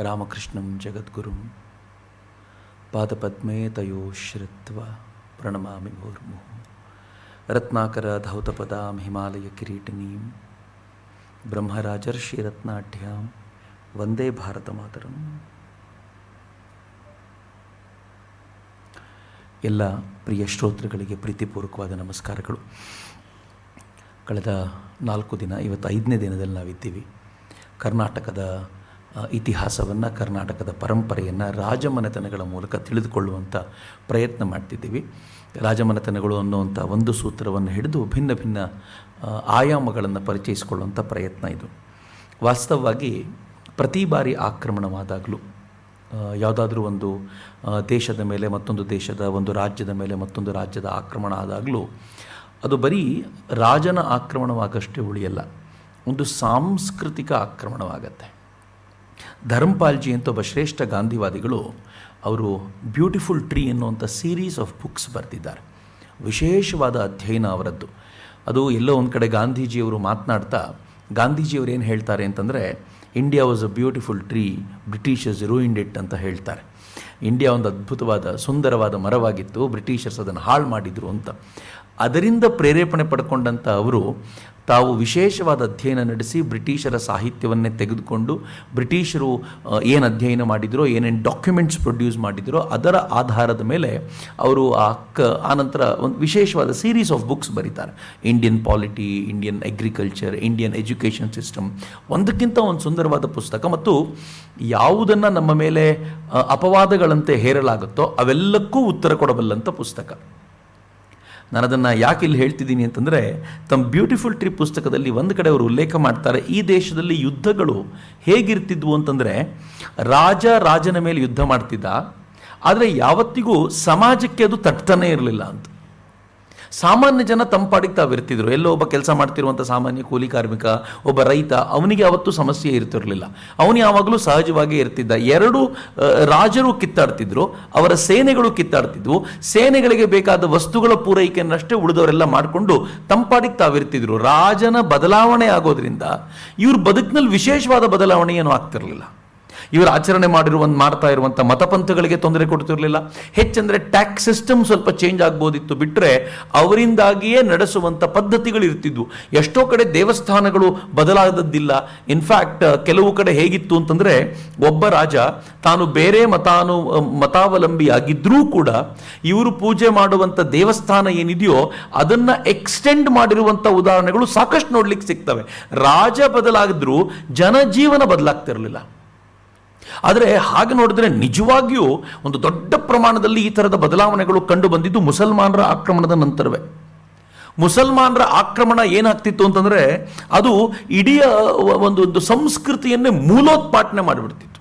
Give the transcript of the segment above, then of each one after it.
ರಾಮಕೃಷ್ಣಂ ಜಗದ್ಗುರುಂ ಪಾದಪದ್ಮೇ ತಯೋ ಶ್ರಿತ್ವ ಪ್ರಣಮಾಮಿ ಮುಹುರ್ಮುಹುಃ. ರತ್ನಾಕರ ಧೌತಪದಾಂ ಹಿಮಾಲಯ ಕಿರೀಟಿನೀಂ ಬ್ರಹ್ಮರಾಜರ್ಷಿರತ್ನಾಢ್ಯಾಂ ವಂದೇ ಭಾರತ ಮಾತರಂ. ಎಲ್ಲ ಪ್ರಿಯ ಶ್ರೋತೃಗಳಿಗೆ ಪ್ರೀತಿಪೂರ್ವಕವಾದ ನಮಸ್ಕಾರಗಳು. ಕಳೆದ 4 ದಿನ, ಇವತ್ತು 5ನೇ ದಿನದಲ್ಲಿ ನಾವಿದ್ದೀವಿ. ಕರ್ನಾಟಕದ ಇತಿಹಾಸವನ್ನು, ಕರ್ನಾಟಕದ ಪರಂಪರೆಯನ್ನು ರಾಜಮನೆತನಗಳ ಮೂಲಕ ತಿಳಿದುಕೊಳ್ಳುವಂಥ ಪ್ರಯತ್ನ ಮಾಡ್ತಿದ್ದೀವಿ. ರಾಜಮನೆತನಗಳು ಅನ್ನುವಂಥ ಒಂದು ಸೂತ್ರವನ್ನು ಹಿಡಿದು ಭಿನ್ನ ಭಿನ್ನ ಆಯಾಮಗಳನ್ನು ಪರಿಚಯಿಸಿಕೊಳ್ಳುವಂಥ ಪ್ರಯತ್ನ ಇದು. ವಾಸ್ತವವಾಗಿ ಪ್ರತಿ ಬಾರಿ ಆಕ್ರಮಣವಾದಾಗಲೂ, ಯಾವುದಾದ್ರೂ ಒಂದು ದೇಶದ ಮೇಲೆ ಮತ್ತೊಂದು ದೇಶದ, ಒಂದು ರಾಜ್ಯದ ಮೇಲೆ ಮತ್ತೊಂದು ರಾಜ್ಯದ ಆಕ್ರಮಣ ಆದಾಗಲೂ ಅದು ಬರೀ ರಾಜನ ಆಕ್ರಮಣವಾಗಷ್ಟೇ ಉಳಿಯಲ್ಲ, ಒಂದು ಸಾಂಸ್ಕೃತಿಕ ಆಕ್ರಮಣವಾಗತ್ತೆ. ಧರ್ಮಪಾಲ್ಜಿ ಅಂತ ಒಬ್ಬ ಶ್ರೇಷ್ಠ ಗಾಂಧಿವಾದಿಗಳು, ಅವರು ಬ್ಯೂಟಿಫುಲ್ ಟ್ರೀ ಎನ್ನುವಂಥ ಸೀರೀಸ್ ಆಫ್ ಬುಕ್ಸ್ ಬರೆದಿದ್ದಾರೆ. ವಿಶೇಷವಾದ ಅಧ್ಯಯನ ಅವರದ್ದು. ಅದು ಎಲ್ಲೋ ಒಂದು ಕಡೆ ಗಾಂಧೀಜಿಯವರು ಮಾತನಾಡ್ತಾ, ಗಾಂಧೀಜಿಯವರು ಏನು ಹೇಳ್ತಾರೆ ಅಂತಂದರೆ, India was a beautiful tree, Britishers ruined it ಅಂತ ಹೇಳ್ತಾರೆ. ಇಂಡಿಯಾ ಒಂದು ಅದ್ಭುತವಾದ ಸುಂದರವಾದ ಮರವಾಗಿತ್ತು, ಬ್ರಿಟಿಷರ್ಸ್ ಅದನ್ನು ಹಾಳು ಮಾಡಿದರು ಅಂತ. ಅದರಿಂದ ಪ್ರೇರೇಪಣೆ ಪಡ್ಕೊಂಡಂಥ ಅವರು ತಾವು ವಿಶೇಷವಾದ ಅಧ್ಯಯನ ನಡೆಸಿ ಬ್ರಿಟಿಷರ ಸಾಹಿತ್ಯವನ್ನೇ ತೆಗೆದುಕೊಂಡು, ಬ್ರಿಟಿಷರು ಏನು ಅಧ್ಯಯನ ಮಾಡಿದರೋ, ಏನೇನು ಡಾಕ್ಯುಮೆಂಟ್ಸ್ ಪ್ರೊಡ್ಯೂಸ್ ಮಾಡಿದರೋ ಅದರ ಆಧಾರದ ಮೇಲೆ ಅವರು ಆನಂತರ ಒಂದು ವಿಶೇಷವಾದ ಸೀರೀಸ್ ಆಫ್ ಬುಕ್ಸ್ ಬರೀತಾರೆ. Indian polity, Indian agriculture, Indian education system, ಒಂದಕ್ಕಿಂತ ಒಂದು ಸುಂದರವಾದ ಪುಸ್ತಕ. ಮತ್ತು ಯಾವುದನ್ನು ನಮ್ಮ ಮೇಲೆ ಅಪವಾದಗಳಂತೆ ಹೇರಲಾಗುತ್ತೋ ಅವೆಲ್ಲಕ್ಕೂ ಉತ್ತರ ಕೊಡಬಲ್ಲಂಥ ಪುಸ್ತಕ. ನಾನು ಅದನ್ನು ಯಾಕೆ ಇಲ್ಲಿ ಹೇಳ್ತಿದ್ದೀನಿ ಅಂತಂದರೆ, ತಮ್ಮ ಬ್ಯೂಟಿಫುಲ್ ಟ್ರೀ ಪುಸ್ತಕದಲ್ಲಿ ಒಂದು ಕಡೆ ಅವರು ಉಲ್ಲೇಖ ಮಾಡ್ತಾರೆ, ಈ ದೇಶದಲ್ಲಿ ಯುದ್ಧಗಳು ಹೇಗಿರ್ತಿದ್ವು ಅಂತಂದರೆ, ರಾಜನ ಮೇಲೆ ಯುದ್ಧ ಮಾಡ್ತಿದ್ದ, ಆದರೆ ಯಾವತ್ತಿಗೂ ಸಮಾಜಕ್ಕೆ ಅದು ತಟ್ತಾನೇ ಇರಲಿಲ್ಲ ಅಂತ. ಸಾಮಾನ್ಯ ಜನ ತಂಪಾಡಿಗೆ ತಾವಿರ್ತಿದ್ರು. ಎಲ್ಲೋ ಒಬ್ಬ ಕೆಲಸ ಮಾಡ್ತಿರುವಂಥ ಸಾಮಾನ್ಯ ಕೂಲಿ ಕಾರ್ಮಿಕ, ಒಬ್ಬ ರೈತ, ಅವನಿಗೆ ಯಾವತ್ತೂ ಸಮಸ್ಯೆ ಇರ್ತಿರಲಿಲ್ಲ. ಅವನು ಯಾವಾಗಲೂ ಸಹಜವಾಗಿ ಇರ್ತಿದ್ದ. 2 ರಾಜರು ಕಿತ್ತಾಡ್ತಿದ್ರು, ಅವರ ಸೇನೆಗಳು ಕಿತ್ತಾಡ್ತಿದ್ವು. ಸೇನೆಗಳಿಗೆ ಬೇಕಾದ ವಸ್ತುಗಳ ಪೂರೈಕೆಯನ್ನಷ್ಟೇ ಉಳಿದವರೆಲ್ಲ ಮಾಡಿಕೊಂಡು ತಂಪಾಡಿಗೆ ತಾವಿರ್ತಿದ್ರು. ರಾಜನ ಬದಲಾವಣೆ ಆಗೋದ್ರಿಂದ ಇವ್ರ ಬದುಕಿನಲ್ಲಿ ವಿಶೇಷವಾದ ಬದಲಾವಣೆ ಏನೂ ಆಗ್ತಿರಲಿಲ್ಲ. ಇವರು ಆಚರಣೆ ಮಾಡ್ತಾ ಇರುವಂಥ ಮತಪಂಥಗಳಿಗೆ ತೊಂದರೆ ಕೊಡ್ತಿರಲಿಲ್ಲ. ಹೆಚ್ಚಂದರೆ ಟ್ಯಾಕ್ಸ್ ಸಿಸ್ಟಮ್ ಸ್ವಲ್ಪ ಚೇಂಜ್ ಆಗ್ಬೋದಿತ್ತು, ಬಿಟ್ಟರೆ ಅವರಿಂದಾಗಿಯೇ ನಡೆಸುವಂಥ ಪದ್ಧತಿಗಳು ಇರ್ತಿದ್ವು. ಎಷ್ಟೋ ಕಡೆ ದೇವಸ್ಥಾನಗಳು ಬದಲಾದದ್ದಿಲ್ಲ. ಇನ್ಫ್ಯಾಕ್ಟ್ ಕೆಲವು ಕಡೆ ಹೇಗಿತ್ತು ಅಂತಂದರೆ, ಒಬ್ಬ ರಾಜ ತಾನು ಬೇರೆ ಮತಾವಲಂಬಿ ಆಗಿದ್ರೂ ಕೂಡ ಇವರು ಪೂಜೆ ಮಾಡುವಂಥ ದೇವಸ್ಥಾನ ಏನಿದೆಯೋ ಅದನ್ನು ಎಕ್ಸ್ಟೆಂಡ್ ಮಾಡಿರುವಂಥ ಉದಾಹರಣೆಗಳು ಸಾಕಷ್ಟು ನೋಡ್ಲಿಕ್ಕೆ ಸಿಗ್ತವೆ. ರಾಜ ಬದಲಾಗಿದ್ರೂ ಜನಜೀವನ ಬದಲಾಗ್ತಿರಲಿಲ್ಲ. ಆದರೆ ಹಾಗೆ ನೋಡಿದ್ರೆ ನಿಜವಾಗಿಯೂ ಒಂದು ದೊಡ್ಡ ಪ್ರಮಾಣದಲ್ಲಿ ಈ ಥರದ ಬದಲಾವಣೆಗಳು ಕಂಡು ಬಂದಿದ್ದು ಮುಸಲ್ಮಾನರ ಆಕ್ರಮಣದ ನಂತರವೇ. ಮುಸಲ್ಮಾನರ ಆಕ್ರಮಣ ಏನಾಗ್ತಿತ್ತು ಅಂತಂದರೆ, ಅದು ಇಡೀ ಒಂದು ಸಂಸ್ಕೃತಿಯನ್ನೇ ಮೂಲೋತ್ಪಾಟನೆ ಮಾಡಿಬಿಡ್ತಿತ್ತು.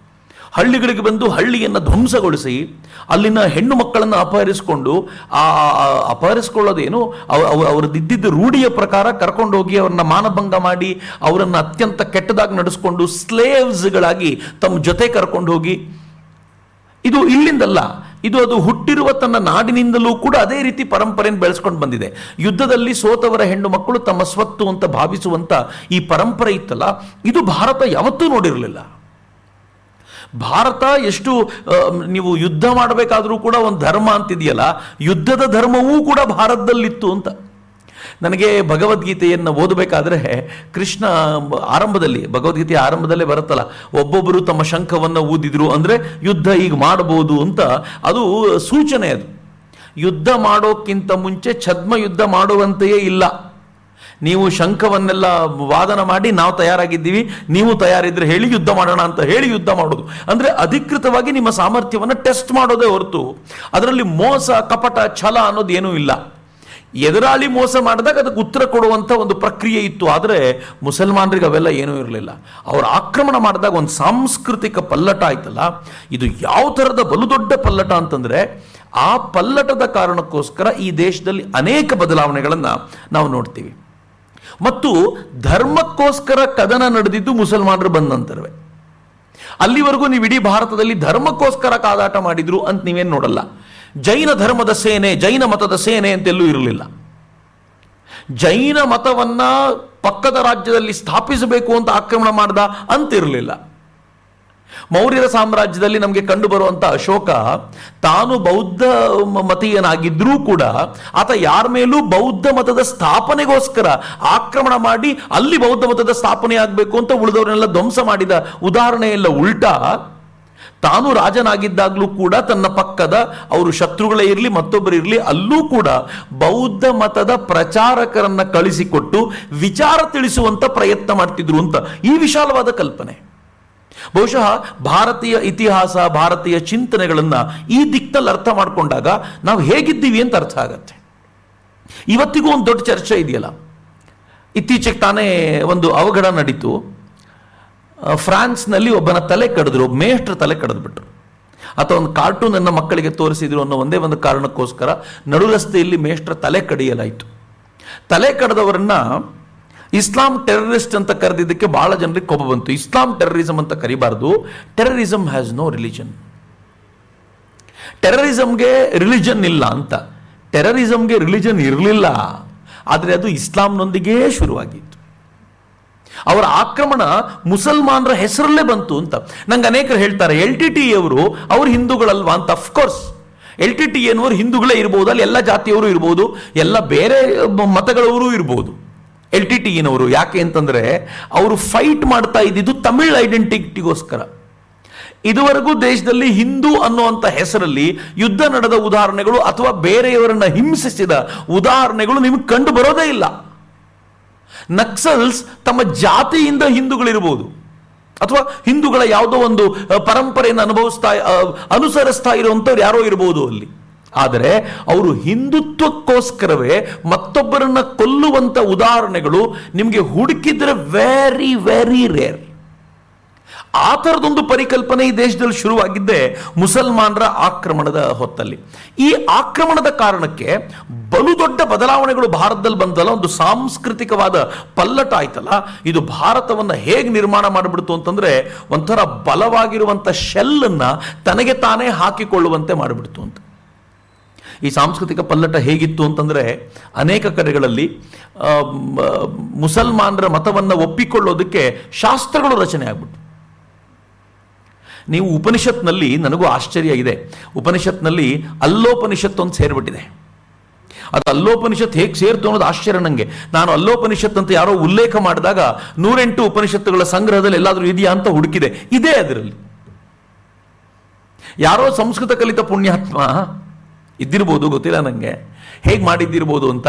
ಹಳ್ಳಿಗಳಿಗೆ ಬಂದು ಹಳ್ಳಿಯನ್ನು ಧ್ವಂಸಗೊಳಿಸಿ ಅಲ್ಲಿನ ಹೆಣ್ಣು ಮಕ್ಕಳನ್ನು ಅಪಹರಿಸಿಕೊಂಡು, ಅಪಹರಿಸ್ಕೊಳ್ಳೋದೇನು, ಅವರದ್ದಿದ್ದ ರೂಢಿಯ ಪ್ರಕಾರ ಕರ್ಕೊಂಡೋಗಿ ಅವ್ರನ್ನ ಮಾನಭಂಗ ಮಾಡಿ ಅವರನ್ನು ಅತ್ಯಂತ ಕೆಟ್ಟದಾಗಿ ನಡೆಸ್ಕೊಂಡು ಸ್ಲೇವ್ಸ್ಗಳಾಗಿ ತಮ್ಮ ಜೊತೆ ಕರ್ಕೊಂಡು ಹೋಗಿ, ಇದು ಇಲ್ಲಿಂದಲ್ಲ, ಅದು ಹುಟ್ಟಿರುವ ತನ್ನ ನಾಡಿನಿಂದಲೂ ಕೂಡ ಅದೇ ರೀತಿ ಪರಂಪರೆಯನ್ನು ಬೆಳೆಸ್ಕೊಂಡು ಬಂದಿದೆ. ಯುದ್ಧದಲ್ಲಿ ಸೋತವರ ಹೆಣ್ಣು ಮಕ್ಕಳು ತಮ್ಮ ಸ್ವತ್ತು ಅಂತ ಭಾವಿಸುವಂಥ ಈ ಪರಂಪರೆ ಇತ್ತಲ್ಲ, ಇದು ಭಾರತ ಯಾವತ್ತೂ ನೋಡಿರಲಿಲ್ಲ. ಭಾರತ ಎಷ್ಟು ನೀವು ಯುದ್ಧ ಮಾಡಬೇಕಾದ್ರೂ ಕೂಡ ಒಂದು ಧರ್ಮ ಅಂತಿದೆಯಲ್ಲ, ಯುದ್ಧದ ಧರ್ಮವೂ ಕೂಡ ಭಾರತದಲ್ಲಿತ್ತು ಅಂತ. ನನಗೆ ಭಗವದ್ಗೀತೆಯನ್ನು ಓದಬೇಕಾದ್ರೆ ಕೃಷ್ಣ ಆರಂಭದಲ್ಲಿ, ಭಗವದ್ಗೀತೆಯ ಆರಂಭದಲ್ಲೇ ಬರುತ್ತಲ್ಲ, ಒಬ್ಬೊಬ್ಬರು ತಮ್ಮ ಶಂಖವನ್ನು ಊದಿದ್ರು ಅಂದರೆ ಯುದ್ಧ ಈಗ ಮಾಡಬಹುದು ಅಂತ, ಅದು ಸೂಚನೆ. ಅದು ಯುದ್ಧ ಮಾಡೋಕ್ಕಿಂತ ಮುಂಚೆ ಛದ್ಮ ಯುದ್ಧ ಮಾಡುವಂತೆಯೇ ಇಲ್ಲ. ನೀವು ಶಂಖವನ್ನೆಲ್ಲ ವಾದನ ಮಾಡಿ, ನಾವು ತಯಾರಾಗಿದ್ದೀವಿ, ನೀವು ತಯಾರಿದ್ರೆ ಹೇಳಿ ಯುದ್ಧ ಮಾಡೋಣ ಅಂತ ಹೇಳಿ ಯುದ್ಧ ಮಾಡೋದು. ಅಂದರೆ ಅಧಿಕೃತವಾಗಿ ನಿಮ್ಮ ಸಾಮರ್ಥ್ಯವನ್ನು ಟೆಸ್ಟ್ ಮಾಡೋದೇ ಹೊರತು ಅದರಲ್ಲಿ ಮೋಸ, ಕಪಟ, ಛಲ ಅನ್ನೋದು ಏನೂ ಇಲ್ಲ. ಎದುರಾಳಿ ಮೋಸ ಮಾಡಿದಾಗ ಅದಕ್ಕೆ ಉತ್ತರ ಕೊಡುವಂಥ ಒಂದು ಪ್ರಕ್ರಿಯೆ ಇತ್ತು. ಆದರೆ ಮುಸಲ್ಮಾನರಿಗೆ ಅವೆಲ್ಲ ಏನೂ ಇರಲಿಲ್ಲ. ಅವರು ಆಕ್ರಮಣ ಮಾಡಿದಾಗ ಒಂದು ಸಾಂಸ್ಕೃತಿಕ ಪಲ್ಲಟ ಆಯ್ತಲ್ಲ, ಇದು ಯಾವ ಥರದ ಬಲು ದೊಡ್ಡ ಪಲ್ಲಟ ಅಂತಂದರೆ, ಆ ಪಲ್ಲಟದ ಕಾರಣಕ್ಕೋಸ್ಕರ ಈ ದೇಶದಲ್ಲಿ ಅನೇಕ ಬದಲಾವಣೆಗಳನ್ನು ನಾವು ನೋಡ್ತೀವಿ. ಮತ್ತು ಧರ್ಮಕ್ಕೋಸ್ಕರ ಕದನ ನಡೆದಿದ್ದು ಮುಸಲ್ಮಾನರು ಬಂದ ನಂತರವೇ. ಅಲ್ಲಿವರೆಗೂ ನೀವು ಇಡೀ ಭಾರತದಲ್ಲಿ ಧರ್ಮಕ್ಕೋಸ್ಕರ ಕಾದಾಟ ಮಾಡಿದ್ರು ಅಂತ ನೀವೇನು ನೋಡಲ್ಲ. ಜೈನ ಧರ್ಮದ ಸೇನೆ, ಜೈನ ಮತದ ಸೇನೆ ಅಂತೆಲ್ಲೂ ಇರಲಿಲ್ಲ. ಜೈನ ಮತವನ್ನ ಪಕ್ಕದ ರಾಜ್ಯದಲ್ಲಿ ಸ್ಥಾಪಿಸಬೇಕು ಅಂತ ಆಕ್ರಮಣ ಮಾಡ್ದ ಅಂತಿರಲಿಲ್ಲ. ಮೌರ್ಯರ ಸಾಮ್ರಾಜ್ಯದಲ್ಲಿ ನಮಗೆ ಕಂಡು ಬರುವಂತ ಅಶೋಕ ತಾನು ಬೌದ್ಧ ಮತೀಯನಾಗಿದ್ರೂ ಕೂಡ ಆತ ಯಾರ ಮೇಲೂ ಬೌದ್ಧ ಮತದ ಸ್ಥಾಪನೆಗೋಸ್ಕರ ಆಕ್ರಮಣ ಮಾಡಿ ಅಲ್ಲಿ ಬೌದ್ಧ ಮತದ ಸ್ಥಾಪನೆ ಆಗಬೇಕು ಅಂತ ಉಳಿದವರನ್ನೆಲ್ಲ ಧ್ವಂಸ ಮಾಡಿದ ಉದಾಹರಣೆ ಎಲ್ಲ ಉಲ್ಟಾ, ತಾನು ರಾಜನಾಗಿದ್ದಾಗಲೂ ಕೂಡ ತನ್ನ ಪಕ್ಕದ ಅವರು ಶತ್ರುಗಳೇ ಇರಲಿ ಮತ್ತೊಬ್ಬರು ಇರಲಿ ಅಲ್ಲೂ ಕೂಡ ಬೌದ್ಧ ಮತದ ಪ್ರಚಾರಕರನ್ನ ಕಳಿಸಿಕೊಟ್ಟು ವಿಚಾರ ತಿಳಿಸುವಂತ ಪ್ರಯತ್ನ ಮಾಡ್ತಿದ್ರು ಅಂತ ಈ ವಿಶಾಲವಾದ ಕಲ್ಪನೆ. ಬಹುಶಃ ಭಾರತೀಯ ಇತಿಹಾಸ ಭಾರತೀಯ ಚಿಂತನೆಗಳನ್ನ ಈ ದಿಕ್ಕಲ್ಲಿ ಅರ್ಥ ಮಾಡಿಕೊಂಡಾಗ ನಾವು ಹೇಗಿದ್ದೀವಿ ಅಂತ ಅರ್ಥ ಆಗತ್ತೆ. ಇವತ್ತಿಗೂ ಒಂದು ದೊಡ್ಡ ಚರ್ಚೆ ಇದೆಯಲ್ಲ, ಇತ್ತೀಚೆಗೆ ತಾನೇ ಒಂದು ಅವಘಡ ನಡೀತು. ಫ್ರಾನ್ಸ್ನಲ್ಲಿ ಒಬ್ಬನ ತಲೆ ಕಡಿದ್ರು, ಒಬ್ಬ ಮೇಷ್ಟ್ರ ತಲೆ ಕಡಿದ್ಬಿಟ್ರು. ಅಥವಾ ಒಂದು ಕಾರ್ಟೂನ್ ಅನ್ನ ಮಕ್ಕಳಿಗೆ ತೋರಿಸಿದ್ರು ಅನ್ನೋ ಒಂದೇ ಒಂದು ಕಾರಣಕ್ಕೋಸ್ಕರ ನಡು ರಸ್ತೆಯಲ್ಲಿ ಮೇಷ್ಟ್ರ ತಲೆ ಕಡಿಯಲಾಯಿತು. ತಲೆ ಕಡಿದವರನ್ನ ಇಸ್ಲಾಂ ಟೆರರಿಸ್ಟ್ ಅಂತ ಕರೆದಿದ್ದಕ್ಕೆ ಬಹಳ ಜನರಿಗೆ ಕೋಪ ಬಂತು. ಇಸ್ಲಾಂ ಟೆರರಿಸಂ ಅಂತ ಕರಿಬಾರ್ದು, ಟೆರರಿಸಂ ಹ್ಯಾಸ್ ನೋ ರಿಲಿಜನ್. ಟೆರರಿಸಂಗೆ ರಿಲಿಜನ್ ಇಲ್ಲ ಅಂತ. ಟೆರರಿಸಂಗೆ ರಿಲಿಜನ್ ಇರಲಿಲ್ಲ, ಆದರೆ ಅದು ಇಸ್ಲಾಂನೊಂದಿಗೇ ಶುರುವಾಗಿತ್ತು. ಅವರ ಆಕ್ರಮಣ ಮುಸಲ್ಮಾನರ ಹೆಸರಲ್ಲೇ ಬಂತು ಅಂತ. ನಂಗೆ ಅನೇಕರು ಹೇಳ್ತಾರೆ LTTE ಅವರು ಹಿಂದೂಗಳಲ್ವಾ ಅಂತ. ಅಫ್ಕೋರ್ಸ್ LTTE ಎನ್ನುವರು ಹಿಂದೂಗಳೇ ಇರ್ಬೋದು, ಅಲ್ಲಿ ಎಲ್ಲ ಜಾತಿಯವರು ಇರ್ಬೋದು, ಎಲ್ಲ ಬೇರೆ ಮತಗಳವರು ಇರ್ಬೋದು. LTTE ಯಾಕೆ ಅಂತಂದ್ರೆ ಅವರು ಫೈಟ್ ಮಾಡ್ತಾ ಇದ್ದಿದ್ದು ತಮಿಳ್ ಐಡೆಂಟಿಟಿಗೋಸ್ಕರ. ಇದುವರೆಗೂ ದೇಶದಲ್ಲಿ ಹಿಂದೂ ಅನ್ನುವಂಥ ಹೆಸರಲ್ಲಿ ಯುದ್ಧ ನಡೆದ ಉದಾಹರಣೆಗಳು ಅಥವಾ ಬೇರೆಯವರನ್ನ ಹಿಂಸಿಸಿದ ಉದಾಹರಣೆಗಳು ನಿಮಗೆ ಕಂಡು ಬರೋದೇ ಇಲ್ಲ. ನಕ್ಸಲ್ಸ್ ತಮ್ಮ ಜಾತಿಯಿಂದ ಹಿಂದೂಗಳಿರ್ಬೋದು ಅಥವಾ ಹಿಂದೂಗಳ ಯಾವುದೋ ಒಂದು ಪರಂಪರೆಯನ್ನು ಅನುಸರಿಸ್ತಾ ಇರುವಂಥವ್ರು ಯಾರೋ ಇರ್ಬೋದು ಅಲ್ಲಿ. ಆದರೆ ಅವರು ಹಿಂದುತ್ವಕ್ಕೋಸ್ಕರವೇ ಮತ್ತೊಬ್ಬರನ್ನ ಕೊಲ್ಲುವಂತ ಉದಾಹರಣೆಗಳು ನಿಮಗೆ ಹುಡುಕಿದ್ರೆ ವೆರಿ ವೆರಿ ರೇರ್. ಆ ಥರದೊಂದು ಪರಿಕಲ್ಪನೆ ಈ ದೇಶದಲ್ಲಿ ಶುರುವಾಗಿದ್ದೇ ಮುಸಲ್ಮಾನರ ಆಕ್ರಮಣದ ಹೊತ್ತಲ್ಲಿ. ಈ ಆಕ್ರಮಣದ ಕಾರಣಕ್ಕೆ ಬಲು ದೊಡ್ಡ ಬದಲಾವಣೆಗಳು ಭಾರತದಲ್ಲಿ ಬಂದಲ್ಲ, ಒಂದು ಸಾಂಸ್ಕೃತಿಕವಾದ ಪಲ್ಲಟ ಆಯ್ತಲ್ಲ. ಇದು ಭಾರತವನ್ನ ಹೇಗೆ ನಿರ್ಮಾಣ ಮಾಡಿಬಿಡ್ತು ಅಂತಂದ್ರೆ ಒಂಥರ ಬಲವಾಗಿರುವಂತ ಶೆಲ್ಲನ್ನ ತನಗೆ ತಾನೇ ಹಾಕಿಕೊಳ್ಳುವಂತೆ ಮಾಡಿಬಿಡ್ತು ಅಂತ. ಈ ಸಾಂಸ್ಕೃತಿಕ ಪಲ್ಲಟ ಹೇಗಿತ್ತು ಅಂತಂದ್ರೆ ಅನೇಕ ಕಡೆಗಳಲ್ಲಿ ಮುಸಲ್ಮಾನರ ಮತವನ್ನು ಒಪ್ಪಿಕೊಳ್ಳೋದಕ್ಕೆ ಶಾಸ್ತ್ರಗಳು ರಚನೆ ಆಗ್ಬಿಟ್ಟು. ನೀವು ಉಪನಿಷತ್ನಲ್ಲಿ, ನನಗೂ ಆಶ್ಚರ್ಯ ಇದೆ, ಉಪನಿಷತ್ನಲ್ಲಿ ಅಲ್ಲೋಪನಿಷತ್ ಅಂತ ಸೇರ್ಬಿಟ್ಟಿದೆ. ಅದು ಅಲ್ಲೋಪನಿಷತ್ ಹೇಗೆ ಸೇರ್ತು ಅನ್ನೋದು ಆಶ್ಚರ್ಯ ನನಗೆ. ನಾನು ಅಲ್ಲೋಪನಿಷತ್ ಅಂತ ಯಾರೋ ಉಲ್ಲೇಖ ಮಾಡಿದಾಗ 108 ಉಪನಿಷತ್ತುಗಳ ಸಂಗ್ರಹದಲ್ಲಿ ಎಲ್ಲಾದರೂ ಇದೆಯಾ ಅಂತ ಹುಡುಕಿದೆ. ಇದೇ ಅದರಲ್ಲಿ. ಯಾರೋ ಸಂಸ್ಕೃತ ಕಲಿತ ಪುಣ್ಯಾತ್ಮ ಇದ್ದಿರ್ಬೋದು, ಗೊತ್ತಿಲ್ಲ ನನಗೆ ಹೇಗೆ ಮಾಡಿದ್ದಿರ್ಬೋದು ಅಂತ.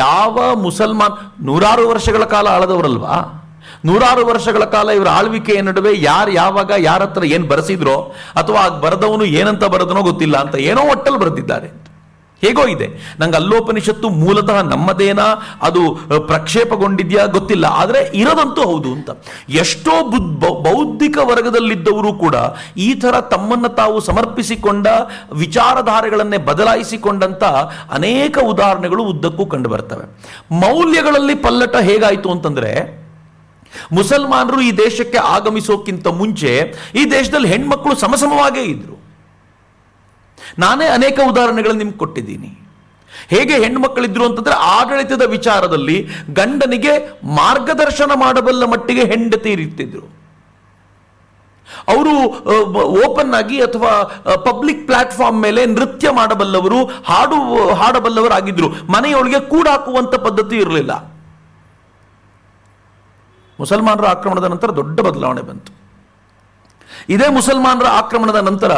ಯಾವ ಮುಸಲ್ಮಾನ್ 100 ವರ್ಷಗಳ ಕಾಲ ಆಳದವರಲ್ವಾ, 100 ವರ್ಷಗಳ ಕಾಲ ಇವರ ಆಳ್ವಿಕೆಯ ನಡುವೆ ಯಾವಾಗ ಯಾರ ಹತ್ರ ಏನು ಬರೆಸಿದ್ರೋ ಅಥವಾ ಬರೆದವನು ಏನಂತ ಬರೆದನೋ ಗೊತ್ತಿಲ್ಲ ಅಂತ ಏನೋ ಒಟ್ಟಲ್ಲಿ ಬರೆದಿದ್ದಾರೆ. ಹೇಗೋ ಇದೆ. ನಂಗೆ ಅಲ್ಲೋಪನಿಷತ್ತು ಮೂಲತಃ ನಮ್ಮದೇನಾ, ಅದು ಪ್ರಕ್ಷೇಪಗೊಂಡಿದ್ಯಾ ಗೊತ್ತಿಲ್ಲ, ಆದರೆ ಇರೋದಂತೂ ಹೌದು ಅಂತ. ಎಷ್ಟೋ ಬೌದ್ಧಿಕ ವರ್ಗದಲ್ಲಿದ್ದವರು ಕೂಡ ಈ ಥರ ತಮ್ಮನ್ನು ತಾವು ಸಮರ್ಪಿಸಿಕೊಂಡ ವಿಚಾರಧಾರೆಗಳನ್ನೇ ಬದಲಾಯಿಸಿಕೊಂಡಂತ ಅನೇಕ ಉದಾಹರಣೆಗಳು ಉದ್ದಕ್ಕೂ ಕಂಡು ಬರ್ತವೆ. ಮೌಲ್ಯಗಳಲ್ಲಿ ಪಲ್ಲಟ ಹೇಗಾಯಿತು ಅಂತಂದ್ರೆ, ಮುಸಲ್ಮಾನರು ಈ ದೇಶಕ್ಕೆ ಆಗಮಿಸೋಕ್ಕಿಂತ ಮುಂಚೆ ಈ ದೇಶದಲ್ಲಿ ಹೆಣ್ಮಕ್ಳು ಸಮಸಮವಾಗೇ ಇದ್ರು. ನಾನೇ ಅನೇಕ ಉದಾಹರಣೆಗಳನ್ನು ನಿಮ್ಗೆ ಕೊಟ್ಟಿದ್ದೀನಿ. ಹೇಗೆ ಹೆಣ್ಮಕ್ಳಿದ್ರು ಅಂತಂದ್ರೆ, ಆಡಳಿತದ ವಿಚಾರದಲ್ಲಿ ಗಂಡನಿಗೆ ಮಾರ್ಗದರ್ಶನ ಮಾಡಬಲ್ಲ ಮಟ್ಟಿಗೆ ಹೆಂಡತಿ ಇರ್ತಿದ್ರು. ಅವರು ಓಪನ್ ಆಗಿ ಅಥವಾ ಪಬ್ಲಿಕ್ ಪ್ಲಾಟ್ಫಾರ್ಮ್ ಮೇಲೆ ನೃತ್ಯ ಮಾಡಬಲ್ಲವರು, ಹಾಡಬಲ್ಲವರಾಗಿದ್ರು. ಮನೆಯೊಳಗೆ ಕೂಡಾಕುವಂತ ಪದ್ಧತಿ ಇರಲಿಲ್ಲ. ಮುಸಲ್ಮಾನರ ಆಕ್ರಮಣದ ನಂತರ ದೊಡ್ಡ ಬದಲಾವಣೆ ಬಂತು. ಇದೇ ಮುಸಲ್ಮಾನರ ಆಕ್ರಮಣದ ನಂತರ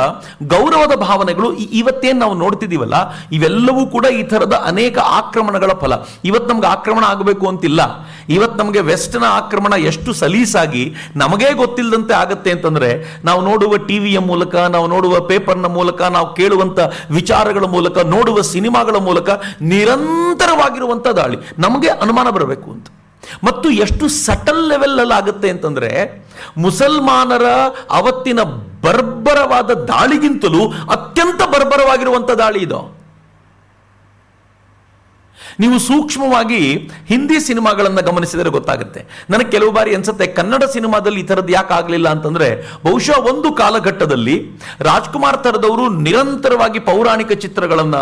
ಗೌರವದ ಭಾವನೆಗಳು ಇವತ್ತೇನು ನಾವು ನೋಡ್ತಿದ್ದೀವಲ್ಲ, ಇವೆಲ್ಲವೂ ಕೂಡ ಈ ಥರದ ಅನೇಕ ಆಕ್ರಮಣಗಳ ಫಲ. ಇವತ್ತು ನಮ್ಗೆ ಆಕ್ರಮಣ ಆಗಬೇಕು ಅಂತಿಲ್ಲ. ಇವತ್ತು ನಮಗೆ ವೆಸ್ಟ್ನ ಆಕ್ರಮಣ ಎಷ್ಟು ಸಲೀಸಾಗಿ ನಮಗೇ ಗೊತ್ತಿಲ್ಲದಂತೆ ಆಗತ್ತೆ ಅಂತಂದ್ರೆ, ನಾವು ನೋಡುವ ಟಿವಿಯ ಮೂಲಕ, ನಾವು ನೋಡುವ ಪೇಪರ್ನ ಮೂಲಕ, ನಾವು ಕೇಳುವಂತ ವಿಚಾರಗಳ ಮೂಲಕ, ನೋಡುವ ಸಿನಿಮಾಗಳ ಮೂಲಕ ನಿರಂತರವಾಗಿರುವಂತ ದಾಳಿ ನಮಗೆ ಅನುಮಾನ ಬರಬೇಕು ಅಂತ. ಮತ್ತು ಎಷ್ಟು ಸಟಲ್ ಲೆವೆಲ್ ಅಲ್ಲಿ ಆಗುತ್ತೆ ಅಂತಂದ್ರೆ, ಮುಸಲ್ಮಾನರ ಅವತ್ತಿನ ಬರ್ಬರವಾದ ದಾಳಿಗಿಂತಲೂ ಅತ್ಯಂತ ಬರ್ಬರವಾಗಿರುವಂತ ದಾಳಿ ಇದು. ನೀವು ಸೂಕ್ಷ್ಮವಾಗಿ ಹಿಂದಿ ಸಿನಿಮಾಗಳನ್ನು ಗಮನಿಸಿದರೆ ಗೊತ್ತಾಗುತ್ತೆ. ನನಗೆ ಕೆಲವು ಬಾರಿ ಅನ್ಸುತ್ತೆ, ಕನ್ನಡ ಸಿನಿಮಾದಲ್ಲಿ ಈ ಥರದ್ದು ಯಾಕೆ ಆಗಲಿಲ್ಲ ಅಂತಂದ್ರೆ, ಬಹುಶಃ ಒಂದು ಕಾಲಘಟ್ಟದಲ್ಲಿ ರಾಜ್ಕುಮಾರ್ ಥರದವರು ನಿರಂತರವಾಗಿ ಪೌರಾಣಿಕ ಚಿತ್ರಗಳನ್ನ,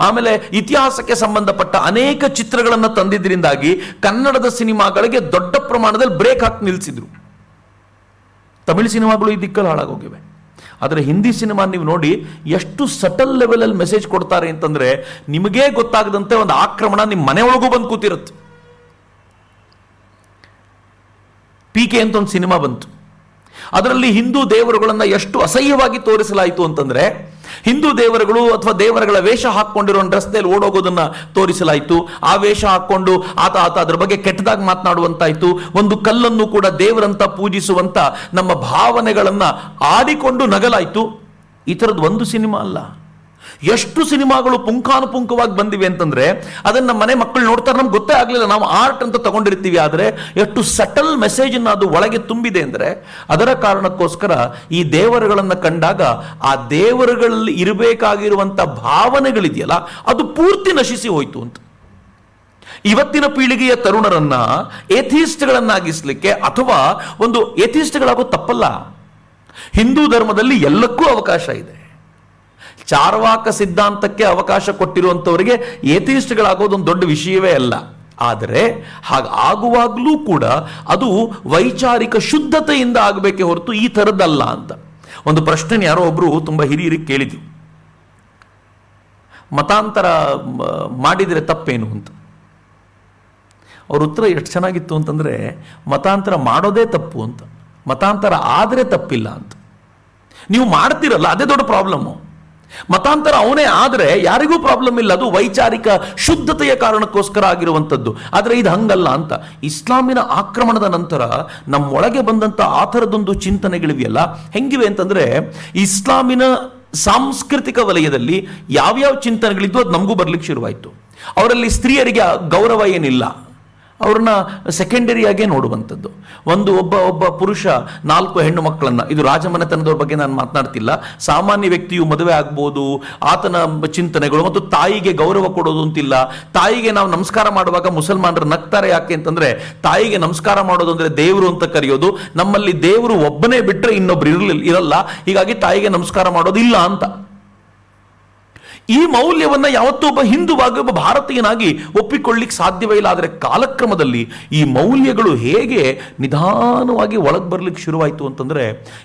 ಆಮೇಲೆ ಇತಿಹಾಸಕ್ಕೆ ಸಂಬಂಧಪಟ್ಟ ಅನೇಕ ಚಿತ್ರಗಳನ್ನ ತಂದಿದ್ದರಿಂದಾಗಿ ಕನ್ನಡದ ಸಿನಿಮಾಗಳಿಗೆ ದೊಡ್ಡ ಪ್ರಮಾಣದಲ್ಲಿ ಬ್ರೇಕ್ ಹಾಕಿ ನಿಲ್ಲಿಸಿದ್ರು. ತಮಿಳು ಸಿನಿಮಾಗಳು ಈ ದಿಕ್ಕಲ್ಲಿ ಹಾಳಾಗೋಗಿವೆ. ಆದರೆ ಹಿಂದಿ ಸಿನಿಮಾ ನೀವು ನೋಡಿ ಎಷ್ಟು ಸಟಲ್ ಲೆವೆಲಲ್ಲಿ ಮೆಸೇಜ್ ಕೊಡ್ತಾರೆ ಅಂತಂದರೆ ನಿಮಗೇ ಗೊತ್ತಾಗದಂತೆ ಒಂದು ಆಕ್ರಮಣ ನಿಮ್ಮ ಮನೆಯೊಳಗೂ ಬಂದು ಕೂತಿರುತ್ತೆ. PK ಅಂತ ಒಂದು ಸಿನಿಮಾ ಬಂತು. ಅದರಲ್ಲಿ ಹಿಂದೂ ದೇವರುಗಳನ್ನು ಎಷ್ಟು ಅಸಹ್ಯವಾಗಿ ತೋರಿಸಲಾಯಿತು ಅಂತಂದರೆ, ಹಿಂದೂ ದೇವರುಗಳು ಅಥವಾ ದೇವರುಗಳ ವೇಷ ಹಾಕ್ಕೊಂಡಿರೋ ರಸ್ತೆಯಲ್ಲಿ ಓಡೋಗೋದನ್ನ ತೋರಿಸಲಾಯಿತು. ಆ ವೇಷ ಹಾಕ್ಕೊಂಡು ಆತ ಅದ್ರ ಬಗ್ಗೆ ಕೆಟ್ಟದಾಗಿ ಮಾತನಾಡುವಂತಾಯ್ತು. ಒಂದು ಕಲ್ಲನ್ನು ಕೂಡ ದೇವರಂತ ಪೂಜಿಸುವಂತ ನಮ್ಮ ಭಾವನೆಗಳನ್ನ ಆಡಿಕೊಂಡು ನಗಲಾಯ್ತು. ಈ ಥರದ್ದು ಒಂದು ಸಿನಿಮಾ ಅಲ್ಲ, ಎಷ್ಟು ಸಿನಿಮಾಗಳು ಪುಂಖಾನುಪುಂಖವಾಗಿ ಬಂದಿವೆ ಅಂತಂದ್ರೆ ಅದನ್ನ ಮನೆ ಮಕ್ಕಳು ನೋಡ್ತಾರೆ, ನಮ್ಗೆ ಗೊತ್ತೇ ಆಗಲಿಲ್ಲ. ನಾವು ಆರ್ಟ್ ಅಂತ ತಗೊಂಡಿರ್ತೀವಿ, ಆದರೆ ಎಷ್ಟು ಸಟಲ್ ಮೆಸೇಜ್ ಅನ್ನು ಅದು ಒಳಗೆ ತುಂಬಿದೆ ಅಂದ್ರೆ ಅದರ ಕಾರಣಕ್ಕೋಸ್ಕರ ಈ ದೇವರುಗಳನ್ನು ಕಂಡಾಗ ಆ ದೇವರುಗಳಲ್ಲಿ ಇರಬೇಕಾಗಿರುವಂತ ಭಾವನೆಗಳಿದೆಯಲ್ಲ ಅದು ಪೂರ್ತಿ ನಶಿಸಿ ಹೋಯ್ತು ಅಂತ. ಇವತ್ತಿನ ಪೀಳಿಗೆಯ ತರುಣರನ್ನ ಏಥಿಸ್ಟ್ಗಳನ್ನಾಗಿಸ್ಲಿಕ್ಕೆ, ಅಥವಾ ಒಂದು ಏಥಿಸ್ಟ್ಗಳಾಗೋ ತಪ್ಪಲ್ಲ, ಹಿಂದೂ ಧರ್ಮದಲ್ಲಿ ಎಲ್ಲಕ್ಕೂ ಅವಕಾಶ ಇದೆ. ಚಾರ್ವಾಕ ಸಿದ್ಧಾಂತಕ್ಕೆ ಅವಕಾಶ ಕೊಟ್ಟಿರುವಂಥವರಿಗೆ ಏಥಿಸ್ಟ್ಗಳಾಗೋದು ಒಂದು ದೊಡ್ಡ ವಿಷಯವೇ ಅಲ್ಲ. ಆದರೆ ಹಾಗಾಗುವಾಗಲೂ ಕೂಡ ಅದು ವೈಚಾರಿಕ ಶುದ್ಧತೆಯಿಂದ ಆಗಬೇಕೇ ಹೊರತು ಈ ಥರದ್ದಲ್ಲ ಅಂತ. ಒಂದು ಪ್ರಶ್ನೆ ಯಾರೋ ಒಬ್ರು ತುಂಬ ಹಿರಿಯರಿಗೆ ಕೇಳಿದ್ರು, ಮತಾಂತರ ಮಾಡಿದರೆ ತಪ್ಪೇನು ಅಂತ. ಅವ್ರ ಉತ್ತರ ಎಷ್ಟು ಚೆನ್ನಾಗಿತ್ತು ಅಂತಂದರೆ, ಮತಾಂತರ ಮಾಡೋದೇ ತಪ್ಪು ಅಂತ, ಮತಾಂತರ ಆದರೆ ತಪ್ಪಿಲ್ಲ ಅಂತ. ನೀವು ಮಾಡ್ತಿರಲ್ಲ ಅದೇ ದೊಡ್ಡ ಪ್ರಾಬ್ಲಮ್ಮು. ಮತಾಂತರ ಅವನೇ ಆದರೆ ಯಾರಿಗೂ ಪ್ರಾಬ್ಲಮ್ ಇಲ್ಲ, ಅದು ವೈಚಾರಿಕ ಶುದ್ಧತೆಯ ಕಾರಣಕ್ಕೋಸ್ಕರ ಆಗಿರುವಂಥದ್ದು. ಆದರೆ ಇದು ಹಂಗಲ್ಲ ಅಂತ. ಇಸ್ಲಾಮಿನ ಆಕ್ರಮಣದ ನಂತರ ನಮ್ಮೊಳಗೆ ಬಂದಂಥ ಆ ಥರದೊಂದು ಚಿಂತನೆಗಳಿವೆಯಲ್ಲ ಹೆಂಗಿವೆ ಅಂತಂದರೆ, ಇಸ್ಲಾಮಿನ ಸಾಂಸ್ಕೃತಿಕ ವಲಯದಲ್ಲಿ ಯಾವ್ಯಾವ ಚಿಂತನೆಗಳಿದ್ದು ಅದು ನಮಗೂ ಬರ್ಲಿಕ್ಕೆ ಶುರುವಾಯಿತು. ಅವರಲ್ಲಿ ಸ್ತ್ರೀಯರಿಗೆ ಗೌರವ ಏನಿಲ್ಲ, ಅವ್ರನ್ನ ಸೆಕೆಂಡರಿಯಾಗೇ ನೋಡುವಂಥದ್ದು. ಒಬ್ಬ ಪುರುಷ 4 ಹೆಣ್ಣು ಮಕ್ಕಳನ್ನ, ಇದು ರಾಜಮನೆತನದವ್ರ ಬಗ್ಗೆ ನಾನು ಮಾತನಾಡ್ತಿಲ್ಲ, ಸಾಮಾನ್ಯ ವ್ಯಕ್ತಿಯು ಮದುವೆ ಆಗ್ಬೋದು, ಆತನ ಚಿಂತನೆಗಳು. ಮತ್ತು ತಾಯಿಗೆ ಗೌರವ ಕೊಡೋದು ಅಂತಿಲ್ಲ. ತಾಯಿಗೆ ನಾವು ನಮಸ್ಕಾರ ಮಾಡುವಾಗ ಮುಸಲ್ಮಾನರು ನಗ್ತಾರೆ, ಯಾಕೆ ಅಂತಂದ್ರೆ ತಾಯಿಗೆ ನಮಸ್ಕಾರ ಮಾಡೋದು ಅಂದ್ರೆ ದೇವರು ಅಂತ ಕರೆಯೋದು. ನಮ್ಮಲ್ಲಿ ದೇವರು ಒಬ್ಬನೇ ಬಿಟ್ಟರೆ ಇನ್ನೊಬ್ರು ಇರಲ್ಲ, ಹೀಗಾಗಿ ತಾಯಿಗೆ ನಮಸ್ಕಾರ ಮಾಡೋದಿಲ್ಲ ಅಂತ. ಈ ಮೌಲ್ಯವನ್ನ ಯಾವತ್ತೂ ಒಬ್ಬ ಹಿಂದುವಾಗಿ, ಒಬ್ಬ ಭಾರತೀಯನಾಗಿ ಒಪ್ಪಿಕೊಳ್ಳಿಕ್ಕೆ ಸಾಧ್ಯವೇ ಇಲ್ಲ. ಆದರೆ ಕಾಲಕ್ರಮದಲ್ಲಿ ಈ ಮೌಲ್ಯಗಳು ಹೇಗೆ ನಿಧಾನವಾಗಿ ಒಳಗೆ ಬರ್ಲಿಕ್ಕೆ ಶುರುವಾಯಿತು ಅಂತಂದ್ರೆ,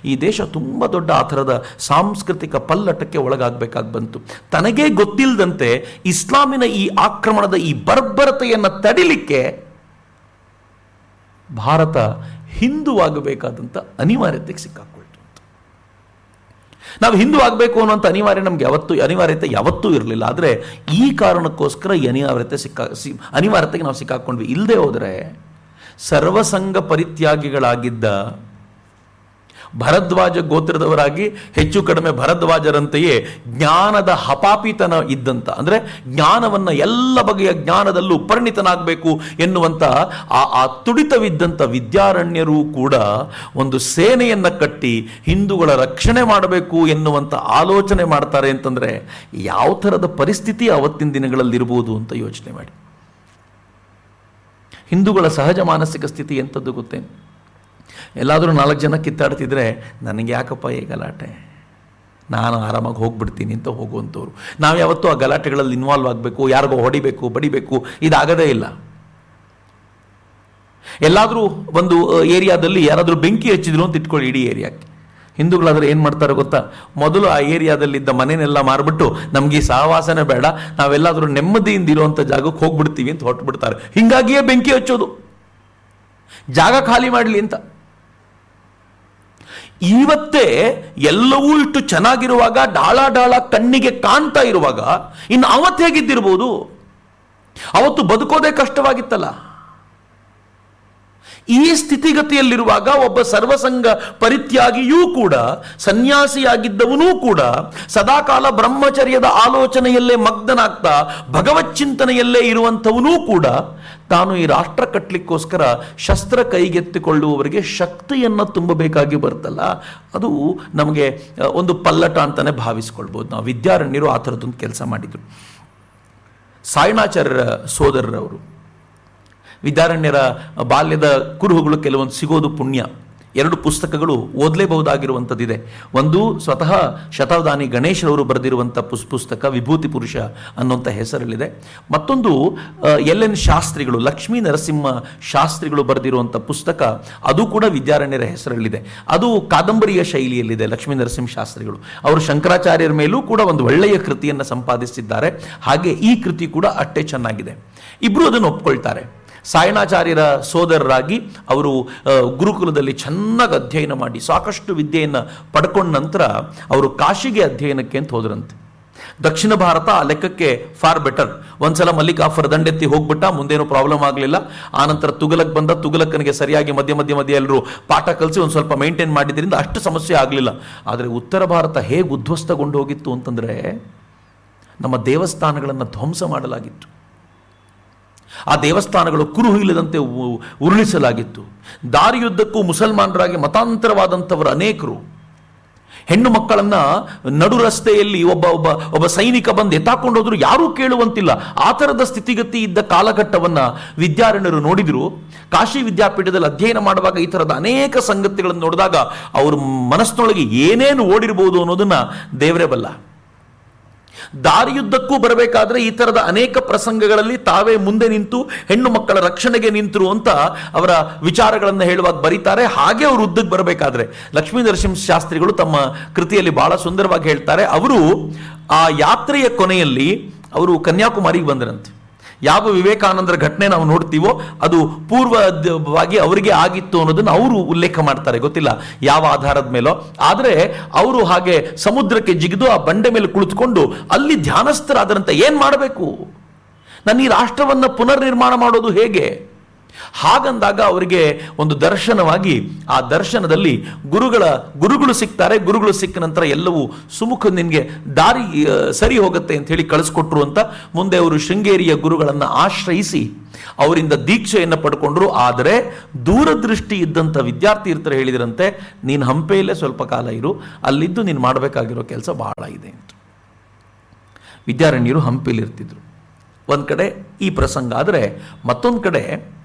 ಈ ದೇಶ ತುಂಬಾ ದೊಡ್ಡ ಆ ಥರದ ಸಾಂಸ್ಕೃತಿಕ ಪಲ್ಲಟಕ್ಕೆ ಒಳಗಾಗಬೇಕಾಗಿ ಬಂತು. ತನಗೇ ಗೊತ್ತಿಲ್ಲದಂತೆ ಇಸ್ಲಾಮಿನ ಈ ಆಕ್ರಮಣದ ಈ ಬರ್ಬರತೆಯನ್ನು ತಡಿಲಿಕ್ಕೆ ಭಾರತ ಹಿಂದುವಾಗಬೇಕಾದಂಥ ಅನಿವಾರ್ಯತೆಗೆ ಸಿಕ್ಕಾಕೊಳ್ತು. ನಾವು ಹಿಂದೂ ಆಗಬೇಕು ಅನ್ನೋಂಥ ಅನಿವಾರ್ಯತೆ ಯಾವತ್ತೂ ಇರಲಿಲ್ಲ. ಆದರೆ ಈ ಕಾರಣಕ್ಕೋಸ್ಕರ ಈ ಅನಿವಾರ್ಯತೆಗೆ ನಾವು ಸಿಕ್ಕಾಕೊಂಡ್ವಿ. ಇಲ್ಲದೆ ಹೋದರೆ ಸರ್ವಸಂಗ ಪರಿತ್ಯಾಗಿಗಳಾಗಿದ್ದ ಭರದ್ವಾಜ ಗೋತ್ರದವರಾಗಿ ಹೆಚ್ಚು ಕಡಿಮೆ ಭರದ್ವಾಜರಂತೆಯೇ ಜ್ಞಾನದ ಹಪಾಪಿತನ ಇದ್ದಂಥ, ಅಂದರೆ ಜ್ಞಾನವನ್ನು ಎಲ್ಲ ಬಗೆಯ ಜ್ಞಾನದಲ್ಲೂ ಪರಿಣಿತನಾಗಬೇಕು ಎನ್ನುವಂಥ ಆ ತುಡಿತವಿದ್ದಂಥ ವಿದ್ಯಾರಣ್ಯರು ಕೂಡ ಒಂದು ಸೇನೆಯನ್ನು ಕಟ್ಟಿ ಹಿಂದೂಗಳ ರಕ್ಷಣೆ ಮಾಡಬೇಕು ಎನ್ನುವಂಥ ಆಲೋಚನೆ ಮಾಡ್ತಾರೆ ಅಂತಂದರೆ ಯಾವ ಥರದ ಪರಿಸ್ಥಿತಿ ಅವತ್ತಿನ ದಿನಗಳಲ್ಲಿರ್ಬೋದು ಅಂತ ಯೋಚನೆ ಮಾಡಿ. ಹಿಂದೂಗಳ ಸಹಜ ಮಾನಸಿಕ ಸ್ಥಿತಿ ಎಂಥದ್ದು ಗೊತ್ತೇನು? ಎಲ್ಲಾದರೂ 4 ಜನ ಕಿತ್ತಾಡ್ತಿದ್ರೆ ನನಗೆ ಯಾಕಪ್ಪ ಈ ಗಲಾಟೆ, ನಾನು ಆರಾಮಾಗಿ ಹೋಗ್ಬಿಡ್ತೀನಿ ಅಂತ ಹೋಗುವಂಥವ್ರು. ನಾವು ಯಾವತ್ತೂ ಆ ಗಲಾಟೆಗಳಲ್ಲಿ ಇನ್ವಾಲ್ವ್ ಆಗಬೇಕು, ಯಾರಿಗೋ ಹೊಡಿಬೇಕು ಬಡಿಬೇಕು, ಇದಾಗದೇ ಇಲ್ಲ. ಎಲ್ಲಾದರೂ ಒಂದು ಏರಿಯಾದಲ್ಲಿ ಯಾರಾದರೂ ಬೆಂಕಿ ಹಚ್ಚಿದ್ರು ಅಂತ ಇಟ್ಕೊಳ್ಳಿ, ಇಡೀ ಏರಿಯಾಕ್ಕೆ. ಹಿಂದೂಗಳಾದ್ರೆ ಏನು ಮಾಡ್ತಾರೆ ಗೊತ್ತಾ? ಮೊದಲು ಆ ಏರಿಯಾದಲ್ಲಿದ್ದ ಮನೆಯನ್ನೆಲ್ಲ ಮಾರ್ಬಿಟ್ಟು ನಮ್ಗೆ ಈ ಸಹವಾಸನೆ ಬೇಡ, ನಾವೆಲ್ಲಾದರೂ ನೆಮ್ಮದಿಯಿಂದ ಇರುವಂಥ ಜಾಗಕ್ಕೆ ಹೋಗ್ಬಿಡ್ತೀವಿ ಅಂತ ಹೊರಟುಬಿಡ್ತಾರೆ. ಹಿಂಗಾಗಿಯೇ ಬೆಂಕಿ ಹಚ್ಚೋದು, ಜಾಗ ಖಾಲಿ ಮಾಡಲಿ ಅಂತ. ಇವತ್ತೇ ಎಲ್ಲವೂ ಇಷ್ಟು ಚೆನ್ನಾಗಿರುವಾಗ, ಡಾಳ ಕಣ್ಣಿಗೆ ಕಾಣ್ತಾ ಇರುವಾಗ, ಇನ್ನು ಅವತ್ತು ಹೇಗಿದ್ದಿರ್ಬೋದು? ಅವತ್ತು ಬದುಕೋದೇ ಕಷ್ಟವಾಗಿತ್ತಲ್ಲ. ಈ ಸ್ಥಿತಿಗತಿಯಲ್ಲಿರುವಾಗ ಒಬ್ಬ ಸರ್ವಸಂಗ ಪರಿತ್ಯಾಗಿಯೂ ಕೂಡ, ಸನ್ಯಾಸಿಯಾಗಿದ್ದವನೂ ಕೂಡ ಸದಾಕಾಲ ಬ್ರಹ್ಮಚರ್ಯದ ಆಲೋಚನೆಯಲ್ಲೇ ಮಗ್ನನಾಗ್ತಾ ಭಗವತ್ ಚಿಂತನೆಯಲ್ಲೇ ಇರುವಂಥವನೂ ಕೂಡ ತಾನು ಈ ರಾಷ್ಟ್ರ ಕಟ್ಟಲಿಕ್ಕೋಸ್ಕರ ಶಸ್ತ್ರ ಕೈಗೆತ್ತಿಕೊಳ್ಳುವವರಿಗೆ ಶಕ್ತಿಯನ್ನು ತುಂಬಬೇಕಾಗಿ ಬರ್ತಲ್ಲ, ಅದು ನಮಗೆ ಒಂದು ಪಲ್ಲಟ ಅಂತಾನೆ ಭಾವಿಸ್ಕೊಳ್ಬೋದು ನಾವು. ವಿದ್ಯಾರಣ್ಯರು ಆ ಥರದ್ದೊಂದು ಕೆಲಸ ಮಾಡಿದರು. ಸಾಯಣಾಚಾರ್ಯರ ಸೋದರರವರು, ವಿದ್ಯಾರಣ್ಯರ ಬಾಲ್ಯದ ಕುರುಹುಗಳು ಕೆಲವೊಂದು ಸಿಗೋದು ಪುಣ್ಯ. 2 ಪುಸ್ತಕಗಳು ಓದಲೇಬಹುದಾಗಿರುವಂಥದ್ದಿದೆ. ಒಂದು ಸ್ವತಃ ಶತಾವಧಾನಿ ಗಣೇಶರವರು ಬರೆದಿರುವಂಥ ಪುಸ್ತಕ ವಿಭೂತಿ ಪುರುಷ ಅನ್ನುವಂಥ ಹೆಸರಲ್ಲಿದೆ. ಮತ್ತೊಂದು LN ಶಾಸ್ತ್ರಿಗಳು, ಲಕ್ಷ್ಮೀ ನರಸಿಂಹ ಶಾಸ್ತ್ರಿಗಳು ಬರೆದಿರುವಂಥ ಪುಸ್ತಕ, ಅದು ಕೂಡ ವಿದ್ಯಾರಣ್ಯರ ಹೆಸರಲ್ಲಿದೆ. ಅದು ಕಾದಂಬರಿಯ ಶೈಲಿಯಲ್ಲಿದೆ. ಲಕ್ಷ್ಮೀ ನರಸಿಂಹ ಶಾಸ್ತ್ರಿಗಳು ಅವರು ಶಂಕರಾಚಾರ್ಯರ ಮೇಲೂ ಕೂಡ ಒಂದು ಒಳ್ಳೆಯ ಕೃತಿಯನ್ನು ಸಂಪಾದಿಸಿದ್ದಾರೆ. ಹಾಗೆ ಈ ಕೃತಿ ಕೂಡ ಅಷ್ಟೇ ಚೆನ್ನಾಗಿದೆ. ಇಬ್ಬರು ಅದನ್ನು ಒಪ್ಕೊಳ್ತಾರೆ. ಸಾಯಣಾಚಾರ್ಯರ ಸೋದರರಾಗಿ ಅವರು ಗುರುಕುಲದಲ್ಲಿ ಚೆನ್ನಾಗಿ ಅಧ್ಯಯನ ಮಾಡಿ ಸಾಕಷ್ಟು ವಿದ್ಯೆಯನ್ನು ಪಡ್ಕೊಂಡ ನಂತರ ಅವರು ಕಾಶಿಗೆ ಅಧ್ಯಯನಕ್ಕೆ ಅಂತ ಹೋದ್ರಂತೆ. ದಕ್ಷಿಣ ಭಾರತ ಆ ಲೆಕ್ಕಕ್ಕೆ ಫಾರ್ ಬೆಟರ್. ಒಂದ್ಸಲ ಮಲ್ಲಿಕಾಫರ್ ದಂಡೆತ್ತಿ ಹೋಗ್ಬಿಟ್ಟ, ಮುಂದೇನೂ ಪ್ರಾಬ್ಲಮ್ ಆಗಲಿಲ್ಲ. ಆನಂತರ ತುಗಲಕ್ ಬಂದ, ತುಗಲಕ್ಕನಿಗೆ ಸರಿಯಾಗಿ ಮಧ್ಯೆ ಎಲ್ಲರೂ ಪಾಠ ಕಲಿಸಿ ಒಂದು ಸ್ವಲ್ಪ ಮೇಂಟೈನ್ ಮಾಡಿದ್ರಿಂದ ಅಷ್ಟು ಸಮಸ್ಯೆ ಆಗಲಿಲ್ಲ. ಆದರೆ ಉತ್ತರ ಭಾರತ ಹೇಗೆ ಉದ್ಧ್ವಸ್ತಗೊಂಡು ಹೋಗಿತ್ತು ಅಂತಂದರೆ, ನಮ್ಮ ದೇವಸ್ಥಾನಗಳನ್ನು ಧ್ವಂಸ ಮಾಡಲಾಗಿತ್ತು. ಆ ದೇವಸ್ಥಾನಗಳು ಕುರುಹಿಲ್ಲದಂತೆ ಉರುಳಿಸಲಾಗಿತ್ತು. ದಾರಿಯುದ್ದಕ್ಕೂ ಮುಸಲ್ಮಾನರಾಗಿ ಮತಾಂತರವಾದಂಥವರು ಅನೇಕರು. ಹೆಣ್ಣು ಮಕ್ಕಳನ್ನ ನಡು ರಸ್ತೆಯಲ್ಲಿ ಒಬ್ಬ ಸೈನಿಕ ಬಂದು ಎತ್ತಾಕೊಂಡು ಹೋದ್ರು, ಯಾರೂ ಕೇಳುವಂತಿಲ್ಲ. ಆ ಥರದ ಸ್ಥಿತಿಗತಿ ಇದ್ದ ಕಾಲಘಟ್ಟವನ್ನ ವಿದ್ಯಾರಣ್ಯರು ನೋಡಿದ್ರು. ಕಾಶಿ ವಿದ್ಯಾಪೀಠದಲ್ಲಿ ಅಧ್ಯಯನ ಮಾಡುವಾಗ ಈ ಥರದ ಅನೇಕ ಸಂಗತಿಗಳನ್ನು ನೋಡಿದಾಗ ಅವ್ರ ಮನಸ್ಸಿನೊಳಗೆ ಏನೇನು ಓಡಿರ್ಬೋದು ಅನ್ನೋದನ್ನ ದೇವರೇ ಬಲ್ಲ. ದಾರಿಯುದ್ದಕ್ಕೂ ಬರಬೇಕಾದ್ರೆ ಈ ತರದ ಅನೇಕ ಪ್ರಸಂಗಗಳಲ್ಲಿ ತಾವೇ ಮುಂದೆ ನಿಂತು ಹೆಣ್ಣು ಮಕ್ಕಳ ರಕ್ಷಣೆಗೆ ನಿಂತರು ಅಂತ ಅವರ ವಿಚಾರಗಳನ್ನು ಹೇಳುವಾಗ ಬರೀತಾರೆ. ಹಾಗೆ ಅವರು ಉದ್ದಕ್ಕೆ ಬರಬೇಕಾದ್ರೆ ಲಕ್ಷ್ಮೀ ನರಸಿಂಹ ಶಾಸ್ತ್ರಿಗಳು ತಮ್ಮ ಕೃತಿಯಲ್ಲಿ ಬಹಳ ಸುಂದರವಾಗಿ ಹೇಳ್ತಾರೆ. ಅವರು ಆ ಯಾತ್ರೆಯ ಕೊನೆಯಲ್ಲಿ ಅವರು ಕನ್ಯಾಕುಮಾರಿಗೆ ಬಂದರಂತೆ. ಯಾವ ವಿವೇಕಾನಂದರ ಘಟನೆ ನಾವು ನೋಡ್ತೀವೋ ಅದು ಪೂರ್ವವಾಗಿ ಅವರಿಗೆ ಆಗಿತ್ತು ಅನ್ನೋದನ್ನು ಅವರು ಉಲ್ಲೇಖ ಮಾಡ್ತಾರೆ. ಗೊತ್ತಿಲ್ಲ ಯಾವ ಆಧಾರದ ಮೇಲೋ. ಆದರೆ ಅವರು ಹಾಗೆ ಸಮುದ್ರಕ್ಕೆ ಜಿಗಿದು ಆ ಬಂಡೆ ಮೇಲೆ ಕುಳಿತುಕೊಂಡು ಅಲ್ಲಿ ಧ್ಯಾನಸ್ಥರಾದರಂತೆ. ಏನ್ ಮಾಡಬೇಕು, ನನ್ನ ಈ ರಾಷ್ಟ್ರವನ್ನು ಪುನರ್ ನಿರ್ಮಾಣ ಮಾಡೋದು ಹೇಗೆ? ಹಾಗಂದಾಗ ಅವರಿಗೆ ಒಂದು ದರ್ಶನವಾಗಿ, ಆ ದರ್ಶನದಲ್ಲಿ ಗುರುಗಳು ಸಿಗ್ತಾರೆ. ಗುರುಗಳು ಸಿಕ್ಕ ನಂತರ ಎಲ್ಲವೂ ಸುಮುಖ, ನಿನ್ಗೆ ದಾರಿ ಸರಿ ಹೋಗುತ್ತೆ ಅಂತ ಹೇಳಿ ಕಳಿಸ್ಕೊಟ್ರು ಅಂತ. ಮುಂದೆ ಅವರು ಶೃಂಗೇರಿಯ ಗುರುಗಳನ್ನು ಆಶ್ರಯಿಸಿ ಅವರಿಂದ ದೀಕ್ಷೆಯನ್ನು ಪಡ್ಕೊಂಡ್ರು. ಆದರೆ ದೂರದೃಷ್ಟಿ ಇದ್ದಂಥ ವಿದ್ಯಾರ್ಥಿ ಇರ್ತಾರೆ ಹೇಳಿದ್ರಂತೆ, ನೀನು ಹಂಪೆಯಲ್ಲೇ ಸ್ವಲ್ಪ ಕಾಲ ಇರು, ಅಲ್ಲಿದ್ದು ನೀನು ಮಾಡಬೇಕಾಗಿರೋ ಕೆಲಸ ಬಹಳ ಇದೆ ಅಂತ. ವಿದ್ಯಾರಣ್ಯರು ಹಂಪೆಯಲ್ಲಿರ್ತಿದ್ರು. ಒಂದು ಕಡೆ ಈ ಪ್ರಸಂಗ. ಆದರೆ ಮತ್ತೊಂದು ಕಡೆ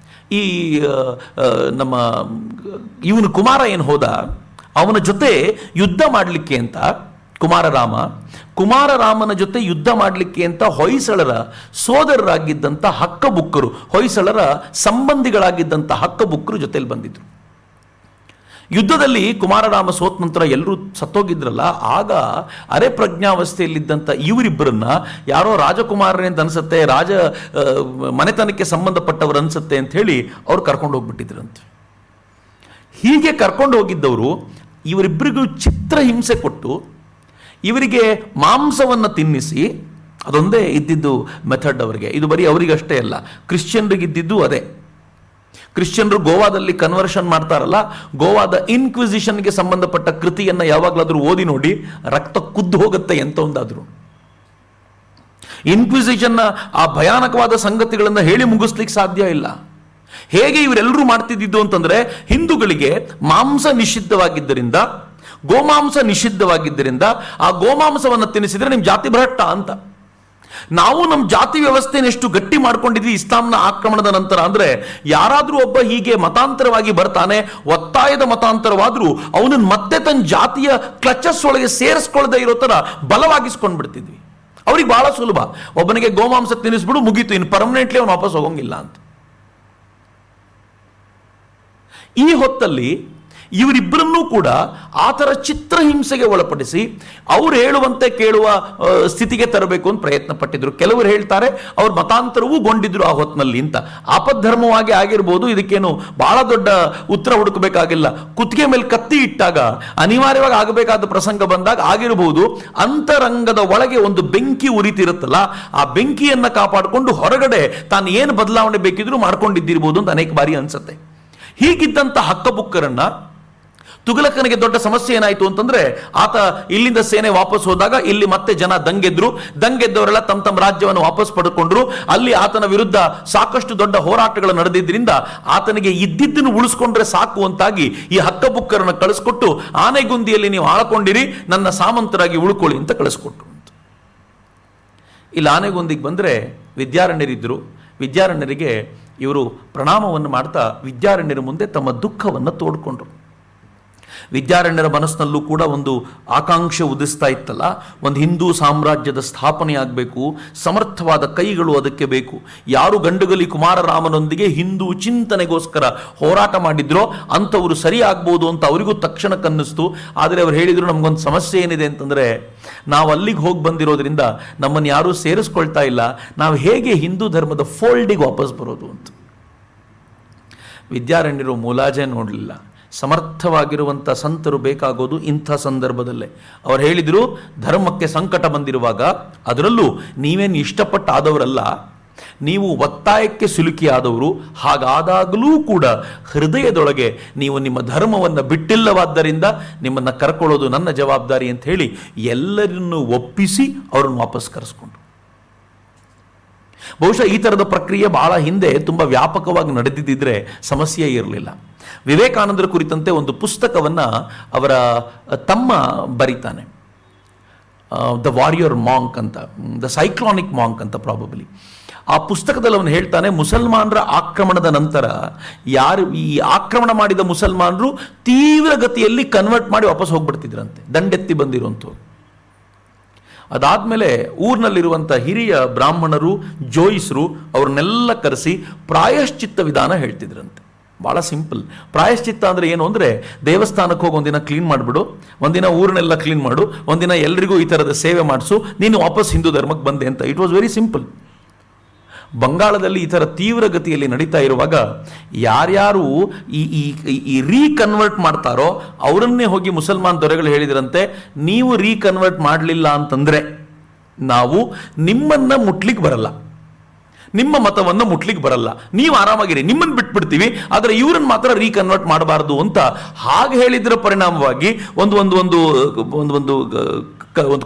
ಈ ನಮ್ಮ ಇವನು ಕುಮಾರ ಏನು ಹೋದ, ಅವನ ಜೊತೆ ಯುದ್ಧ ಮಾಡಲಿಕ್ಕೆ ಅಂತ ಕುಮಾರರಾಮನ ಜೊತೆ ಯುದ್ಧ ಮಾಡಲಿಕ್ಕೆ ಅಂತ ಹೊಯ್ಸಳರ ಸೋದರರಾಗಿದ್ದಂಥ ಹಕ್ಕಬುಕ್ಕರು, ಹೊಯ್ಸಳರ ಸಂಬಂಧಿಗಳಾಗಿದ್ದಂಥ ಹಕ್ಕಬುಕ್ಕರು ಜೊತೆಲಿ ಬಂದಿದ್ರು. ಯುದ್ಧದಲ್ಲಿ ಕುಮಾರರಾಮ ಸೋತ ನಂತರ ಎಲ್ಲರೂ ಸತ್ತೋಗಿದ್ರಲ್ಲ, ಆಗ ಅರೆ ಪ್ರಜ್ಞಾವಸ್ಥೆಯಲ್ಲಿದ್ದಂಥ ಇವರಿಬ್ಬರನ್ನ ಯಾರೋ ರಾಜಕುಮಾರರೇ ಅಂತ ಅನ್ಸುತ್ತೆ, ರಾಜ ಮನೆತನಕ್ಕೆ ಸಂಬಂಧಪಟ್ಟವರು ಅನ್ಸುತ್ತೆ ಅಂತ ಹೇಳಿ ಅವ್ರು ಕರ್ಕೊಂಡು ಹೋಗ್ಬಿಟ್ಟಿದ್ರಂತೆ. ಹೀಗೆ ಕರ್ಕೊಂಡು ಹೋಗಿದ್ದವರು ಇವರಿಬ್ಬರಿಗೂ ಚಿತ್ರಹಿಂಸೆ ಕೊಟ್ಟು ಇವರಿಗೆ ಮಾಂಸವನ್ನು ತಿನ್ನಿಸಿ, ಅದೊಂದೇ ಇದ್ದಿದ್ದು ಮೆಥಡ್ ಅವರಿಗೆ. ಇದು ಬರೀ ಅವರಿಗಷ್ಟೇ ಅಲ್ಲ, ಕ್ರಿಶ್ಚಿಯನ್ರಿಗಿದ್ದಿದ್ದು ಅದೇ. ಕ್ರಿಶ್ಚಿಯನ್ರು ಗೋವಾದಲ್ಲಿ ಕನ್ವರ್ಷನ್ ಮಾಡ್ತಾರಲ್ಲ, ಗೋವಾದ ಇನ್ಕ್ವಿಸಿಷನ್ಗೆ ಸಂಬಂಧಪಟ್ಟ ಕೃತಿಯನ್ನು ಯಾವಾಗಲಾದ್ರೂ ಓದಿ ನೋಡಿ, ರಕ್ತ ಕುದ್ದು ಹೋಗುತ್ತೆ ಎಂತ ಒಂದಾದ್ರು. ಇನ್ಕ್ವಿಸಿಷನ್ನ ಆ ಭಯಾನಕವಾದ ಸಂಗತಿಗಳನ್ನು ಹೇಳಿ ಮುಗಿಸ್ಲಿಕ್ಕೆ ಸಾಧ್ಯ ಇಲ್ಲ. ಹೇಗೆ ಇವರೆಲ್ಲರೂ ಮಾಡ್ತಿದ್ದು ಅಂತಂದ್ರೆ, ಹಿಂದೂಗಳಿಗೆ ಮಾಂಸ ನಿಷಿದ್ಧವಾಗಿದ್ದರಿಂದ, ಗೋಮಾಂಸ ನಿಷಿದ್ಧವಾಗಿದ್ದರಿಂದ ಆ ಗೋಮಾಂಸವನ್ನು ತಿನ್ನಿಸಿದ್ರೆ ನಿಮ್ ಜಾತಿ ಭ್ರಷ್ಟ ಅಂತ. ನಾವು ನಮ್ಮ ಜಾತಿ ವ್ಯವಸ್ಥೆನ ಎಷ್ಟು ಗಟ್ಟಿ ಮಾಡ್ಕೊಂಡಿದ್ವಿ ಇಸ್ಲಾಂನ ಆಕ್ರಮಣದ ನಂತರ ಅಂದ್ರೆ, ಯಾರಾದ್ರೂ ಒಬ್ಬ ಹೀಗೆ ಮತಾಂತರವಾಗಿ ಬರ್ತಾನೆ, ಒತ್ತಾಯದ ಮತಾಂತರವಾದ್ರೂ ಅವನನ್ನು ಮತ್ತೆ ತನ್ನ ಜಾತಿಯ ಕ್ಲಚಸ್ ಒಳಗೆ ಸೇರಿಸ್ಕೊಳ್ಳದೆ ಇರೋ ತರ ಬಲವಾಗಿಸ್ಕೊಂಡ್ ಬಿಡ್ತಿದ್ವಿ. ಅವ್ರಿಗೆ ಬಹಳ ಸುಲಭ, ಒಬ್ಬನಿಗೆ ಗೋಮಾಂಸ ತಿನ್ನಿಸ್ಬಿಡು, ಮುಗೀತು, ಇನ್ನು ಪರ್ಮನೆಂಟ್ಲಿ ಅವನು ವಾಪಸ್ ಹೋಗಂಗಿಲ್ಲ ಅಂತ. ಈ ಹೊತ್ತಲ್ಲಿ ಇವರಿಬ್ಬರನ್ನೂ ಕೂಡ ಆ ಥರ ಚಿತ್ರಹಿಂಸೆಗೆ ಒಳಪಡಿಸಿ ಅವ್ರು ಹೇಳುವಂತೆ ಕೇಳುವ ಸ್ಥಿತಿಗೆ ತರಬೇಕು ಅಂತ ಪ್ರಯತ್ನ ಪಟ್ಟಿದ್ರು. ಕೆಲವರು ಹೇಳ್ತಾರೆ ಅವ್ರ ಮತಾಂತರವೂ ಗೊಂಡಿದ್ರು ಆ ಹೊತ್ತಿನಲ್ಲಿ ಅಂತ. ಆಪದ್ಧರ್ಮವಾಗಿ ಆಗಿರ್ಬೋದು, ಇದಕ್ಕೇನು ಬಹಳ ದೊಡ್ಡ ಉತ್ತರ ಹುಡುಕಬೇಕಾಗಿಲ್ಲ. ಕುತ್ತಿಗೆ ಮೇಲೆ ಕತ್ತಿ ಇಟ್ಟಾಗ ಅನಿವಾರ್ಯವಾಗಿ ಆಗಬೇಕಾದ ಪ್ರಸಂಗ ಬಂದಾಗ ಆಗಿರಬಹುದು. ಅಂತರಂಗದ ಒಳಗೆ ಒಂದು ಬೆಂಕಿ ಉರಿತಿರುತ್ತಲ್ಲ, ಆ ಬೆಂಕಿಯನ್ನ ಕಾಪಾಡಿಕೊಂಡು ಹೊರಗಡೆ ತಾನು ಏನು ಬದಲಾವಣೆ ಬೇಕಿದ್ರು ಮಾಡ್ಕೊಂಡಿದ್ದಿರ್ಬೋದು ಅಂತ ಅನೇಕ ಬಾರಿ ಅನ್ಸುತ್ತೆ. ಹೀಗಿದ್ದಂಥ ಹಕ್ಕಬುಕ್ಕರನ್ನ ತುಘಲಕನಿಗೆ ದೊಡ್ಡ ಸಮಸ್ಯೆ ಏನಾಯಿತು ಅಂತಂದ್ರೆ, ಆತ ಇಲ್ಲಿಂದ ಸೇನೆ ವಾಪಸ್ ಹೋದಾಗ ಇಲ್ಲಿ ಮತ್ತೆ ಜನ ದಂಗೆದ್ದವರೆಲ್ಲ ತಮ್ಮ ರಾಜ್ಯವನ್ನು ವಾಪಸ್ ಪಡ್ಕೊಂಡ್ರು. ಅಲ್ಲಿ ಆತನ ವಿರುದ್ಧ ಸಾಕಷ್ಟು ದೊಡ್ಡ ಹೋರಾಟಗಳು ನಡೆದಿದ್ದರಿಂದ ಆತನಿಗೆ ಇದ್ದಿದ್ದನ್ನು ಉಳಿಸ್ಕೊಂಡ್ರೆ ಸಾಕು ಅಂತಾಗಿ ಈ ಹಕ್ಕಬುಕ್ಕರನ್ನು ಕಳಿಸ್ಕೊಟ್ಟು, ಆನೆಗುಂದಿಯಲ್ಲಿ ನೀವು ಆಳ್ಕೊಂಡಿರಿ, ನನ್ನ ಸಾಮಂತರಾಗಿ ಉಳ್ಕೊಳ್ಳಿ ಅಂತ ಕಳಿಸ್ಕೊಟ್ರು. ಇಲ್ಲಿ ಆನೆಗುಂದಿಗೆ ಬಂದ್ರೆ ವಿದ್ಯಾರಣ್ಯರಿದ್ರು. ವಿದ್ಯಾರಣ್ಯರಿಗೆ ಇವರು ಪ್ರಣಾಮವನ್ನು ಮಾಡ್ತಾ ವಿದ್ಯಾರಣ್ಯರ ಮುಂದೆ ತಮ್ಮ ದುಃಖವನ್ನು ತೋಡ್ಕೊಂಡ್ರು. ವಿದ್ಯಾರಣ್ಯರ ಮನಸ್ಸಿನಲ್ಲೂ ಕೂಡ ಒಂದು ಆಕಾಂಕ್ಷೆ ಉದಿಸ್ತಾ ಇತ್ತಲ್ಲ, ಒಂದು ಹಿಂದೂ ಸಾಮ್ರಾಜ್ಯದ ಸ್ಥಾಪನೆ ಆಗಬೇಕು, ಸಮರ್ಥವಾದ ಕೈಗಳು ಅದಕ್ಕೆ ಬೇಕು. ಯಾರು ಗಂಡುಗಲಿ ಕುಮಾರರಾಮನೊಂದಿಗೆ ಹಿಂದೂ ಚಿಂತನೆಗೋಸ್ಕರ ಹೋರಾಟ ಮಾಡಿದ್ರೋ ಅಂಥವರು ಸರಿ ಆಗ್ಬೋದು ಅಂತ ಅವರಿಗೂ ತಕ್ಷಣ ಕನ್ನಿಸ್ತು. ಆದರೆ ಅವರು ಹೇಳಿದ್ರು, ನಮಗೊಂದು ಸಮಸ್ಯೆ ಏನಿದೆ ಅಂತಂದರೆ, ನಾವು ಅಲ್ಲಿಗೆ ಹೋಗಿ ಬಂದಿರೋದ್ರಿಂದ ನಮ್ಮನ್ನು ಯಾರೂ ಸೇರಿಸ್ಕೊಳ್ತಾ ಇಲ್ಲ, ನಾವು ಹೇಗೆ ಹಿಂದೂ ಧರ್ಮದ ಫೋಲ್ಡಿಗೆ ವಾಪಸ್ ಬರೋದು ಅಂತ. ವಿದ್ಯಾರಣ್ಯರು ಮುಲಾಜೆ ನೋಡಲಿಲ್ಲ. ಸಮರ್ಥವಾಗಿರುವಂಥ ಸಂತರು ಬೇಕಾಗೋದು ಇಂಥ ಸಂದರ್ಭದಲ್ಲೇ. ಅವರು ಹೇಳಿದರು, ಧರ್ಮಕ್ಕೆ ಸಂಕಟ ಬಂದಿರುವಾಗ, ಅದರಲ್ಲೂ ನೀವೇನು ಇಷ್ಟಪಟ್ಟಾದವರಲ್ಲ, ನೀವು ಒತ್ತಾಯಕ್ಕೆ ಸಿಲುಕಿಯಾದವರು. ಹಾಗಾದಾಗಲೂ ಕೂಡ ಹೃದಯದೊಳಗೆ ನೀವು ನಿಮ್ಮ ಧರ್ಮವನ್ನು ಬಿಟ್ಟಿಲ್ಲವಾದ್ದರಿಂದ ನಿಮ್ಮನ್ನು ಕರ್ಕೊಳ್ಳೋದು ನನ್ನ ಜವಾಬ್ದಾರಿ ಅಂತ ಹೇಳಿ ಎಲ್ಲರನ್ನೂ ಒಪ್ಪಿಸಿ ಅವರನ್ನು ವಾಪಸ್ ಕರೆಸ್ಕೊಂಡ್ರು. ಬಹುಶಃ ಈ ಥರದ ಪ್ರಕ್ರಿಯೆ ಬಹಳ ಹಿಂದೆ ತುಂಬ ವ್ಯಾಪಕವಾಗಿ ನಡೆದಿದ್ದರೆ ಸಮಸ್ಯೆ ಇರಲಿಲ್ಲ. ವಿವೇಕಾನಂದರ ಕುರಿತಂತೆ ಒಂದು ಪುಸ್ತಕವನ್ನು ಅವರ ತಮ್ಮ ಬರೀತಾನೆ, ದ ವಾರಿಯರ್ ಮಾಂಕ್ ಅಂತ, ದ ಸೈಕ್ಲಾನಿಕ್ ಮಾಂಕ್ ಅಂತ ಪ್ರಾಬಬ್ಲಿ. ಆ ಪುಸ್ತಕದಲ್ಲಿ ಅವನು ಹೇಳ್ತಾನೆ, ಮುಸಲ್ಮಾನರ ಆಕ್ರಮಣದ ನಂತರ ಯಾರು ಈ ಆಕ್ರಮಣ ಮಾಡಿದ ಮುಸಲ್ಮಾನರು ತೀವ್ರ ಗತಿಯಲ್ಲಿ ಕನ್ವರ್ಟ್ ಮಾಡಿ ವಾಪಸ್ ಹೋಗ್ಬಿಡ್ತಿದ್ರಂತೆ, ದಂಡೆತ್ತಿ ಬಂದಿರುವಂಥವ್ರು. ಅದಾದಮೇಲೆ ಊರಿನಲ್ಲಿರುವಂಥ ಹಿರಿಯ ಬ್ರಾಹ್ಮಣರು, ಜೋಯಿಸರು ಅವ್ರನ್ನೆಲ್ಲ ಕರೆಸಿ ಪ್ರಾಯಶ್ಚಿತ್ತ ವಿಧಾನ ಹೇಳ್ತಿದ್ರಂತೆ. ಭಾಳ ಸಿಂಪಲ್. ಪ್ರಾಯಶ್ಚಿತ್ತ ಅಂದರೆ ಏನು ಅಂದರೆ, ದೇವಸ್ಥಾನಕ್ಕೆ ಹೋಗಿ ಒಂದಿನ ಕ್ಲೀನ್ ಮಾಡಿಬಿಡು, ಒಂದಿನ ಊರನ್ನೆಲ್ಲ ಕ್ಲೀನ್ ಮಾಡು, ಒಂದಿನ ಎಲ್ರಿಗೂ ಈ ಥರದ ಸೇವೆ ಮಾಡಿಸು, ನೀನು ವಾಪಸ್ ಹಿಂದೂ ಧರ್ಮಕ್ಕೆ ಬಂದೆ ಅಂತ. It was very simple. ಬಂಗಾಳದಲ್ಲಿ ಈ ಥರ ತೀವ್ರ ಗತಿಯಲ್ಲಿ ನಡೀತಾ ಇರುವಾಗ ಯಾರ್ಯಾರು ಈ ರೀಕನ್ವರ್ಟ್ ಮಾಡ್ತಾರೋ ಅವರನ್ನೇ ಹೋಗಿ ಮುಸಲ್ಮಾನ್ ದೊರೆಗಳು ಹೇಳಿದ್ರಂತೆ, ನೀವು ರೀಕನ್ವರ್ಟ್ ಮಾಡಲಿಲ್ಲ ಅಂತಂದರೆ ನಾವು ನಿಮ್ಮನ್ನು ಮುಟ್ಲಿಕ್ಕೆ ಬರಲ್ಲ, ನಿಮ್ಮ ಮತವನ್ನು ಮುಟ್ಲಿಕ್ಕೆ ಬರಲ್ಲ, ನೀವು ಆರಾಮಾಗಿರಿ, ನಿಮ್ಮನ್ನು ಬಿಟ್ಬಿಡ್ತೀವಿ, ಆದರೆ ಇವ್ರನ್ನ ಮಾತ್ರ ರೀಕನ್ವರ್ಟ್ ಮಾಡಬಾರ್ದು ಅಂತ ಹಾಗೆ ಹೇಳಿದ್ರ ಪರಿಣಾಮವಾಗಿ ಒಂದು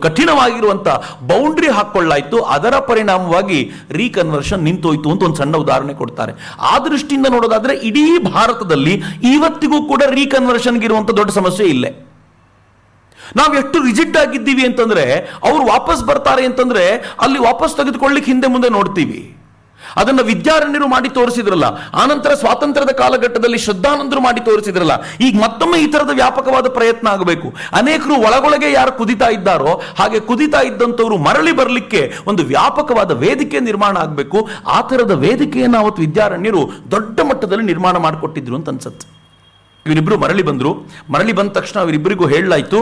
ಕಠಿಣವಾಗಿರುವಂಥ ಬೌಂಡ್ರಿ ಹಾಕ್ಕೊಳ್ಳಾಯಿತು. ಅದರ ಪರಿಣಾಮವಾಗಿ ರೀಕನ್ವರ್ಷನ್ ನಿಂತೋಯ್ತು ಅಂತ ಒಂದು ಸಣ್ಣ ಉದಾಹರಣೆ ಕೊಡ್ತಾರೆ. ಆ ದೃಷ್ಟಿಯಿಂದ ನೋಡೋದಾದ್ರೆ ಇಡೀ ಭಾರತದಲ್ಲಿ ಇವತ್ತಿಗೂ ಕೂಡ ರೀಕನ್ವರ್ಷನ್ಗೆ ಇರುವಂಥ ದೊಡ್ಡ ಸಮಸ್ಯೆ ಇಲ್ಲೇ. ನಾವು ಎಷ್ಟು ರಿಜಿಡ್ ಆಗಿದ್ದೀವಿ ಅಂತಂದ್ರೆ, ಅವ್ರು ವಾಪಸ್ ಬರ್ತಾರೆ ಅಂತಂದ್ರೆ ಅಲ್ಲಿ ವಾಪಸ್ ತೆಗೆದುಕೊಳ್ಳಿಕ್ಕೆ ಹಿಂದೆ ಮುಂದೆ ನೋಡ್ತೀವಿ. ಅದನ್ನು ವಿದ್ಯಾರಣ್ಯರು ಮಾಡಿ ತೋರಿಸಿದ್ರಲ್ಲ, ಆನಂತರ ಸ್ವಾತಂತ್ರ್ಯದ ಕಾಲಘಟ್ಟದಲ್ಲಿ ಶ್ರದ್ಧಾನಂದರು ಮಾಡಿ ತೋರಿಸಿದ್ರಲ್ಲ. ಈಗ ಮತ್ತೊಮ್ಮೆ ಈ ಥರದ ವ್ಯಾಪಕವಾದ ಪ್ರಯತ್ನ ಆಗಬೇಕು. ಅನೇಕರು ಒಳಗೊಳಗೆ ಯಾರು ಕುದಿತಾ ಇದ್ದಾರೋ ಹಾಗೆ ಕುದಿತಾ ಇದ್ದಂಥವ್ರು ಮರಳಿ ಬರಲಿಕ್ಕೆ ಒಂದು ವ್ಯಾಪಕವಾದ ವೇದಿಕೆ ನಿರ್ಮಾಣ ಆಗಬೇಕು. ಆ ಥರದ ವೇದಿಕೆಯನ್ನು ಅವತ್ತು ವಿದ್ಯಾರಣ್ಯರು ದೊಡ್ಡ ಮಟ್ಟದಲ್ಲಿ ನಿರ್ಮಾಣ ಮಾಡಿಕೊಟ್ಟಿದ್ರು ಅಂತ ಅನ್ಸುತ್ತೆ. ಇವರಿಬ್ಬರು ಮರಳಿ ಬಂದರು. ಮರಳಿ ಬಂದ ತಕ್ಷಣ ಅವರಿಬ್ಬರಿಗೂ ಹೇಳಲಾಯಿತು,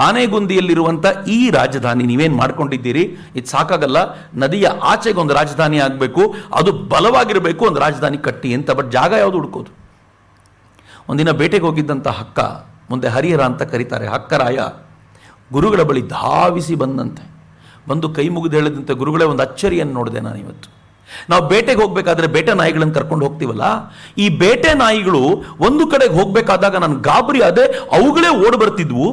ಆನೆಗುಂದಿಯಲ್ಲಿರುವಂಥ ಈ ರಾಜಧಾನಿ ನೀವೇನು ಮಾಡ್ಕೊಂಡಿದ್ದೀರಿ ಇದು ಸಾಕಾಗಲ್ಲ, ನದಿಯ ಆಚೆಗೆ ಒಂದು ರಾಜಧಾನಿ ಆಗಬೇಕು, ಅದು ಬಲವಾಗಿರಬೇಕು, ಒಂದು ರಾಜಧಾನಿ ಕಟ್ಟಿ ಅಂತ. ಬಟ್ ಜಾಗ ಯಾವುದು ಹುಡ್ಕೋದು? ಒಂದಿನ ಬೇಟೆಗೆ ಹೋಗಿದ್ದಂಥ ಹಕ್ಕ, ಮುಂದೆ ಹರಿಹರ ಅಂತ ಕರೀತಾರೆ, ಹಕ್ಕರಾಯ ಗುರುಗಳ ಬಳಿ ಧಾವಿಸಿ ಬಂದಂತೆ. ಬಂದು ಕೈ ಮುಗಿದು ಹೇಳಿದಂತೆ, ಗುರುಗಳೇ ಒಂದು ಅಚ್ಚರಿಯನ್ನು ನೋಡಿದೆ ನಾನು ಇವತ್ತು. ನಾವು ಬೇಟೆಗೆ ಹೋಗ್ಬೇಕಾದ್ರೆ ಬೇಟೆ ನಾಯಿಗಳನ್ನು ಕರ್ಕೊಂಡು ಹೋಗ್ತೀವಲ್ಲ, ಈ ಬೇಟೆ ನಾಯಿಗಳು ಒಂದು ಕಡೆಗೆ ಹೋಗ್ಬೇಕಾದಾಗ ನಾನು ಗಾಬರಿ ಆದೆ, ಅವುಗಳೇ ಓಡಿ ಬರ್ತಿದ್ವು,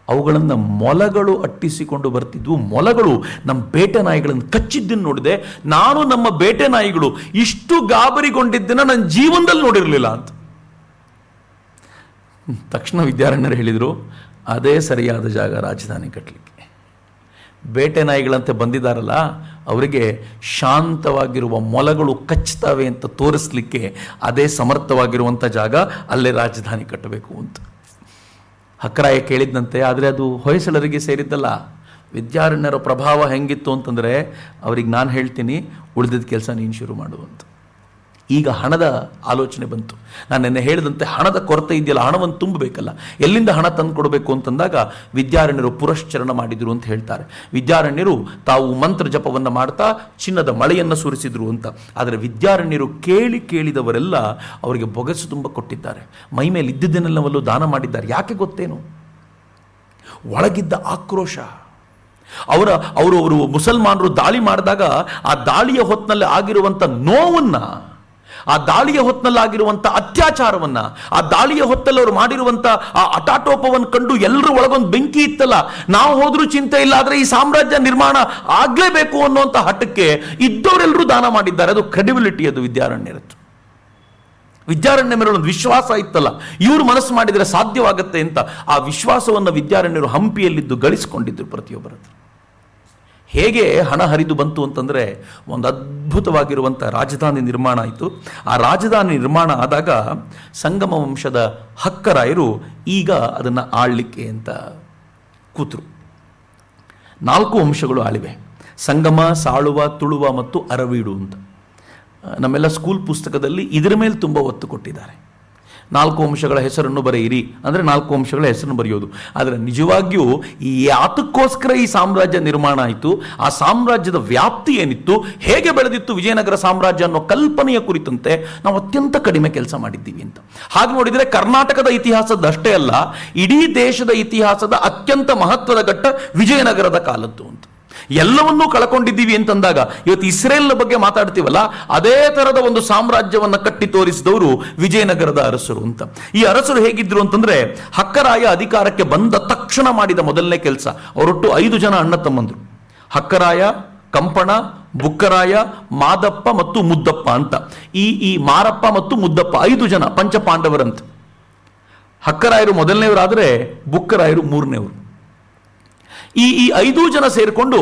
ಅವುಗಳನ್ನು ಮೊಲಗಳು ಅಟ್ಟಿಸಿಕೊಂಡು ಬರ್ತಿದ್ವು. ಮೊಲಗಳು ನಮ್ಮ ಬೇಟೆ ನಾಯಿಗಳನ್ನು ಕಚ್ಚಿದ್ದನ್ನು ನೋಡಿದೆ. ನಾನು ನಮ್ಮ ಬೇಟೆ ನಾಯಿಗಳು ಇಷ್ಟು ಗಾಬರಿಗೊಂಡಿದ್ದನ್ನು ನನ್ನ ಜೀವನದಲ್ಲಿ ನೋಡಿರಲಿಲ್ಲ ಅಂತ. ತಕ್ಷಣ ವಿದ್ಯಾರಣ್ಯರು ಹೇಳಿದರು, ಅದೇ ಸರಿಯಾದ ಜಾಗ ರಾಜಧಾನಿ ಕಟ್ಟಲಿಕ್ಕೆ. ಬೇಟೆ ನಾಯಿಗಳಂತೆ ಬಂದಿದ್ದಾರಲ್ಲ, ಅವರಿಗೆ ಶಾಂತವಾಗಿರುವ ಮೊಲಗಳು ಕಚ್ತವೆ ಅಂತ ತೋರಿಸ್ಲಿಕ್ಕೆ ಅದೇ ಸಮರ್ಥವಾಗಿರುವಂಥ ಜಾಗ, ಅಲ್ಲೇ ರಾಜಧಾನಿ ಕಟ್ಟಬೇಕು ಅಂತ. ಹಕ್ಕರಾಯ ಕೇಳಿದ್ದಂತೆ. ಆದರೆ ಅದು ಹೊಯ್ಸಳರಿಗೆ ಸೇರಿದ್ದಲ್ಲ. ವಿದ್ಯಾರಣ್ಯರ ಪ್ರಭಾವ ಹೆಂಗಿತ್ತು ಅಂತಂದರೆ, ಅವ್ರಿಗೆ ನಾನು ಹೇಳ್ತೀನಿ, ಉಳಿದಿದ್ದ ಕೆಲಸ ನೀನು ಶುರು ಮಾಡುವಂತ. ಈಗ ಹಣದ ಆಲೋಚನೆ ಬಂತು. ನಾನು ನಿನ್ನೆ ಹೇಳಿದಂತೆ ಹಣದ ಕೊರತೆ ಇದೆಯಲ್ಲ, ಹಣವನ್ನು ತುಂಬಬೇಕಲ್ಲ, ಎಲ್ಲಿಂದ ಹಣ ತಂದು ಕೊಡಬೇಕು ಅಂತಂದಾಗ ವಿದ್ಯಾರಣ್ಯರು ಪುರಶ್ಚರಣ ಮಾಡಿದರು ಅಂತ ಹೇಳ್ತಾರೆ. ವಿದ್ಯಾರಣ್ಯರು ತಾವು ಮಂತ್ರ ಜಪವನ್ನು ಮಾಡ್ತಾ ಚಿನ್ನದ ಮಳೆಯನ್ನು ಸುರಿಸಿದ್ರು ಅಂತ. ಆದರೆ ವಿದ್ಯಾರಣ್ಯರು ಕೇಳಿದವರೆಲ್ಲ ಅವರಿಗೆ ಬೊಗಸು ತುಂಬ ಕೊಟ್ಟಿದ್ದಾರೆ, ಮೈ ಮೇಲೆ ಇದ್ದಿದ್ದನ್ನೆಲ್ಲವಲ್ಲೂ ದಾನ ಮಾಡಿದ್ದಾರೆ. ಯಾಕೆ ಗೊತ್ತೇನು? ಒಳಗಿದ್ದ ಆಕ್ರೋಶ. ಅವರು ಮುಸಲ್ಮಾನರು ದಾಳಿ ಮಾಡಿದಾಗ ಆ ದಾಳಿಯ ಹೊತ್ತಿನಲ್ಲಿ ಆಗಿರುವಂಥ ನೋವನ್ನು, ಆ ದಾಳಿಯ ಹೊತ್ತಿನಲ್ಲಿ ಆಗಿರುವಂಥ ಅತ್ಯಾಚಾರವನ್ನು, ಆ ದಾಳಿಯ ಹೊತ್ತಲ್ಲಿ ಅವರು ಮಾಡಿರುವಂಥ ಆ ಅಟಾಟೋಪವನ್ನು ಕಂಡು ಎಲ್ಲರೂ ಒಳಗೊಂದು ಬೆಂಕಿ ಇತ್ತಲ್ಲ, ನಾವು ಹೋದ್ರೂ ಚಿಂತೆ ಇಲ್ಲ, ಆದರೆ ಈ ಸಾಮ್ರಾಜ್ಯ ನಿರ್ಮಾಣ ಆಗಲೇಬೇಕು ಅನ್ನುವಂಥ ಹಠಕ್ಕೆ ಇದ್ದವರೆಲ್ಲರೂ ದಾನ ಮಾಡಿದ್ದಾರೆ. ಅದು ಕ್ರೆಡಿಬಿಲಿಟಿ, ಅದು ವಿದ್ಯಾರಣ್ಯರದ್ದು. ವಿದ್ಯಾರಣ್ಯ ಮೇಲೆ ಒಂದು ವಿಶ್ವಾಸ ಇತ್ತಲ್ಲ, ಇವರು ಮನಸ್ಸು ಮಾಡಿದರೆ ಸಾಧ್ಯವಾಗುತ್ತೆ ಅಂತ. ಆ ವಿಶ್ವಾಸವನ್ನು ವಿದ್ಯಾರಣ್ಯರು ಹಂಪಿಯಲ್ಲಿದ್ದು ಗಳಿಸಿಕೊಂಡಿದ್ದರು ಪ್ರತಿಯೊಬ್ಬರದ್ದು. ಹೇಗೆ ಹಣ ಹರಿದು ಬಂತು ಅಂತಂದರೆ ಒಂದು ಅದ್ಭುತವಾಗಿರುವಂಥ ರಾಜಧಾನಿ ನಿರ್ಮಾಣ ಆಯಿತು. ಆ ರಾಜಧಾನಿ ನಿರ್ಮಾಣ ಆದಾಗ ಸಂಗಮ ವಂಶದ ಹಕ್ಕರಾಯರು ಈಗ ಅದನ್ನು ಆಳಲಿಕ್ಕೆ ಅಂತ ಕೂತರು. 4 ವಂಶಗಳು ಆಳಿವೆ: ಸಂಗಮ, ಸಾಳುವ, ತುಳುವ ಮತ್ತು ಅರವೀಡು ಅಂತ. ನಮ್ಮೆಲ್ಲ ಸ್ಕೂಲ್ ಪುಸ್ತಕದಲ್ಲಿ ಇದರ ಮೇಲೆ ತುಂಬ ಒತ್ತು ಕೊಟ್ಟಿದ್ದಾರೆ. 4 ವಂಶಗಳ ಹೆಸರನ್ನು ಬರೆಯಿರಿ ಅಂದರೆ 4 ವಂಶಗಳ ಹೆಸರನ್ನು ಬರೆಯೋದು. ಆದರೆ ನಿಜವಾಗಿಯೂ ಯಾತಕ್ಕೋಸ್ಕರ ಈ ಸಾಮ್ರಾಜ್ಯ ನಿರ್ಮಾಣ ಆಯಿತು, ಆ ಸಾಮ್ರಾಜ್ಯದ ವ್ಯಾಪ್ತಿ ಏನಿತ್ತು, ಹೇಗೆ ಬೆಳೆದಿತ್ತು ವಿಜಯನಗರ ಸಾಮ್ರಾಜ್ಯ ಅನ್ನೋ ಕಲ್ಪನೆಯ ಕುರಿತಂತೆ ನಾವು ಅತ್ಯಂತ ಕಡಿಮೆ ಕೆಲಸ ಮಾಡಿದ್ದೀವಿ ಅಂತ. ಹಾಗೆ ನೋಡಿದರೆ ಕರ್ನಾಟಕದ ಇತಿಹಾಸದಷ್ಟೇ ಅಲ್ಲ, ಇಡೀ ದೇಶದ ಇತಿಹಾಸದ ಅತ್ಯಂತ ಮಹತ್ವದ ಘಟ್ಟ ವಿಜಯನಗರದ ಕಾಲದ್ದು ಅಂತ. ಎಲ್ಲವನ್ನೂ ಕಳ್ಕೊಂಡಿದ್ದೀವಿ ಅಂತಂದಾಗ ಇವತ್ತು ಇಸ್ರೇಲ್ನ ಬಗ್ಗೆ ಮಾತಾಡ್ತೀವಲ್ಲ, ಅದೇ ತರದ ಒಂದು ಸಾಮ್ರಾಜ್ಯವನ್ನು ಕಟ್ಟಿ ತೋರಿಸಿದವರು ವಿಜಯನಗರದ ಅರಸರು ಅಂತ. ಈ ಅರಸರು ಹೇಗಿದ್ರು ಅಂತಂದ್ರೆ, ಹಕ್ಕರಾಯ ಅಧಿಕಾರಕ್ಕೆ ಬಂದ ತಕ್ಷಣ ಮಾಡಿದ ಮೊದಲನೇ ಕೆಲಸ, ಅವರೊಟ್ಟು 5 ಜನ ಅಣ್ಣ ತಮ್ಮಂದ್ರು: ಹಕ್ಕರಾಯ, ಕಂಪಣ, ಬುಕ್ಕರಾಯ, ಮಾದಪ್ಪ ಮತ್ತು ಮುದ್ದಪ್ಪ ಅಂತ. ಈ ಮಾರಪ್ಪ ಮತ್ತು ಮುದ್ದಪ್ಪ 5 ಜನ ಪಂಚಪಾಂಡವರಂತ. ಹಕ್ಕರಾಯರು ಮೊದಲನೇವರಾದರೆ ಬುಕ್ಕರಾಯರು 3ನೇವರು. ಈ 5 ಜನ ಸೇರಿಕೊಂಡು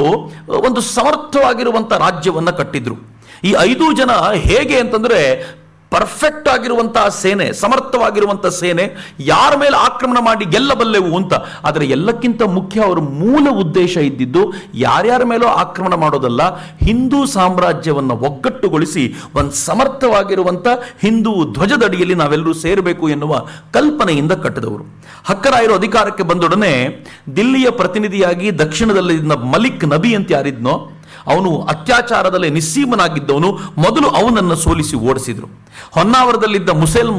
ಒಂದು ಸಮರ್ಥವಾಗಿರುವಂಥ ರಾಜ್ಯವನ್ನು ಕಟ್ಟಿದ್ರು. ಈ 5 ಜನ ಹೇಗೆ ಅಂತಂದ್ರೆ, ಪರ್ಫೆಕ್ಟ್ ಆಗಿರುವಂತಹ ಸೇನೆ, ಸಮರ್ಥವಾಗಿರುವಂಥ ಸೇನೆ, ಯಾರ ಮೇಲೆ ಆಕ್ರಮಣ ಮಾಡಿ ಗೆಲ್ಲಬಲ್ಲೆವು ಅಂತ. ಆದರೆ ಎಲ್ಲಕ್ಕಿಂತ ಮುಖ್ಯ ಅವರ ಮೂಲ ಉದ್ದೇಶ ಇದ್ದಿದ್ದು ಯಾರ್ಯಾರ ಮೇಲೋ ಆಕ್ರಮಣ ಮಾಡೋದಲ್ಲ, ಹಿಂದೂ ಸಾಮ್ರಾಜ್ಯವನ್ನು ಒಗ್ಗಟ್ಟುಗೊಳಿಸಿ ಒಂದು ಸಮರ್ಥವಾಗಿರುವಂಥ ಹಿಂದೂ ಧ್ವಜದಡಿಯಲ್ಲಿ ನಾವೆಲ್ಲರೂ ಸೇರಬೇಕು ಎನ್ನುವ ಕಲ್ಪನೆಯಿಂದ ಕಟ್ಟಿದವರು. ಹಕ್ಕರಾಯರು ಅಧಿಕಾರಕ್ಕೆ ಬಂದೊಡನೆ ದಿಲ್ಲಿಯ ಪ್ರತಿನಿಧಿಯಾಗಿ ದಕ್ಷಿಣದಲ್ಲಿದ್ದ ಮಲಿಕ್ ನಬಿ ಅಂತ ಯಾರಿದ್ನೋ, ಅವನು ಅತ್ಯಾಚಾರದಲ್ಲಿ ನಿಸ್ಸೀಮನಾಗಿದ್ದವನು. ಮೊದಲು ಅವನನ್ನು ಸೋಲಿಸಿ ಓಡಿಸಿದ್ರು. ಹೊನ್ನಾವರದಲ್ಲಿದ್ದ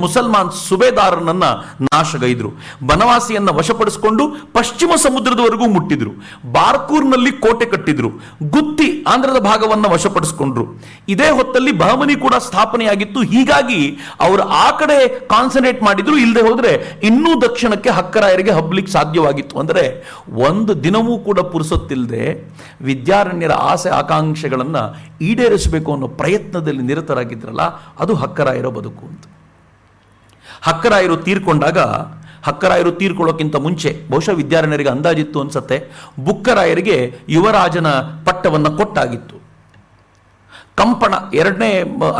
ಮುಸಲ್ಮಾನ್ ಸುಬೇದಾರನನ್ನ ನಾಶಗೈದ್ರು. ಬನವಾಸಿಯನ್ನ ವಶಪಡಿಸಿಕೊಂಡು ಪಶ್ಚಿಮ ಸಮುದ್ರದವರೆಗೂ ಮುಟ್ಟಿದ್ರು. ಬಾರ್ಕೂರ್ನಲ್ಲಿ ಕೋಟೆ ಕಟ್ಟಿದ್ರು. ಗುತ್ತಿ ಆಂಧ್ರದ ಭಾಗವನ್ನು ವಶಪಡಿಸಿಕೊಂಡ್ರು. ಇದೇ ಹೊತ್ತಲ್ಲಿ ಬಹಮನಿ ಕೂಡ ಸ್ಥಾಪನೆಯಾಗಿತ್ತು. ಹೀಗಾಗಿ ಅವರು ಆ ಕಡೆ ಕಾನ್ಸಂಟ್ರೇಟ್ ಮಾಡಿದ್ರು. ಇಲ್ಲದೆ ಹೋದ್ರೆ ಇನ್ನೂ ದಕ್ಷಿಣಕ್ಕೆ ಹಕ್ಕರಾಯರಿಗೆ ಹಬ್ಬಲಿಕ್ಕೆ ಸಾಧ್ಯವಾಗಿತ್ತು. ಅಂದರೆ ಒಂದು ದಿನವೂ ಕೂಡ ಪುರುಸೊತ್ತಿಲ್ಲದೆ ವಿದ್ಯಾರಣ್ಯರ ಆಸೆ ಆಕಾಂಕ್ಷೆಗಳನ್ನು ಈಡೇರಿಸಬೇಕು ಅನ್ನೋ ಪ್ರಯತ್ನದಲ್ಲಿ ನಿರತರಾಗಿದ್ರಲ್ಲ, ಅದು ಹಕ್ಕರಾಯರ ಬದುಕು ಅಂತ. ಹಕ್ಕರಾಯರು ತೀರ್ಕೊಂಡಾಗ, ಹಕ್ಕರಾಯರು ತೀರ್ಕೊಳ್ಳೋಕ್ಕಿಂತ ಮುಂಚೆ ಬಹುಶಃ ವಿದ್ಯಾರಣ್ಯರಿಗೆ ಅಂದಾಜಿತ್ತು ಅನ್ಸತ್ತೆ, ಬುಕ್ಕರಾಯರಿಗೆ ಯುವರಾಜನ ಪಟ್ಟವನ್ನು ಕೊಟ್ಟಾಗಿತ್ತು. ಕಂಪಣ 2ನೇ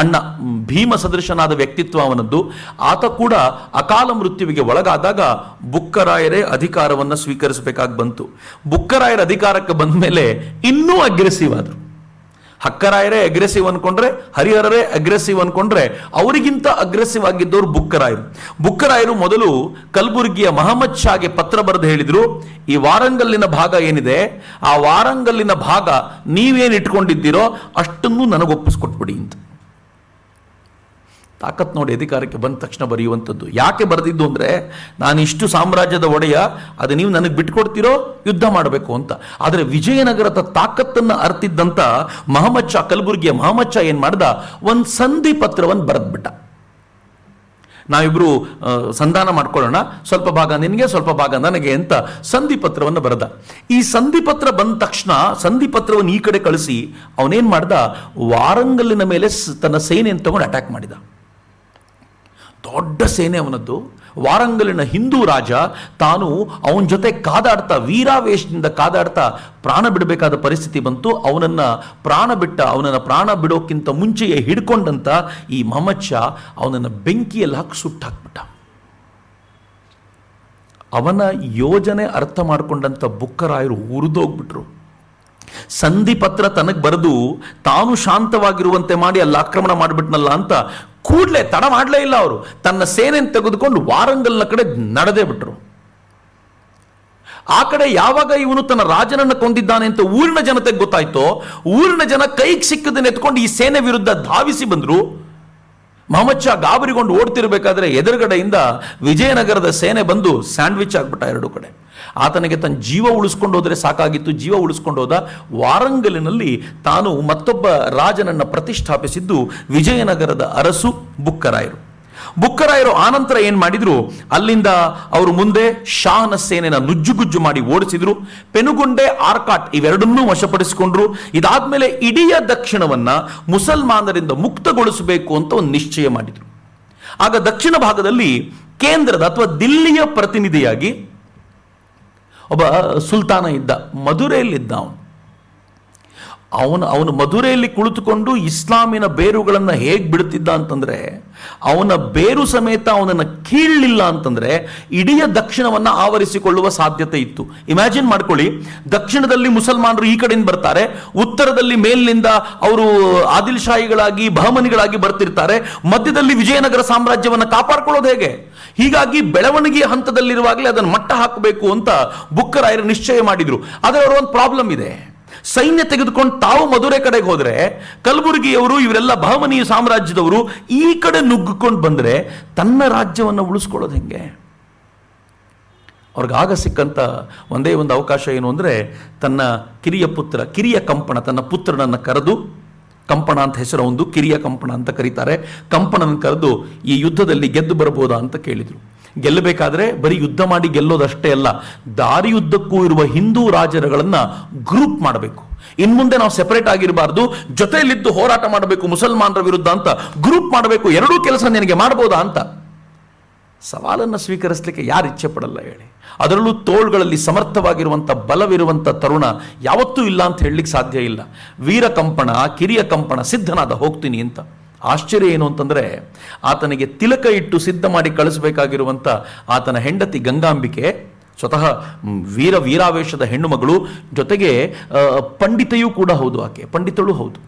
ಅಣ್ಣ, ಭೀಮ ಸದೃಶನಾದ ವ್ಯಕ್ತಿತ್ವ ಅವನದ್ದು. ಆತ ಕೂಡ ಅಕಾಲ ಮೃತ್ಯುವಿಗೆ ಒಳಗಾದಾಗ ಬುಕ್ಕರಾಯರೇ ಅಧಿಕಾರವನ್ನು ಸ್ವೀಕರಿಸಬೇಕಾಗಿ ಬಂತು. ಬುಕ್ಕರಾಯರ ಅಧಿಕಾರಕ್ಕೆ ಬಂದ ಮೇಲೆ ಇನ್ನೂ ಅಗ್ರೆಸಿವ್ ಆದರು. ಹಕ್ಕರಾಯರೇ ಅಗ್ರೆಸಿವ್ ಅನ್ಕೊಂಡ್ರೆ, ಹರಿಹರರೇ ಅಗ್ರೆಸಿವ್ ಅನ್ಕೊಂಡ್ರೆ, ಅವರಿಗಿಂತ ಅಗ್ರೆಸಿವ್ ಆಗಿದ್ದವರು ಬುಕ್ಕರಾಯರು. ಬುಕ್ಕರಾಯರು ಮೊದಲು ಕಲಬುರಗಿಯ ಮಹಮ್ಮದ್ ಶಾಗೆ ಪತ್ರ ಬರೆದು ಹೇಳಿದ್ರು, ಈ ವಾರಂಗಲ್ಲಿನ ಭಾಗ ಏನಿದೆ, ಆ ವಾರಂಗಲ್ಲಿನ ಭಾಗ ನೀವೇನು ಇಟ್ಕೊಂಡಿದ್ದೀರೋ ಅಷ್ಟನ್ನು ನನಗೊಪ್ಪಿಸ್ಕೊಟ್ಬಿಡಿ ಅಂತ. ತಾಕತ್ ನೋಡಿ ಅಧಿಕಾರಕ್ಕೆ ಬಂದ ತಕ್ಷಣ ಬರೆಯುವಂಥದ್ದು. ಯಾಕೆ ಬರೆದಿದ್ದು ಅಂದರೆ, ನಾನು ಇಷ್ಟು ಸಾಮ್ರಾಜ್ಯದ ಒಡೆಯ, ಅದು ನೀವು ನನಗೆ ಬಿಟ್ಕೊಡ್ತೀರೋ ಯುದ್ಧ ಮಾಡಬೇಕು ಅಂತ. ಆದರೆ ವಿಜಯನಗರದ ತಾಕತ್ತನ್ನು ಅರ್ತಿದ್ದಂಥ ಮಹಮ್ಮದ್ ಶಾ, ಕಲಬುರಗಿಯ ಮಹಮ್ಮದ್ ಶಾ ಏನು ಮಾಡ್ದ, ಒಂದು ಸಂಧಿ ಪತ್ರವನ್ನು ಬರೆದ್ಬಿಟ್ಟ. ನಾವಿಬ್ರು ಸಂಧಾನ ಮಾಡ್ಕೊಳ್ಳೋಣ, ಸ್ವಲ್ಪ ಭಾಗ ನಿನಗೆ ಸ್ವಲ್ಪ ಭಾಗ ನನಗೆ ಅಂತ ಸಂಧಿ ಪತ್ರವನ್ನು ಬರೆದ. ಈ ಸಂಧಿ ಪತ್ರ ಬಂದ ತಕ್ಷಣ ಸಂಧಿ ಪತ್ರವನ್ನು ಈ ಕಡೆ ಕಳಿಸಿ ಅವನೇನ್ ಮಾಡ್ದ, ವಾರಂಗಲ್ಲಿನ ಮೇಲೆ ತನ್ನ ಸೇನೆಯನ್ನು ತಗೊಂಡು ಅಟ್ಯಾಕ್ ಮಾಡಿದ. ದೊಡ್ಡ ಸೇನೆ ಅವನದ್ದು. ವಾರಂಗಲಿನ ಹಿಂದೂ ರಾಜ ತಾನು ಅವನ ಜೊತೆ ಕಾದಾಡ್ತಾ, ವೀರಾವೇಶದಿಂದ ಕಾದಾಡ್ತಾ ಪ್ರಾಣ ಬಿಡಬೇಕಾದ ಪರಿಸ್ಥಿತಿ ಬಂತು. ಅವನನ್ನ ಪ್ರಾಣ ಬಿಡೋಕ್ಕಿಂತ ಮುಂಚೆಯೇ ಹಿಡ್ಕೊಂಡಂತ ಈ ಮಹಮ್ಮದ್ ಶಾ ಅವನನ್ನು ಬೆಂಕಿಯಲ್ಲಿ ಹಾಕಿ ಸುಟ್ಟಾಕ್ಬಿಟ್ಟ. ಅವನ ಯೋಜನೆ ಅರ್ಥ ಮಾಡಿಕೊಂಡಂತ ಬುಕ್ಕರಾಯರು ಉರಿದೋಗ್ಬಿಟ್ರು. ಸಂಧಿ ಪತ್ರ ತನಗೆ ಬರೆದು ತಾನು ಶಾಂತವಾಗಿರುವಂತೆ ಮಾಡಿ ಅಲ್ಲಿ ಆಕ್ರಮಣ ಮಾಡಿಬಿಟ್ನಲ್ಲ ಅಂತ ಕೂಡಲೇ ತಡ ಮಾಡಲೇ ಇಲ್ಲ. ಅವರು ತನ್ನ ಸೇನೆಯನ್ನು ತೆಗೆದುಕೊಂಡು ವಾರಂಗಲ್ನ ಕಡೆ ನಡೆದೇ ಬಿಟ್ರು. ಆ ಕಡೆ ಯಾವಾಗ ಇವನು ತನ್ನ ರಾಜನನ್ನು ಕೊಂದಿದ್ದಾನೆ ಅಂತ ಊರಿನ ಜನತೆಗೆ ಗೊತ್ತಾಯ್ತೋ, ಊರಿನ ಜನ ಕೈಗೆ ಸಿಕ್ಕದನ್ನ ಎತ್ಕೊಂಡು ಈ ಸೇನೆ ವಿರುದ್ಧ ಧಾವಿಸಿ ಬಂದ್ರು. ಮಹಮ್ಮದ್ ಶಾ ಗಾಬರಿಗೊಂಡು ಓಡ್ತಿರ್ಬೇಕಾದ್ರೆ ಎದುರುಗಡೆಯಿಂದ ವಿಜಯನಗರದ ಸೇನೆ ಬಂದು ಸ್ಯಾಂಡ್ವಿಚ್ ಆಗ್ಬಿಟ್ಟ 2 ಕಡೆ. ಆತನಿಗೆ ತನ್ನ ಜೀವ ಉಳಿಸ್ಕೊಂಡು ಹೋದ್ರೆ ಸಾಕಾಗಿತ್ತು. ಜೀವ ಉಳಿಸ್ಕೊಂಡು ಹೋದ. ವಾರಂಗಲಿನಲ್ಲಿ ತಾನು ಮತ್ತೊಬ್ಬ ರಾಜನನ್ನು ಪ್ರತಿಷ್ಠಾಪಿಸಿದ್ದು ವಿಜಯನಗರದ ಅರಸು ಬುಕ್ಕರಾಯರು. ಬುಕ್ಕರಾಯರು ಆನಂತರ ಏನ್ ಮಾಡಿದ್ರು, ಅಲ್ಲಿಂದ ಅವರು ಮುಂದೆ ಶಾಹನ ಸೇನೆನ ನುಜ್ಜುಗುಜ್ಜು ಮಾಡಿ ಓಡಿಸಿದ್ರು. ಪೆನುಗೊಂಡೆ, ಆರ್ಕಾಟ್ ಇವೆರಡನ್ನೂ ವಶಪಡಿಸಿಕೊಂಡ್ರು. ಇದಾದ್ಮೇಲೆ ಇಡೀ ದಕ್ಷಿಣವನ್ನ ಮುಸಲ್ಮಾನರಿಂದ ಮುಕ್ತಗೊಳಿಸಬೇಕು ಅಂತ ಒಂದು ನಿಶ್ಚಯ ಮಾಡಿದ್ರು. ಆಗ ದಕ್ಷಿಣ ಭಾಗದಲ್ಲಿ ಕೇಂದ್ರದ ಅಥವಾ ದಿಲ್ಲಿಯ ಪ್ರತಿನಿಧಿಯಾಗಿ ಒಬ್ಬ ಸುಲ್ತಾನ ಇದ್ದ, ಮಧುರೆಯಲ್ಲಿದ್ದ ಅವನು. ಅವನು ಮಧುರೆಯಲ್ಲಿ ಕುಳಿತುಕೊಂಡು ಇಸ್ಲಾಮಿನ ಬೇರುಗಳನ್ನು ಹೇಗೆ ಬಿಡುತ್ತಿದ್ದ ಅಂತಂದ್ರೆ, ಅವನ ಬೇರು ಸಮೇತ ಅವನನ್ನು ಕೀಳಲಿಲ್ಲ ಅಂತಂದ್ರೆ ಇಡೀ ದಕ್ಷಿಣವನ್ನು ಆವರಿಸಿಕೊಳ್ಳುವ ಸಾಧ್ಯತೆ ಇತ್ತು. ಇಮ್ಯಾಜಿನ್ ಮಾಡ್ಕೊಳ್ಳಿ, ದಕ್ಷಿಣದಲ್ಲಿ ಮುಸಲ್ಮಾನರು ಈ ಕಡೆಯಿಂದ ಬರ್ತಾರೆ, ಉತ್ತರದಲ್ಲಿ ಮೇಲಿನಿಂದ ಅವರು ಆದಿಲ್ ಶಾಹಿಗಳಾಗಿ ಬಹಮನಿಗಳಾಗಿ ಬರ್ತಿರ್ತಾರೆ, ಮಧ್ಯದಲ್ಲಿ ವಿಜಯನಗರ ಸಾಮ್ರಾಜ್ಯವನ್ನು ಕಾಪಾಡ್ಕೊಳ್ಳೋದು ಹೇಗೆ? ಹೀಗಾಗಿ ಬೆಳವಣಿಗೆಯ ಹಂತದಲ್ಲಿರುವಾಗಲೇ ಅದನ್ನು ಮಟ್ಟ ಹಾಕಬೇಕು ಅಂತ ಬುಕ್ಕರಾಯರು ನಿಶ್ಚಯ ಮಾಡಿದ್ರು. ಆದರೆ ಅವರ ಒಂದು ಪ್ರಾಬ್ಲಮ್ ಇದೆ. ಸೈನ್ಯ ತೆಗೆದುಕೊಂಡು ತಾವು ಮಧುರೆ ಕಡೆಗೆ ಹೋದ್ರೆ, ಕಲಬುರಗಿಯವರು ಇವರೆಲ್ಲ ಬಹಮನಿ ಸಾಮ್ರಾಜ್ಯದವರು ಈ ಕಡೆ ನುಗ್ಗಿಕೊಂಡು ಬಂದ್ರೆ ತನ್ನ ರಾಜ್ಯವನ್ನು ಉಳಿಸ್ಕೊಳ್ಳೋದು ಹೆಂಗೆ? ಅವ್ರಿಗಾಗ ಸಿಕ್ಕಂತ ಒಂದೇ ಒಂದು ಅವಕಾಶ ಏನು ಅಂದ್ರೆ, ತನ್ನ ಕಿರಿಯ ಕಂಪಣ ತನ್ನ ಪುತ್ರನನ್ನು ಕರೆದು, ಕಂಪಣ ಅಂತ ಹೆಸರು ಒಂದು, ಕಿರಿಯ ಕಂಪಣ ಅಂತ ಕರೀತಾರೆ, ಕಂಪಣನ ಕರೆದು ಈ ಯುದ್ಧದಲ್ಲಿ ಗೆದ್ದು ಬರಬಹುದಾ ಅಂತ ಕೇಳಿದ್ರು. ಗೆಲ್ಲಬೇಕಾದ್ರೆ ಬರೀ ಯುದ್ಧ ಮಾಡಿ ಗೆಲ್ಲೋದಷ್ಟೇ ಅಲ್ಲ, ದಾರಿಯುದ್ದಕ್ಕೂ ಇರುವ ಹಿಂದೂ ರಾಜರುಗಳನ್ನ ಗ್ರೂಪ್ ಮಾಡಬೇಕು. ಇನ್ಮುಂದೆ ನಾವು ಸೆಪರೇಟ್ ಆಗಿರಬಾರ್ದು, ಜೊತೆಯಲ್ಲಿದ್ದು ಹೋರಾಟ ಮಾಡಬೇಕು ಮುಸಲ್ಮಾನರ ವಿರುದ್ಧ ಅಂತ ಗ್ರೂಪ್ ಮಾಡಬೇಕು. ಎರಡೂ ಕೆಲಸ ನಿನಗೆ ಮಾಡಬಹುದಾ ಅಂತ ಸವಾಲನ್ನು ಸ್ವೀಕರಿಸಲಿಕ್ಕೆ ಯಾರು ಇಚ್ಛೆ ಪಡಲ್ಲ ಹೇಳಿ? ಅದರಲ್ಲೂ ತೋಳ್ಗಳಲ್ಲಿ ಸಮರ್ಥವಾಗಿರುವಂಥ ಬಲವಿರುವಂಥ ತರುಣ ಯಾವತ್ತೂ ಇಲ್ಲ ಅಂತ ಹೇಳಲಿಕ್ಕೆ ಸಾಧ್ಯ ಇಲ್ಲ. ವೀರ ಕಂಪಣ, ಕಿರಿಯ ಕಂಪಣ ಸಿದ್ಧನಾದ, ಹೋಗ್ತೀನಿ ಅಂತ. ಆಶ್ಚರ್ಯ ಏನು ಅಂತಂದ್ರೆ, ಆತನಿಗೆ ತಿಲಕ ಇಟ್ಟು ಸಿದ್ಧ ಮಾಡಿ ಕಳಿಸಬೇಕಾಗಿರುವಂಥ ಆತನ ಹೆಂಡತಿ ಗಂಗಾಂಬಿಕೆ ಸ್ವತಃ ವೀರಾವೇಶದ ಹೆಣ್ಣು ಮಗಳು, ಜೊತೆಗೆ ಪಂಡಿತೆಯೂ ಕೂಡ ಹೌದು. ಆಕೆ ಪಂಡಿತಳು ಹೌದು.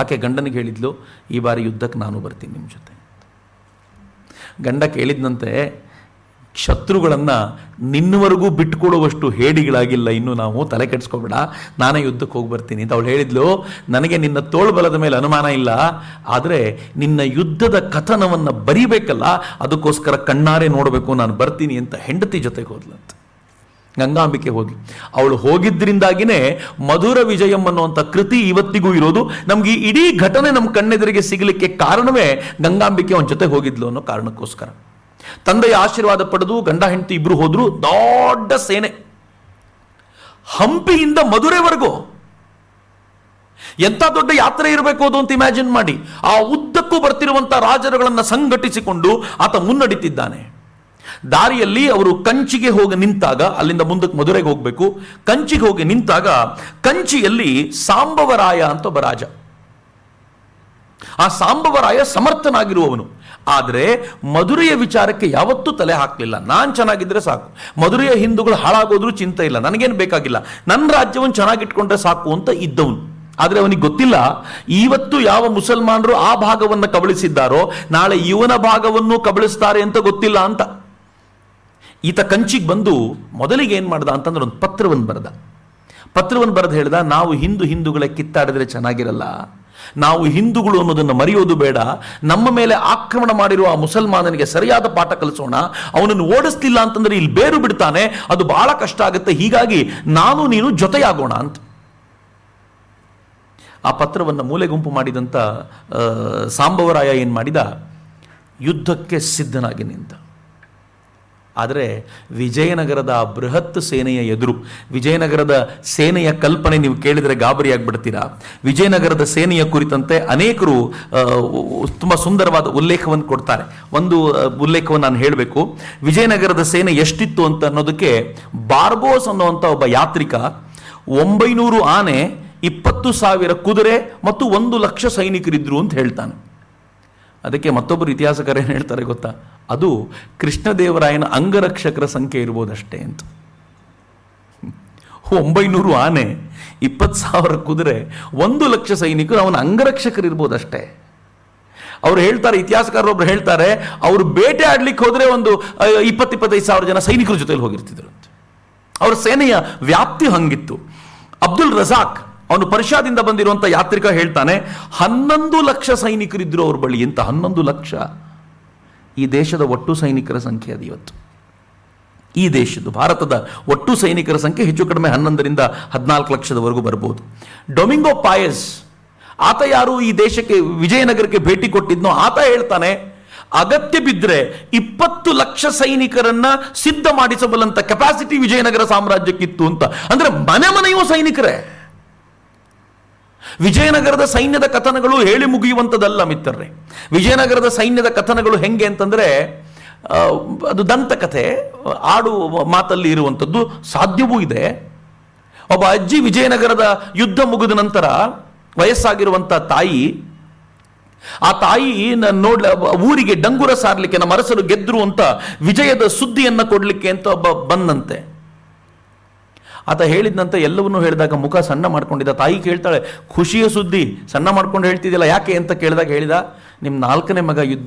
ಆಕೆ ಗಂಡನಿಗೆ ಹೇಳಿದ್ಲು, ಈ ಬಾರಿ ಯುದ್ಧಕ್ಕೆ ನಾನು ಬರ್ತೀನಿ ನಿಮ್ಮ ಜೊತೆ. ಗಂಡ ಕೇಳಿದ್ನಂತೆ, ಶತ್ರುಗಳನ್ನು ನಿನ್ನವರೆಗೂ ಬಿಟ್ಟುಕೊಡುವಷ್ಟು ಹೇಡಿಗಳಾಗಿಲ್ಲ ಇನ್ನು ನಾವು, ತಲೆ ಕೆಡಿಸ್ಕೋಬೇಡ, ನಾನೇ ಯುದ್ಧಕ್ಕೆ ಹೋಗಿ ಬರ್ತೀನಿ ಅಂತ ಅವಳು ಹೇಳಿದ್ಲು. ನನಗೆ ನಿನ್ನ ತೋಳ್ಬಲದ ಮೇಲೆ ಅನುಮಾನ ಇಲ್ಲ, ಆದರೆ ನಿನ್ನ ಯುದ್ಧದ ಕಥನವನ್ನು ಬರೀಬೇಕಲ್ಲ, ಅದಕ್ಕೋಸ್ಕರ ಕಣ್ಣಾರೆ ನೋಡಬೇಕು, ನಾನು ಬರ್ತೀನಿ ಅಂತ ಹೆಂಡತಿ ಜೊತೆಗೆ ಹೋದ್ಲಂತ. ಗಂಗಾಂಬಿಕೆ ಹೋದ್ಲು. ಅವಳು ಹೋಗಿದ್ದರಿಂದಾಗಿನೇ ಮಧುರ ವಿಜಯಂ ಅನ್ನುವಂಥ ಕೃತಿ ಇವತ್ತಿಗೂ ಇರೋದು. ನಮ್ಗೆ ಇಡೀ ಘಟನೆ ನಮ್ಮ ಕಣ್ಣೆದುರಿಗೆ ಸಿಗಲಿಕ್ಕೆ ಕಾರಣವೇ ಗಂಗಾಂಬಿಕೆ ಅವನ ಜೊತೆ ಹೋಗಿದ್ಲು ಅನ್ನೋ ಕಾರಣಕ್ಕೋಸ್ಕರ. ತಂದೆಯ ಆಶೀರ್ವಾದ ಪಡೆದು ಗಂಡ ಹೆಂಡತಿ ಇಬ್ರು ಹೋದ್ರು. ದೊಡ್ಡ ಸೇನೆ, ಹಂಪಿಯಿಂದ ಮಧುರೆವರೆಗೂ. ಎಂಥ ದೊಡ್ಡ ಯಾತ್ರೆ ಇರಬೇಕು ಅದು ಅಂತ ಇಮ್ಯಾಜಿನ್ ಮಾಡಿ. ಆ ಉದ್ದಕ್ಕೂ ಬರ್ತಿರುವಂತಹ ರಾಜರುಗಳನ್ನು ಸಂಘಟಿಸಿಕೊಂಡು ಆತ ಮುನ್ನಡಿತಿದ್ದಾನೆ. ದಾರಿಯಲ್ಲಿ ಅವರು ಕಂಚಿಗೆ ಹೋಗಿ ನಿಂತಾಗ, ಅಲ್ಲಿಂದ ಮುಂದಕ್ಕೆ ಮಧುರೆಗೆ ಹೋಗಬೇಕು, ಕಂಚಿಗೆ ಹೋಗಿ ನಿಂತಾಗ ಕಂಚಿಯಲ್ಲಿ ಸಾಂಬವರಾಯ ಅಂತ ಒಬ್ಬ ರಾಜ. ಆ ಸಾಂಬವರಾಯ ಸಮರ್ಥನಾಗಿರುವವನು, ಆದರೆ ಮಧುರೆಯ ವಿಚಾರಕ್ಕೆ ಯಾವತ್ತೂ ತಲೆ ಹಾಕಲಿಲ್ಲ. ನಾನು ಚೆನ್ನಾಗಿದ್ರೆ ಸಾಕು, ಮಧುರೆಯ ಹಿಂದೂಗಳು ಹಾಳಾಗೋದ್ರೂ ಚಿಂತೆ ಇಲ್ಲ, ನನಗೇನು ಬೇಕಾಗಿಲ್ಲ, ನನ್ನ ರಾಜ್ಯವನ್ನು ಚೆನ್ನಾಗಿಟ್ಕೊಂಡ್ರೆ ಸಾಕು ಅಂತ ಇದ್ದವನು. ಆದರೆ ಅವನಿಗೆ ಗೊತ್ತಿಲ್ಲ, ಇವತ್ತು ಯಾವ ಮುಸಲ್ಮಾನರು ಆ ಭಾಗವನ್ನು ಕಬಳಿಸಿದ್ದಾರೋ ನಾಳೆ ಇವನ ಭಾಗವನ್ನು ಕಬಳಿಸ್ತಾರೆ ಅಂತ ಗೊತ್ತಿಲ್ಲ ಅಂತ. ಈತ ಕಂಚಿಗೆ ಬಂದು ಮೊದಲಿಗೆ ಏನು ಮಾಡ್ದ ಅಂತಂದ್ರೆ ಒಂದು ಪತ್ರವನ್ನು ಬರೆದು ಹೇಳ್ದ, ನಾವು ಹಿಂದೂಗಳೇ ಕಿತ್ತಾಡಿದ್ರೆ ಚೆನ್ನಾಗಿರಲ್ಲ, ನಾವು ಹಿಂದೂಗಳು ಅನ್ನೋದನ್ನು ಮರೆಯೋದು ಬೇಡ, ನಮ್ಮ ಮೇಲೆ ಆಕ್ರಮಣ ಮಾಡಿರುವ ಆ ಮುಸಲ್ಮಾನನಿಗೆ ಸರಿಯಾದ ಪಾಠ ಕಲಿಸೋಣ, ಅವನನ್ನು ಓಡಿಸ್ಲಿಲ್ಲ ಅಂತಂದ್ರೆ ಇಲ್ಲಿ ಬೇರು ಬಿಡ್ತಾನೆ, ಅದು ಬಹಳ ಕಷ್ಟ ಆಗುತ್ತೆ, ಹೀಗಾಗಿ ನಾನು ನೀನು ಜೊತೆಯಾಗೋಣ ಅಂತ. ಆ ಪತ್ರವನ್ನು ಮೂಲೆ ಗುಂಪು ಮಾಡಿದಂಥ ಸಾಂಬವರಾಯ ಏನು ಮಾಡಿದ, ಯುದ್ಧಕ್ಕೆ ಸಿದ್ಧನಾಗಿ ನಿಂತ. ಆದರೆ ವಿಜಯನಗರದ ಬೃಹತ್ ಸೇನೆಯ ಎದುರು, ವಿಜಯನಗರದ ಸೇನೆಯ ಕಲ್ಪನೆ ನೀವು ಕೇಳಿದರೆ ಗಾಬರಿಯಾಗ್ಬಿಡ್ತೀರಾ. ವಿಜಯನಗರದ ಸೇನೆಯ ಕುರಿತಂತೆ ಅನೇಕರು ತುಂಬ ಸುಂದರವಾದ ಉಲ್ಲೇಖವನ್ನು ಕೊಡ್ತಾರೆ. ಒಂದು ಉಲ್ಲೇಖವನ್ನು ನಾನು ಹೇಳಬೇಕು. ವಿಜಯನಗರದ ಸೇನೆ ಎಷ್ಟಿತ್ತು ಅಂತ ಅನ್ನೋದಕ್ಕೆ ಬಾರ್ಬೋಸ್ ಅನ್ನುವಂಥ ಒಬ್ಬ ಯಾತ್ರಿಕ 900 ಆನೆ, 20,000 ಕುದುರೆ ಮತ್ತು 1,00,000 ಸೈನಿಕರಿದ್ರು ಅಂತ ಹೇಳ್ತಾನೆ. ಅದಕ್ಕೆ ಮತ್ತೊಬ್ಬರು ಇತಿಹಾಸಕಾರ ಏನು ಹೇಳ್ತಾರೆ ಗೊತ್ತಾ, ಅದು ಕೃಷ್ಣದೇವರಾಯನ ಅಂಗರಕ್ಷಕರ ಸಂಖ್ಯೆ ಇರ್ಬೋದಷ್ಟೇ ಅಂತ. 900 ಆನೆ, 20,000 ಕುದುರೆ, 1,00,000 ಸೈನಿಕರು ಅವನ ಅಂಗರಕ್ಷಕರು ಇರ್ಬೋದಷ್ಟೇ. ಅವ್ರು ಹೇಳ್ತಾರೆ, ಇತಿಹಾಸಕಾರರೊಬ್ರು ಹೇಳ್ತಾರೆ, ಅವರು ಬೇಟೆ ಆಡ್ಲಿಕ್ಕೆ ಹೋದ್ರೆ ಒಂದು 20-25,000 ಜನ ಸೈನಿಕರ ಜೊತೆಲಿ ಹೋಗಿರ್ತಿದ್ರು ಅಂತ. ಅವ್ರ ಸೇನೆಯ ವ್ಯಾಪ್ತಿ ಹಂಗಿತ್ತು. ಅಬ್ದುಲ್ ರಜಾಕ್, ಅವನು ಪರ್ಷಿಯಾದಿಂದ ಬಂದಿರುವಂಥ ಯಾತ್ರಿಕ ಹೇಳ್ತಾನೆ, 11,00,000 ಸೈನಿಕರಿದ್ರು ಅವ್ರ ಬಳಿ. ಅಂತ 11,00,000 ಈ ದೇಶದ ಒಟ್ಟು ಸೈನಿಕರ ಸಂಖ್ಯೆ ಅದು ಇವತ್ತು. ಈ ದೇಶದ ಭಾರತದ ಒಟ್ಟು ಸೈನಿಕರ ಸಂಖ್ಯೆ ಹೆಚ್ಚು ಕಡಿಮೆ 11ರಿಂದ 14 ಲಕ್ಷದವರೆಗೂ ಬರ್ಬೋದು. ಡೊಮಿಂಗೋ ಪಾಯಸ್, ಆತ ಯಾರು ಈ ದೇಶಕ್ಕೆ ವಿಜಯನಗರಕ್ಕೆ ಭೇಟಿ ಕೊಟ್ಟಿದ್ನೋ, ಆತ ಹೇಳ್ತಾನೆ, ಅಗತ್ಯ ಬಿದ್ದರೆ 20,00,000 ಸೈನಿಕರನ್ನ ಸಿದ್ಧ ಮಾಡಿಸಬಲ್ಲಂತ ಕೆಪಾಸಿಟಿ ವಿಜಯನಗರ ಸಾಮ್ರಾಜ್ಯಕ್ಕಿತ್ತು ಅಂತ. ಅಂದ್ರೆ ಮನೆಯೂ ಸೈನಿಕರೇ. ವಿಜಯನಗರದ ಸೈನ್ಯದ ಕಥನಗಳು ಹೇಳಿ ಮುಗಿಯುವಂಥದ್ದಲ್ಲ ಮಿತ್ರರೇ. ವಿಜಯನಗರದ ಸೈನ್ಯದ ಕಥನಗಳು ಹೆಂಗೆ ಅಂತಂದ್ರೆ, ಅದು ದಂತಕಥೆ, ಆಡು ಮಾತಲ್ಲಿ ಇರುವಂಥದ್ದು ಸಾಧ್ಯವೂ ಇದೆ. ಒಬ್ಬ ಅಜ್ಜಿ ವಿಜಯನಗರದ ಯುದ್ಧ ಮುಗಿದ ನಂತರ ವಯಸ್ಸಾಗಿರುವಂಥ ತಾಯಿ, ಆ ತಾಯಿ ಊರಿಗೆ ಡಂಗುರ ಸಾರ್ಲಿಕ್ಕೆ ನಮ್ಮ ಅರಸರು ಗೆದ್ರು ಅಂತ ವಿಜಯದ ಸುದ್ದಿಯನ್ನ ಕೊಡ್ಲಿಕ್ಕೆ ಅಂತ ಒಬ್ಬ ಬಂದಂತೆ. ಆತ ಹೇಳಿದಂತೆ ಎಲ್ಲವನ್ನೂ ಹೇಳಿದಾಗ ಮುಖ ಸಣ್ಣ ಮಾಡ್ಕೊಂಡಿದ್ದ. ತಾಯಿ ಕೇಳ್ತಾಳೆ, ಖುಷಿಯ ಸುದ್ದಿ ಸಣ್ಣ ಮಾಡ್ಕೊಂಡು ಹೇಳ್ತಿದ್ದಿಲ್ಲ ಯಾಕೆ ಅಂತ ಕೇಳಿದಾಗ ಹೇಳಿದ, ನಿಮ್ಮ 4ನೇ ಮಗ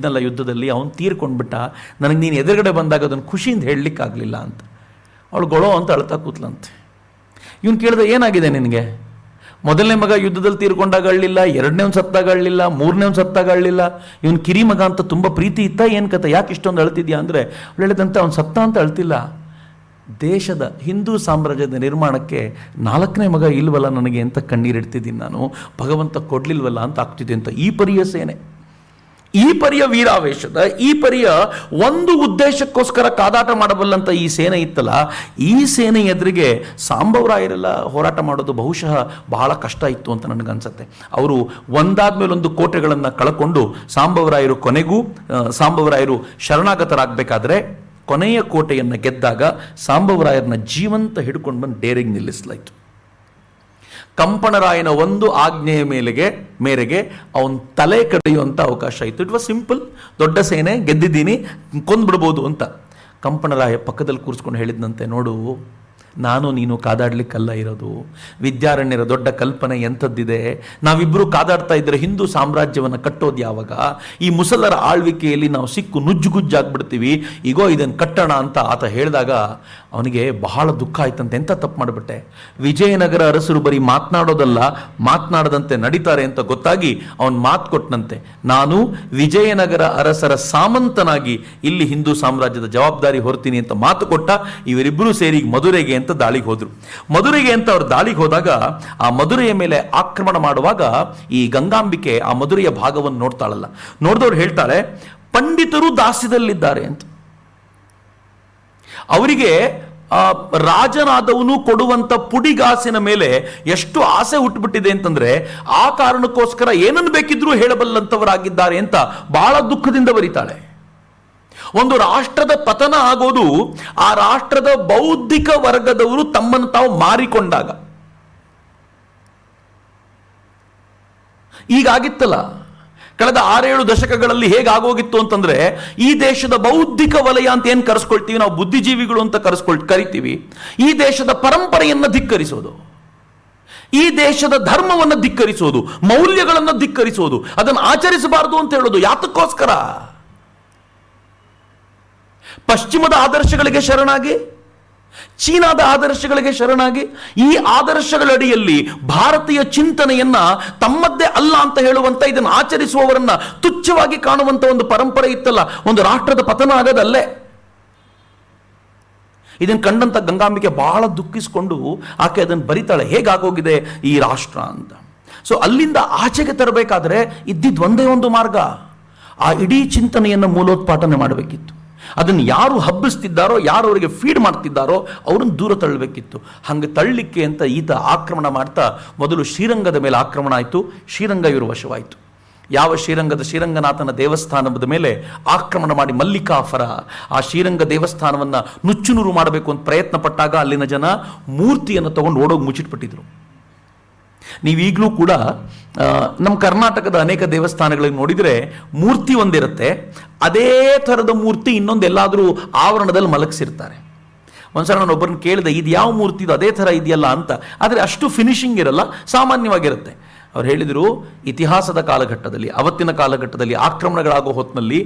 ಯುದ್ಧದಲ್ಲಿ ಅವನು ತೀರ್ಕೊಂಡ್ಬಿಟ್ಟ, ನನಗೆ ನೀನು ಎದುರುಗಡೆ ಬಂದಾಗ ಅದನ್ನು ಖುಷಿಯಿಂದ ಹೇಳಲಿಕ್ಕಾಗಲಿಲ್ಲ ಅಂತ. ಅವಳು ಗೊಳೋ ಅಂತ ಅಳ್ತಾ ಕೂತ್ಲಂತೆ. ಇವನು ಕೇಳಿದ, ಏನಾಗಿದೆ ನಿನಗೆ? ಮೊದಲನೇ ಮಗ ಯುದ್ಧದಲ್ಲಿ ತೀರ್ಕೊಂಡಾಗ ಅಳ್ಳಿಲ್ಲ, 2ನೇ ಸತ್ತಾಗ ಅಳ್ಳಿಲ್ಲ, 3ನೇ ಸತ್ತಾಗ ಅಳ್ಳಿಲ್ಲ, ಇವನು ಕಿರಿ ಮಗ ಅಂತ ತುಂಬ ಪ್ರೀತಿ ಇತ್ತ, ಏನು ಕತೆ, ಯಾಕೆ ಇಷ್ಟೊಂದು ಅಳ್ತಿದ್ಯಾ ಅಂದರೆ ಅವಳು ಹೇಳಿದಂತೆ, ಅವ್ನು ಸತ್ತ ಅಂತ ಅಳ್ತಿಲ್ಲ, ದೇಶದ ಹಿಂದೂ ಸಾಮ್ರಾಜ್ಯದ ನಿರ್ಮಾಣಕ್ಕೆ 4ನೇ ಮಗ ಇಲ್ವಲ್ಲ ನನಗೆ ಅಂತ ಕಣ್ಣೀರಿಡ್ತಿದ್ದೀನಿ ನಾನು, ಭಗವಂತ ಕೊಡ್ಲಿಲ್ವಲ್ಲ ಅಂತ ಆಗ್ತಿದೆ ಅಂತ. ಈ ಪರಿಯ ಸೇನೆ, ಈ ಪರಿಯ ವೀರಾವೇಶದ, ಈ ಪರಿಯ ಒಂದು ಉದ್ದೇಶಕ್ಕೋಸ್ಕರ ಕಾದಾಟ ಮಾಡಬಲ್ಲಂತ ಈ ಸೇನೆ ಇತ್ತಲ್ಲ, ಈ ಸೇನೆ ಎದುರಿಗೆ ಸಾಂಬವರಾಯರೆಲ್ಲ ಹೋರಾಟ ಮಾಡೋದು ಬಹುಶಃ ಬಹಳ ಕಷ್ಟ ಇತ್ತು ಅಂತ ನನಗನ್ಸುತ್ತೆ. ಅವರು ಒಂದಾದ್ಮೇಲೊಂದು ಕೋಟೆಗಳನ್ನು ಕಳ್ಕೊಂಡು ಸಾಂಬವರಾಯರು ಶರಣಾಗತರಾಗಬೇಕಾದ್ರೆ ಕೊನೆಯ ಕೋಟೆಯನ್ನು ಗೆದ್ದಾಗ ಸಾಂಬವರಾಯರನ್ನ ಜೀವಂತ ಹಿಡ್ಕೊಂಡು ಬಂದು ಡೇರಿಗೆ ನಿಲ್ಲಿಸಲಾಯಿತು. ಕಂಪಣರಾಯನ ಒಂದು ಆಜ್ಞೆಯ ಮೇರೆಗೆ ಅವನ ತಲೆ ಕಡಿಯುವಂಥ ಅವಕಾಶ ಇತ್ತು. ಇಟ್ ವಾಸ್ ಸಿಂಪಲ್, ದೊಡ್ಡ ಸೇನೆ ಗೆದ್ದಿದ್ದೀನಿ, ಕೊಂದ್ಬಿಡ್ಬೋದು ಅಂತ. ಕಂಪಣರಾಯ ಪಕ್ಕದಲ್ಲಿ ಕೂರಿಸ್ಕೊಂಡು ಹೇಳಿದಂತೆ, ನೋಡು, ನಾನು ನೀನು ಕಾದಾಡ್ಲಿಕ್ಕಲ್ಲ ಇರೋದು, ವಿದ್ಯಾರಣ್ಯರ ದೊಡ್ಡ ಕಲ್ಪನೆ ಎಂಥದ್ದಿದೆ, ನಾವಿಬ್ಬರು ಕಾದಾಡ್ತಾ ಇದ್ರೆ ಹಿಂದೂ ಸಾಮ್ರಾಜ್ಯವನ್ನು ಕಟ್ಟೋದು ಯಾವಾಗ? ಈ ಮುಸಲರ ಆಳ್ವಿಕೆಯಲ್ಲಿ ನಾವು ಸಿಕ್ಕು ನುಜ್ಜುಗುಜ್ಜಾಗ್ಬಿಡ್ತೀವಿ, ಈಗೋ ಇದನ್ನು ಕಟ್ಟೋಣ ಅಂತ ಆತ ಹೇಳಿದಾಗ ಅವನಿಗೆ ಬಹಳ ದುಃಖ ಆಯ್ತಂತೆ. ಎಂಥ ತಪ್ಪು ಮಾಡಿಬಿಟ್ಟೆ, ವಿಜಯನಗರ ಅರಸರು ಬರೀ ಮಾತನಾಡೋದಲ್ಲ, ಮಾತನಾಡದಂತೆ ನಡೀತಾರೆ ಅಂತ ಗೊತ್ತಾಗಿ ಅವನು ಮಾತು ಕೊಟ್ಟನಂತೆ, ನಾನು ವಿಜಯನಗರ ಅರಸರ ಸಾಮಂತನಾಗಿ ಇಲ್ಲಿ ಹಿಂದೂ ಸಾಮ್ರಾಜ್ಯದ ಜವಾಬ್ದಾರಿ ಹೊರ್ತೀನಿ ಅಂತ ಮಾತು ಕೊಟ್ಟ. ಇವರಿಬ್ಬರು ಸೇರಿ ಮಧುರೆಗೆ ಅಂತ ದಾಳಿಗೆ ಹೋದ್ರು. ಮಧುರೆಗೆ ಅಂತ ಅವ್ರು ದಾಳಿಗೆ ಹೋದಾಗ ಆ ಮಧುರೆಯ ಮೇಲೆ ಆಕ್ರಮಣ ಮಾಡುವಾಗ ಈ ಗಂಗಾಂಬಿಕೆ ಆ ಮಧುರೆಯ ಭಾಗವನ್ನು ನೋಡ್ತಾಳಲ್ಲ, ನೋಡಿದವ್ರು ಹೇಳ್ತಾಳೆ, ಪಂಡಿತರು ದಾಸ್ಯದಲ್ಲಿದ್ದಾರೆ ಅಂತ. ಅವರಿಗೆ ರಾಜನಾದವನು ಕೊಡುವಂತ ಪುಡಿಗಾಸಿನ ಮೇಲೆ ಎಷ್ಟು ಆಸೆ ಹುಟ್ಟುಬಿಟ್ಟಿದೆ ಅಂತಂದ್ರೆ ಆ ಕಾರಣಕ್ಕೋಸ್ಕರ ಏನನ್ನು ಬೇಕಿದ್ರೂ ಹೇಳಬಲ್ಲಂತವರಾಗಿದ್ದಾರೆ ಅಂತ ಬಹಳ ದುಃಖದಿಂದ ಬರೀತಾಳೆ. ಒಂದು ರಾಷ್ಟ್ರದ ಪತನ ಆಗೋದು ಆ ರಾಷ್ಟ್ರದ ಬೌದ್ಧಿಕ ವರ್ಗದವರು ತಮ್ಮನ್ನು ತಾವು ಮಾರಿಕೊಂಡಾಗ. ಈಗಾಗಿತ್ತಲ್ಲ, ಕಳೆದ 6-7 ದಶಕಗಳಲ್ಲಿ ಹೇಗಾಗೋಗಿತ್ತು ಅಂತಂದ್ರೆ, ಈ ದೇಶದ ಬೌದ್ಧಿಕ ವಲಯ ಅಂತ ಏನು ಕರೆಸ್ಕೊಳ್ತೀವಿ ನಾವು, ಬುದ್ಧಿಜೀವಿಗಳು ಅಂತ ಕರಿತೀವಿ, ಈ ದೇಶದ ಪರಂಪರೆಯನ್ನು ಧಿಕ್ಕರಿಸೋದು, ಈ ದೇಶದ ಧರ್ಮವನ್ನು ಧಿಕ್ಕರಿಸೋದು, ಮೌಲ್ಯಗಳನ್ನು ಧಿಕ್ಕರಿಸೋದು, ಅದನ್ನು ಆಚರಿಸಬಾರದು ಅಂತ ಹೇಳೋದು. ಯಾತಕ್ಕೋಸ್ಕರ? ಪಶ್ಚಿಮದ ಆದರ್ಶಗಳಿಗೆ ಶರಣಾಗಿ, ಚೀನಾದ ಆದರ್ಶಗಳಿಗೆ ಶರಣಾಗಿ, ಈ ಆದರ್ಶಗಳಡಿಯಲ್ಲಿ ಭಾರತೀಯ ಚಿಂತನೆಯನ್ನ ತಮ್ಮದ್ದೇ ಅಲ್ಲ ಅಂತ ಹೇಳುವಂತ, ಇದನ್ನು ಆಚರಿಸುವವರನ್ನ ತುಚ್ಛವಾಗಿ ಕಾಣುವಂತ ಒಂದು ಪರಂಪರೆ ಇತ್ತಲ್ಲ, ಒಂದು ರಾಷ್ಟ್ರದ ಪತನ ಆಗೋದಲ್ಲೇ. ಇದನ್ನು ಕಂಡಂತ ಗಂಗಾಂಬಿಕೆ ಬಹಳ ದುಃಖಿಸಿಕೊಂಡು ಆಕೆ ಅದನ್ನು ಬರಿತಾಳೆ, ಹೇಗಾಗೋಗಿದೆ ಈ ರಾಷ್ಟ್ರ ಅಂತ. ಸೊ ಅಲ್ಲಿಂದ ಆಚೆಗೆ ತರಬೇಕಾದ್ರೆ ಇದ್ದಿದ್ದು ಒಂದೇ ಒಂದು ಮಾರ್ಗ, ಆ ಇಡೀ ಚಿಂತನೆಯನ್ನು ಮೂಲೋತ್ಪಾಟನೆ ಮಾಡಬೇಕಿತ್ತು. ಅದನ್ನು ಯಾರು ಹಬ್ಬಿಸ್ತಿದ್ದಾರೋ, ಯಾರು ಅವರಿಗೆ ಫೀಡ್ ಮಾಡ್ತಿದ್ದಾರೋ ಅವರನ್ನು ದೂರ ತಳ್ಳಬೇಕಿತ್ತು. ಹಂಗೆ ತಳ್ಳಲಿಕ್ಕೆ ಅಂತ ಈತ ಆಕ್ರಮಣ ಮಾಡ್ತಾ ಮೊದಲು ಶ್ರೀರಂಗದ ಮೇಲೆ ಆಕ್ರಮಣ ಆಯಿತು. ಶ್ರೀರಂಗ ಇವರು ವಶವಾಯಿತು. ಯಾವ ಶ್ರೀರಂಗನಾಥನ ದೇವಸ್ಥಾನದ ಮೇಲೆ ಆಕ್ರಮಣ ಮಾಡಿ ಮಲ್ಲಿಕಾಫರ ಆ ಶ್ರೀರಂಗ ದೇವಸ್ಥಾನವನ್ನು ನುಚ್ಚುನೂರು ಮಾಡಬೇಕು ಅಂತ ಪ್ರಯತ್ನ ಪಟ್ಟಾಗ ಅಲ್ಲಿನ ಜನ ಮೂರ್ತಿಯನ್ನು ತಗೊಂಡು ಓಡೋಗಿ ಮುಚ್ಚಿಟ್ಬಿಟ್ಟಿದ್ರು. ನೀವೀಗಲೂ ಕೂಡ ನಮ್ಮ ಕರ್ನಾಟಕದ ಅನೇಕ ದೇವಸ್ಥಾನಗಳಿಗೆ ನೋಡಿದರೆ ಮೂರ್ತಿ ಒಂದಿರುತ್ತೆ, ಅದೇ ಥರದ ಮೂರ್ತಿ ಇನ್ನೊಂದೆಲ್ಲಾದರೂ ಆವರಣದಲ್ಲಿ ಮಲಗಿಸಿರ್ತಾರೆ. ಒಂದ್ಸಲ ನಾನು ಒಬ್ಬರನ್ನ ಕೇಳಿದೆ, ಇದು ಯಾವ ಮೂರ್ತಿ ಇದು ಅದೇ ಥರ ಇದೆಯಲ್ಲ ಅಂತ. ಆದರೆ ಅಷ್ಟು ಫಿನಿಶಿಂಗ್ ಇರಲ್ಲ, ಸಾಮಾನ್ಯವಾಗಿರುತ್ತೆ. ಅವ್ರು ಹೇಳಿದರು, ಇತಿಹಾಸದ ಕಾಲಘಟ್ಟದಲ್ಲಿ, ಅವತ್ತಿನ ಕಾಲಘಟ್ಟದಲ್ಲಿ ಆಕ್ರಮಣಗಳಾಗೋ ಹೊತ್ತಿನಲ್ಲಿ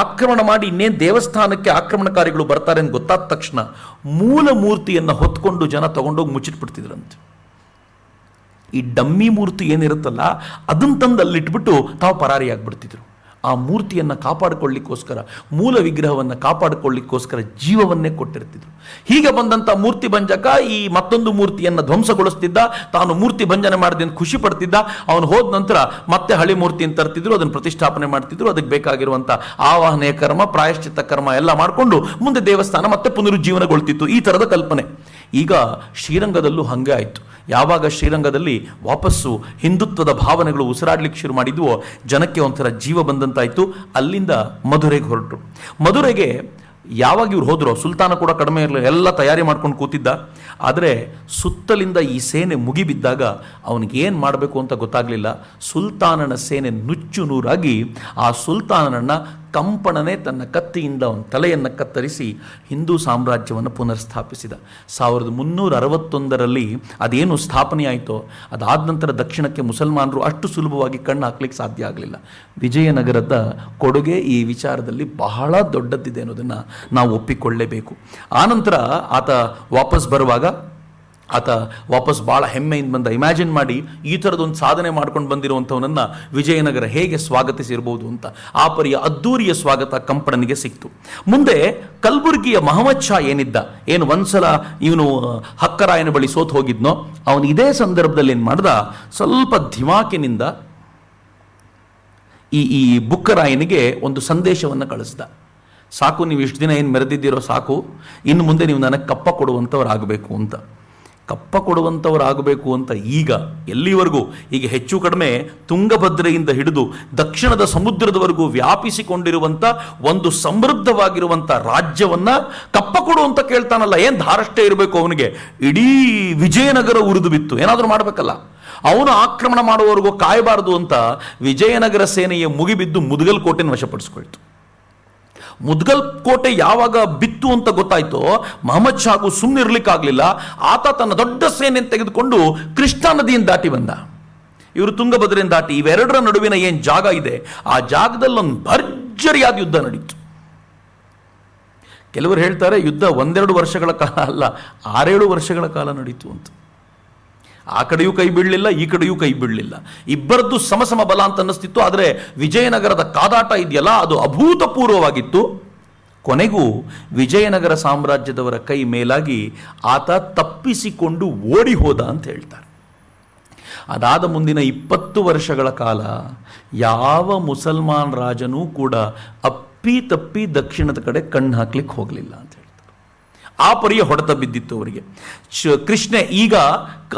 ಆಕ್ರಮಣ ಮಾಡಿ ಇನ್ನೇನು ದೇವಸ್ಥಾನಕ್ಕೆ ಆಕ್ರಮಣಕಾರಿಗಳು ಬರ್ತಾರೆ ಅಂತ ಗೊತ್ತಾದ ತಕ್ಷಣ ಮೂಲ ಮೂರ್ತಿಯನ್ನು ಹೊತ್ಕೊಂಡು ಜನ ತಗೊಂಡೋಗಿ ಮುಚ್ಚಿಟ್ಬಿಡ್ತಿದ್ರಂತೆ. ಈ ಡಮ್ಮಿ ಮೂರ್ತಿ ಏನಿರುತ್ತಲ್ಲ ಅದನ್ನು ತಂದು ಅಲ್ಲಿಟ್ಬಿಟ್ಟು ತಾವು ಪರಾರಿಯಾಗ್ಬಿಡ್ತಿದ್ರು. ಆ ಮೂರ್ತಿಯನ್ನು ಕಾಪಾಡಿಕೊಳ್ಳಿಕ್ಕೋಸ್ಕರ, ಮೂಲ ವಿಗ್ರಹವನ್ನು ಕಾಪಾಡಿಕೊಳ್ಳಿಕ್ಕೋಸ್ಕರ ಜೀವವನ್ನೇ ಕೊಟ್ಟಿರ್ತಿದ್ರು. ಹೀಗೆ ಬಂದಂಥ ಮೂರ್ತಿ ಭಂಜಕ ಈ ಮತ್ತೊಂದು ಮೂರ್ತಿಯನ್ನು ಧ್ವಂಸಗೊಳಿಸ್ತಿದ್ದ, ತಾನು ಮೂರ್ತಿ ಭಂಜನೆ ಮಾಡಿದೆ ಅಂತ ಖುಷಿ ಪಡ್ತಿದ್ದ. ಅವನು ಹೋದ ನಂತರ ಮತ್ತೆ ಹಳೆ ಮೂರ್ತಿಯನ್ನು ತರ್ತಿದ್ರು, ಅದನ್ನು ಪ್ರತಿಷ್ಠಾಪನೆ ಮಾಡ್ತಿದ್ರು. ಅದಕ್ಕೆ ಬೇಕಾಗಿರುವಂಥ ಆವಾಹನೆಯ ಕರ್ಮ, ಪ್ರಾಯಶ್ಚಿತ್ತ ಕರ್ಮ ಎಲ್ಲ ಮಾಡಿಕೊಂಡು ಮುಂದೆ ದೇವಸ್ಥಾನ ಮತ್ತೆ ಪುನರುಜ್ಜೀವನಗೊಳ್ತಿತ್ತು. ಈ ಥರದ ಕಲ್ಪನೆ ಈಗ ಶ್ರೀರಂಗದಲ್ಲೂ ಹಾಗೆ ಆಯಿತು. ಯಾವಾಗ ಶ್ರೀರಂಗದಲ್ಲಿ ವಾಪಸ್ಸು ಹಿಂದುತ್ವದ ಭಾವನೆಗಳು ಉಸಿರಾಡ್ಲಿಕ್ಕೆ ಶುರು ಮಾಡಿದ್ವೋ ಜನಕ್ಕೆ ಒಂಥರ ಜೀವ ಬಂದಂತಾಯಿತು. ಅಲ್ಲಿಂದ ಮಧುರೆಗೆ ಹೊರಟರು. ಮಧುರೆಗೆ ಯಾವಾಗ ಇವ್ರು ಹೋದ್ರು ಸುಲ್ತಾನ ಕೂಡ ಕಡಿಮೆ ಇರಲಿಲ್ಲ, ಎಲ್ಲ ತಯಾರಿ ಮಾಡ್ಕೊಂಡು ಕೂತಿದ್ದ. ಆದರೆ ಸುತ್ತಲಿಂದ ಈ ಸೇನೆ ಮುಗಿಬಿದ್ದಾಗ ಅವನಿಗೇನು ಮಾಡಬೇಕು ಅಂತ ಗೊತ್ತಾಗಲಿಲ್ಲ. ಸುಲ್ತಾನನ ಸೇನೆ ನುಚ್ಚು ನೂರಾಗಿ ಆ ಸುಲ್ತಾನನನ್ನು ಕಂಪಣನೆ ತನ್ನ ಕತ್ತಿಯಿಂದ ಅವನ ತಲೆಯನ್ನು ಕತ್ತರಿಸಿ ಹಿಂದೂ ಸಾಮ್ರಾಜ್ಯವನ್ನು ಪುನರ್ಸ್ಥಾಪಿಸಿದ. 1361 ಅದೇನು ಸ್ಥಾಪನೆಯಾಯಿತೋ ಅದಾದ ನಂತರ ದಕ್ಷಿಣಕ್ಕೆ ಮುಸಲ್ಮಾನರು ಅಷ್ಟು ಸುಲಭವಾಗಿ ಕಣ್ಣು ಹಾಕ್ಲಿಕ್ಕೆ ಸಾಧ್ಯ ಆಗಲಿಲ್ಲ. ವಿಜಯನಗರದ ಕೊಡುಗೆ ಈ ವಿಚಾರದಲ್ಲಿ ಬಹಳ ದೊಡ್ಡದಿದೆ ಅನ್ನೋದನ್ನು ನಾವು ಒಪ್ಪಿಕೊಳ್ಳಲೇಬೇಕು. ಆನಂತರ ಆತ ವಾಪಸ್ ಬರುವಾಗ ಆತ ವಾಪಸ್ ಭಾಳ ಹೆಮ್ಮೆಯಿಂದ ಬಂದ. ಇಮ್ಯಾಜಿನ್ ಮಾಡಿ, ಈ ಥರದೊಂದು ಸಾಧನೆ ಮಾಡ್ಕೊಂಡು ಬಂದಿರುವಂಥವನನ್ನು ವಿಜಯನಗರ ಹೇಗೆ ಸ್ವಾಗತಿಸಿರ್ಬೋದು ಅಂತ. ಆ ಪರಿಯ ಅದ್ದೂರಿಯ ಸ್ವಾಗತ ಕಂಪಣನಿಗೆ ಸಿಕ್ತು. ಮುಂದೆ ಕಲಬುರ್ಗಿಯ ಮಹಮ್ಮದ್ ಶಾ ಏನಿದ್ದ, ಏನು ಒಂದ್ಸಲ ಇವನು ಹಕ್ಕರಾಯನ ಬಳಿ ಸೋತು ಹೋಗಿದ್ನೋ, ಅವನು ಇದೇ ಸಂದರ್ಭದಲ್ಲಿ ಏನು ಮಾಡ್ದ, ಸ್ವಲ್ಪ ಧಿಮಾಕಿನಿಂದ ಈ ಬುಕ್ಕರಾಯನಿಗೆ ಒಂದು ಸಂದೇಶವನ್ನು ಕಳಿಸ್ದ. ಸಾಕು, ನೀವು ಇಷ್ಟು ದಿನ ಏನು ಮೆರೆದಿದ್ದೀರೋ ಸಾಕು, ಇನ್ನು ಮುಂದೆ ನೀವು ನನಗೆ ಕಪ್ಪ ಕೊಡುವಂಥವ್ರಾಗಬೇಕು ಅಂತ. ಕಪ್ಪ ಕೊಡುವಂಥವರಾಗಬೇಕು ಅಂತ ಈಗ ಎಲ್ಲಿವರೆಗೂ, ಈಗ ಹೆಚ್ಚು ಕಡಿಮೆ ತುಂಗಭದ್ರೆಯಿಂದ ಹಿಡಿದು ದಕ್ಷಿಣದ ಸಮುದ್ರದವರೆಗೂ ವ್ಯಾಪಿಸಿಕೊಂಡಿರುವಂಥ ಒಂದು ಸಮೃದ್ಧವಾಗಿರುವಂಥ ರಾಜ್ಯವನ್ನು ಕಪ್ಪ ಕೊಡು ಅಂತ ಕೇಳ್ತಾನಲ್ಲ, ಏನು ಧಾರಷ್ಟೇ ಇರಬೇಕು ಅವನಿಗೆ. ಇಡೀ ವಿಜಯನಗರ ಉರಿದು ಬಿತ್ತು, ಏನಾದರೂ ಮಾಡಬೇಕಲ್ಲ. ಅವನು ಆಕ್ರಮಣ ಮಾಡುವವರೆಗೂ ಕಾಯಬಾರದು ಅಂತ ವಿಜಯನಗರ ಸೇನೆಯ ಮುಗಿಬಿದ್ದು ಮುದ್ಗಲ್ ಕೋಟೆನ ವಶಪಡಿಸ್ಕೊಳ್ತು. ಮುದ್ಗಲ್ ಕೋಟೆ ಯಾವಾಗ ಬಿತ್ತು ಅಂತ ಗೊತ್ತಾಯ್ತೋ ಮಹಮ್ಮದ್ ಶಾಗೂ ಸುಮ್ಮನಿರ್ಲಿಕ್ಕಾಗಲಿಲ್ಲ. ಆತ ತನ್ನ ದೊಡ್ಡ ಸೇನೆಯನ್ನು ತೆಗೆದುಕೊಂಡು ಕೃಷ್ಣಾ ನದಿಯನ್ನು ದಾಟಿ ಬಂದ. ಇವರು ತುಂಗಭದ್ರೆಯನ್ನು ದಾಟಿ ಇವೆರಡರ ನಡುವಿನ ಏನು ಜಾಗ ಇದೆ ಆ ಜಾಗದಲ್ಲಿ ಒಂದು ಭರ್ಜರಿಯಾದ ಯುದ್ಧ ನಡೀತು. ಕೆಲವರು ಹೇಳ್ತಾರೆ ಯುದ್ಧ 1-2 ವರ್ಷಗಳ ಕಾಲ ಅಲ್ಲ, 6-7 ವರ್ಷಗಳ ಕಾಲ ನಡೀತು ಅಂತ. ಆ ಕಡೆಯೂ ಕೈ ಬಿಡಲಿಲ್ಲ, ಈ ಕಡೆಯೂ ಕೈ ಬಿಡಲಿಲ್ಲ. ಇಬ್ಬರದ್ದು ಸಮಸಮ ಬಲ ಅಂತ ಅನ್ನಿಸ್ತಿತ್ತು. ಆದರೆ ವಿಜಯನಗರದ ಕಾದಾಟ ಇದೆಯಲ್ಲ, ಅದು ಅಭೂತಪೂರ್ವವಾಗಿತ್ತು. ಕೊನೆಗೂ ವಿಜಯನಗರ ಸಾಮ್ರಾಜ್ಯದವರ ಕೈ ಮೇಲಾಗಿ ಆತ ತಪ್ಪಿಸಿಕೊಂಡು ಓಡಿ ಹೋದ ಅಂತ ಹೇಳ್ತಾರೆ. ಅದಾದ ಮುಂದಿನ 20 ವರ್ಷಗಳ ಕಾಲ ಯಾವ ಮುಸಲ್ಮಾನ್ ರಾಜನೂ ಕೂಡ ಅಪ್ಪಿ ತಪ್ಪಿ ದಕ್ಷಿಣದ ಕಡೆ ಕಣ್ಣು ಹಾಕ್ಲಿಕ್ಕೆ ಹೋಗಲಿಲ್ಲ ಅಂತ ಹೇಳ್ತಾರೆ. ಆ ಪರಿಯ ಹೊಡೆತ ಬಿದ್ದಿತ್ತು ಅವರಿಗೆ. ಕೃಷ್ಣೆ ಈಗ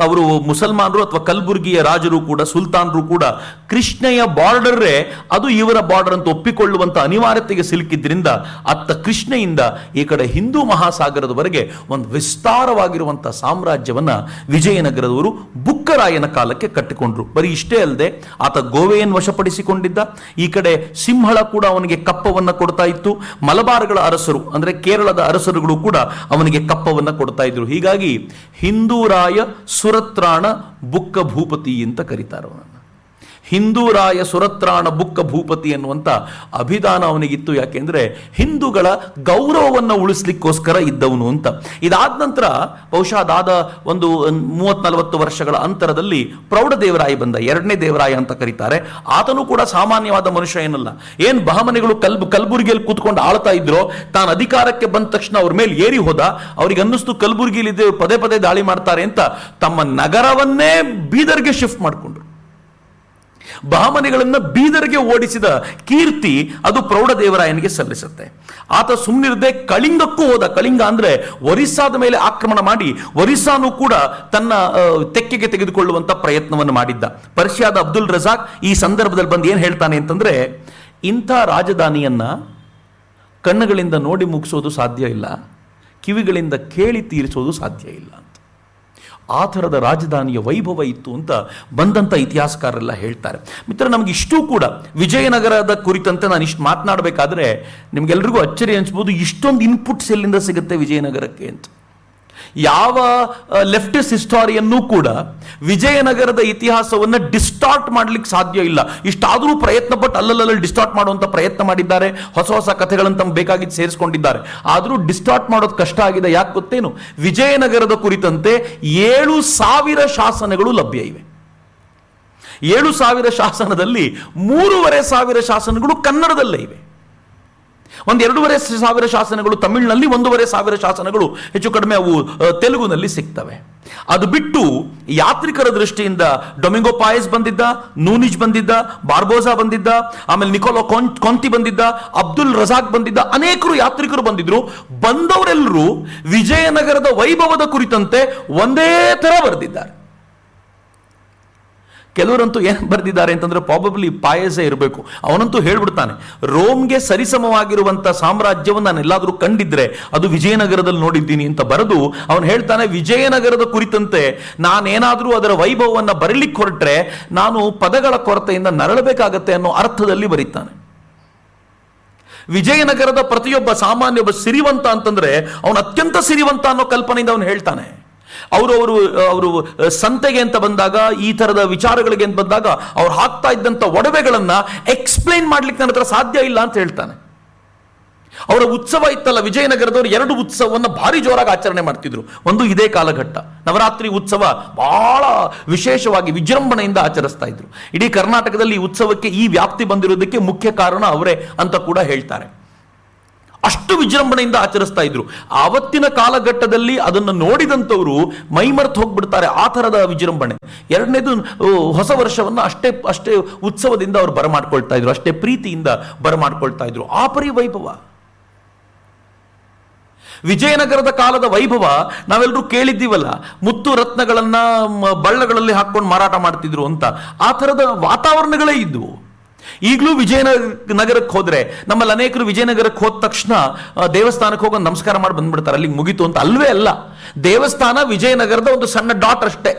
ಅವರು ಮುಸಲ್ಮಾನರು ಅಥವಾ ಕಲಬುರ್ಗಿಯ ರಾಜರು ಕೂಡ ಸುಲ್ತಾನರು ಕೂಡ ಕೃಷ್ಣೆಯ ಬಾರ್ಡರ್ರೇ ಅದು ಇವರ ಬಾರ್ಡರ್ ಅಂತ ಒಪ್ಪಿಕೊಳ್ಳುವಂಥ ಅನಿವಾರ್ಯತೆಗೆ ಸಿಲುಕಿದ್ರಿಂದ ಅತ್ತ ಕೃಷ್ಣೆಯಿಂದ ಈ ಕಡೆ ಹಿಂದೂ ಮಹಾಸಾಗರದವರೆಗೆ ಒಂದು ವಿಸ್ತಾರವಾಗಿರುವಂಥ ಸಾಮ್ರಾಜ್ಯವನ್ನು ವಿಜಯನಗರದವರು ಬುಕ್ಕರಾಯನ ಕಾಲಕ್ಕೆ ಕಟ್ಟಿಕೊಂಡ್ರು. ಬರೀ ಇಷ್ಟೇ ಅಲ್ಲದೆ ಆತ ಗೋವೆಯನ್ನು ವಶಪಡಿಸಿಕೊಂಡಿದ್ದ. ಈ ಕಡೆ ಸಿಂಹಳ ಕೂಡ ಅವನಿಗೆ ಕಪ್ಪವನ್ನು ಕೊಡ್ತಾ ಇತ್ತು. ಮಲಬಾರ್ಗಳ ಅರಸರು ಅಂದರೆ ಕೇರಳದ ಅರಸರುಗಳು ಕೂಡ ಅವನಿಗೆ ಕಪ್ಪವನ್ನು ಕೊಡ್ತಾ ಇದ್ರು. ಹೀಗಾಗಿ ಹಿಂದೂರಾಯ ಸುರತ್ರಾಣ ಬುಕ್ಕ ಭೂಪತಿ ಅಂತ ಕರೀತಾರೆ ಅವನನ್ನು. ಹಿಂದೂರಾಯ ಸುರತ್ರಾಣ ಬುಕ್ಕ ಭೂಪತಿ ಅನ್ನುವಂಥ ಅಭಿಧಾನ ಅವನಿಗಿತ್ತು. ಯಾಕೆಂದ್ರೆ ಹಿಂದೂಗಳ ಗೌರವವನ್ನು ಉಳಿಸ್ಲಿಕ್ಕೋಸ್ಕರ ಇದ್ದವನು ಅಂತ. ಇದಾದ ನಂತರ ಬಹುಶಃ ಅದಾದ ಒಂದು 30-40 ವರ್ಷಗಳ ಅಂತರದಲ್ಲಿ ಪ್ರೌಢದೇವರಾಯ ಬಂದ, 2ನೇ ದೇವರಾಯ ಅಂತ ಕರೀತಾರೆ. ಆತನು ಕೂಡ ಸಾಮಾನ್ಯವಾದ ಮನುಷ್ಯ ಏನಲ್ಲ. ಏನು ಬಹಮನಿಗಳು ಕಲಬುರ್ಗಿಯಲ್ಲಿ ಕೂತ್ಕೊಂಡು ಆಳ್ತಾ ಇದ್ರೋ, ತಾನು ಅಧಿಕಾರಕ್ಕೆ ಬಂದ ತಕ್ಷಣ ಅವ್ರ ಮೇಲೆ ಏರಿ ಹೋದ. ಅವ್ರಿಗೆ ಅನ್ನಿಸ್ತು ಕಲಬುರ್ಗಿಲಿ ಪದೇ ಪದೇ ದಾಳಿ ಮಾಡ್ತಾರೆ ಅಂತ ತಮ್ಮ ನಗರವನ್ನೇ ಬೀದರ್ಗೆ ಶಿಫ್ಟ್ ಮಾಡಿಕೊಂಡ್ರು. ಬಹಮನಿಗಳನ್ನು ಬೀದರ್ಗೆ ಓಡಿಸಿದ ಕೀರ್ತಿ ಅದು ಪ್ರೌಢದೇವರಾಯನಿಗೆ ಸಲ್ಲಿಸುತ್ತೆ. ಆತ ಸುಮ್ಮನಿರದೆ ಕಳಿಂಗಕ್ಕೂ ಹೋದ. ಕಳಿಂಗ ಅಂದ್ರೆ ಒರಿಸ್ಸಾದ ಮೇಲೆ ಆಕ್ರಮಣ ಮಾಡಿ ಒರಿಸ್ಸಾನು ಕೂಡ ತನ್ನ ತೆಕ್ಕೆಗೆ ತೆಗೆದುಕೊಳ್ಳುವಂತ ಪ್ರಯತ್ನವನ್ನು ಮಾಡಿದ್ದ. ಪರ್ಷಿಯಾದ ಅಬ್ದುಲ್ ರಜಾಕ್ ಈ ಸಂದರ್ಭದಲ್ಲಿ ಬಂದು ಏನು ಹೇಳ್ತಾನೆ ಅಂತಂದ್ರೆ, ಇಂಥ ರಾಜಧಾನಿಯನ್ನ ಕಣ್ಣುಗಳಿಂದ ನೋಡಿ ಮುಗಿಸೋದು ಸಾಧ್ಯ ಇಲ್ಲ, ಕಿವಿಗಳಿಂದ ಕೇಳಿ ತೀರಿಸೋದು ಸಾಧ್ಯ ಇಲ್ಲ ಅಂತ. ಆ ಥರದ ರಾಜಧಾನಿಯ ವೈಭವ ಇತ್ತು ಅಂತ ಬಂದಂಥ ಇತಿಹಾಸಕಾರರೆಲ್ಲ ಹೇಳ್ತಾರೆ. ಮಿತ್ರ, ನಮ್ಗೆ ಇಷ್ಟೂ ಕೂಡ ವಿಜಯನಗರದ ಕುರಿತಂತೆ ನಾನು ಇಷ್ಟು ಮಾತನಾಡಬೇಕಾದ್ರೆ ನಿಮ್ಗೆಲ್ರಿಗೂ ಅಚ್ಚರಿ ಅನಿಸ್ಬೋದು, ಇಷ್ಟೊಂದು ಇನ್ಪುಟ್ಸ್ ಎಲ್ಲಿಂದ ಸಿಗುತ್ತೆ ವಿಜಯನಗರಕ್ಕೆ ಅಂತ. ಯಾವ ಲೆಫ್ಟಿಸ್ಟ್ ಹಿಸ್ಟಾರಿಯನ್ನೂ ಕೂಡ ವಿಜಯನಗರದ ಇತಿಹಾಸವನ್ನು ಡಿಸ್ಟಾರ್ಟ್ ಮಾಡ್ಲಿಕ್ಕೆ ಸಾಧ್ಯ ಇಲ್ಲ. ಇಷ್ಟಾದರೂ ಪ್ರಯತ್ನ ಪಟ್ಟು ಅಲ್ಲಲ್ಲಿ ಡಿಸ್ಟಾರ್ಟ್ ಮಾಡುವಂಥ ಪ್ರಯತ್ನ ಮಾಡಿದ್ದಾರೆ. ಹೊಸ ಹೊಸ ಕಥೆಗಳನ್ನು ತಮ್ಮ ಬೇಕಾಗಿದ್ದು ಸೇರಿಸ್ಕೊಂಡಿದ್ದಾರೆ. ಆದರೂ ಡಿಸ್ಟಾರ್ಟ್ ಮಾಡೋದು ಕಷ್ಟ ಆಗಿದೆ. ಯಾಕೆ ಗೊತ್ತೇನು? ವಿಜಯನಗರದ ಕುರಿತಂತೆ 7,000 ಶಾಸನಗಳು ಲಭ್ಯ ಇವೆ. 7,000 ಶಾಸನದಲ್ಲಿ 3,500 ಶಾಸನಗಳು ಕನ್ನಡದಲ್ಲೇ ಇವೆ. 2,500 ಶಾಸನಗಳು ತಮಿಳಿನಲ್ಲಿ, 1,500 ಶಾಸನಗಳು ಹೆಚ್ಚು ಕಡಿಮೆ ಅವು ತೆಲುಗುನಲ್ಲಿ ಸಿಗ್ತವೆ. ಅದು ಬಿಟ್ಟು ಯಾತ್ರಿಕರ ದೃಷ್ಟಿಯಿಂದ ಡೊಮಿಂಗೋ ಪಾಯಸ್ ಬಂದಿದ್ದ, ನೂನಿಜ್ ಬಂದಿದ್ದ, ಬಾರ್ಬೋಸಾ ಬಂದಿದ್ದ, ಆಮೇಲೆ ನಿಕೋಲೋ ಕೊಂತಿ ಬಂದಿದ್ದ, ಅಬ್ದುಲ್ ರಜಾಕ್ ಬಂದಿದ್ದ, ಅನೇಕರು ಯಾತ್ರಿಕರು ಬಂದಿದ್ರು. ಬಂದವರೆಲ್ಲರೂ ವಿಜಯನಗರದ ವೈಭವದ ಕುರಿತಂತೆ ಒಂದೇ ತರ ಬರೆದಿದ್ದಾರೆ. ಕೆಲವರಂತೂ ಏನು ಬರೆದಿದ್ದಾರೆ ಅಂತಂದ್ರೆ ಪ್ರಾಬಬ್ಲಿ ಪಾಯಸೇ ಇರಬೇಕು. ಅವನಂತೂ ಹೇಳ್ಬಿಡ್ತಾನೆ, ರೋಮ್ಗೆ ಸರಿಸಮವಾಗಿರುವಂಥ ಸಾಮ್ರಾಜ್ಯವನ್ನು ನಾನು ಎಲ್ಲಾದರೂ ಕಂಡಿದ್ರೆ ಅದು ವಿಜಯನಗರದಲ್ಲಿ ನೋಡಿದ್ದೀನಿ ಅಂತ ಬರೆದು ಅವನು ಹೇಳ್ತಾನೆ, ವಿಜಯನಗರದ ಕುರಿತಂತೆ ನಾನೇನಾದರೂ ಅದರ ವೈಭವವನ್ನು ಬರೀಲಿಕ್ಕೆ ಹೊರಟ್ರೆ ನಾನು ಪದಗಳ ಕೊರತೆಯಿಂದ ನರಳಬೇಕಾಗತ್ತೆ ಅನ್ನೋ ಅರ್ಥದಲ್ಲಿ ಬರೀತಾನೆ. ವಿಜಯನಗರದ ಪ್ರತಿಯೊಬ್ಬ ಸಾಮಾನ್ಯ ಒಬ್ಬ ಸಿರಿವಂತ ಅಂತಂದ್ರೆ ಅವನು ಅತ್ಯಂತ ಸಿರಿವಂತ ಅನ್ನೋ ಕಲ್ಪನೆಯಿಂದ ಅವನು ಹೇಳ್ತಾನೆ. ಅವರು ಸಂತೆಗೆ ಅಂತ ಬಂದಾಗ, ಈ ತರದ ವಿಚಾರಗಳಿಗೆ ಅಂತ ಬಂದಾಗ ಅವ್ರು ಹಾಕ್ತಾ ಇದ್ದಂತ ಒಡವೆಗಳನ್ನ ಎಕ್ಸ್ಪ್ಲೈನ್ ಮಾಡ್ಲಿಕ್ಕೆ ನನ್ನ ಹತ್ರ ಸಾಧ್ಯ ಇಲ್ಲ ಅಂತ ಹೇಳ್ತಾನೆ. ಅವರ ಉತ್ಸವ ಇತ್ತಲ್ಲ, ವಿಜಯನಗರದವರು 2 ಉತ್ಸವವನ್ನು ಭಾರಿ ಜೋರಾಗಿ ಆಚರಣೆ ಮಾಡ್ತಿದ್ರು. ಒಂದು ಇದೇ ಕಾಲಘಟ್ಟ, ನವರಾತ್ರಿ ಉತ್ಸವ ಬಹಳ ವಿಶೇಷವಾಗಿ ವಿಜೃಂಭಣೆಯಿಂದ ಆಚರಿಸ್ತಾ ಇದ್ರು. ಇಡೀ ಕರ್ನಾಟಕದಲ್ಲಿ ಈ ಉತ್ಸವಕ್ಕೆ ಈ ವ್ಯಾಪ್ತಿ ಬಂದಿರೋದಕ್ಕೆ ಮುಖ್ಯ ಕಾರಣ ಅವರೇ ಅಂತ ಕೂಡ ಹೇಳ್ತಾರೆ. ಅಷ್ಟು ವಿಜೃಂಭಣೆಯಿಂದ ಆಚರಿಸ್ತಾ ಇದ್ರು. ಆವತ್ತಿನ ಕಾಲಘಟ್ಟದಲ್ಲಿ ಅದನ್ನು ನೋಡಿದಂಥವರು ಮೈಮರೆತು ಹೋಗ್ಬಿಡ್ತಾರೆ, ಆ ಥರದ ವಿಜೃಂಭಣೆ. ಎರಡನೇದು, ಹೊಸ ವರ್ಷವನ್ನು ಅಷ್ಟೇ ಉತ್ಸವದಿಂದ ಅವರು ಬರಮಾಡ್ಕೊಳ್ತಾ ಇದ್ರು, ಅಷ್ಟೇ ಪ್ರೀತಿಯಿಂದ ಬರಮಾಡ್ಕೊಳ್ತಾ ಇದ್ರು. ಆ ಪರಿ ವೈಭವ ವಿಜಯನಗರದ ಕಾಲದ ವೈಭವ ನಾವೆಲ್ಲರೂ ಕೇಳಿದ್ದೀವಲ್ಲ, ಮುತ್ತು ರತ್ನಗಳನ್ನ ಬಳ್ಳಗಳಲ್ಲಿ ಹಾಕೊಂಡು ಮಾರಾಟ ಮಾಡ್ತಿದ್ರು ಅಂತ. ಆ ಥರದ ವಾತಾವರಣಗಳೇ ಇದ್ವು. ಈಗಲೂ ವಿಜಯನಗರಕ್ಕೆ ಹೋದ್ರೆ ನಮ್ಮಲ್ಲಿ ಅನೇಕರು ವಿಜಯನಗರಕ್ಕೆ ಹೋದ ತಕ್ಷಣ ದೇವಸ್ಥಾನಕ್ಕೆ ಹೋಗಿ ಒಂದು ನಮಸ್ಕಾರ ಮಾಡಿ ಬಂದ್ಬಿಡ್ತಾರೆ, ಅಲ್ಲಿಗೆ ಮುಗೀತು ಅಂತ. ಅಲ್ವೇ ಅಲ್ಲ, ದೇವಸ್ಥಾನ ವಿಜಯನಗರದ ಒಂದು ಸಣ್ಣ ಡಾಟ್ ಅಷ್ಟೇ.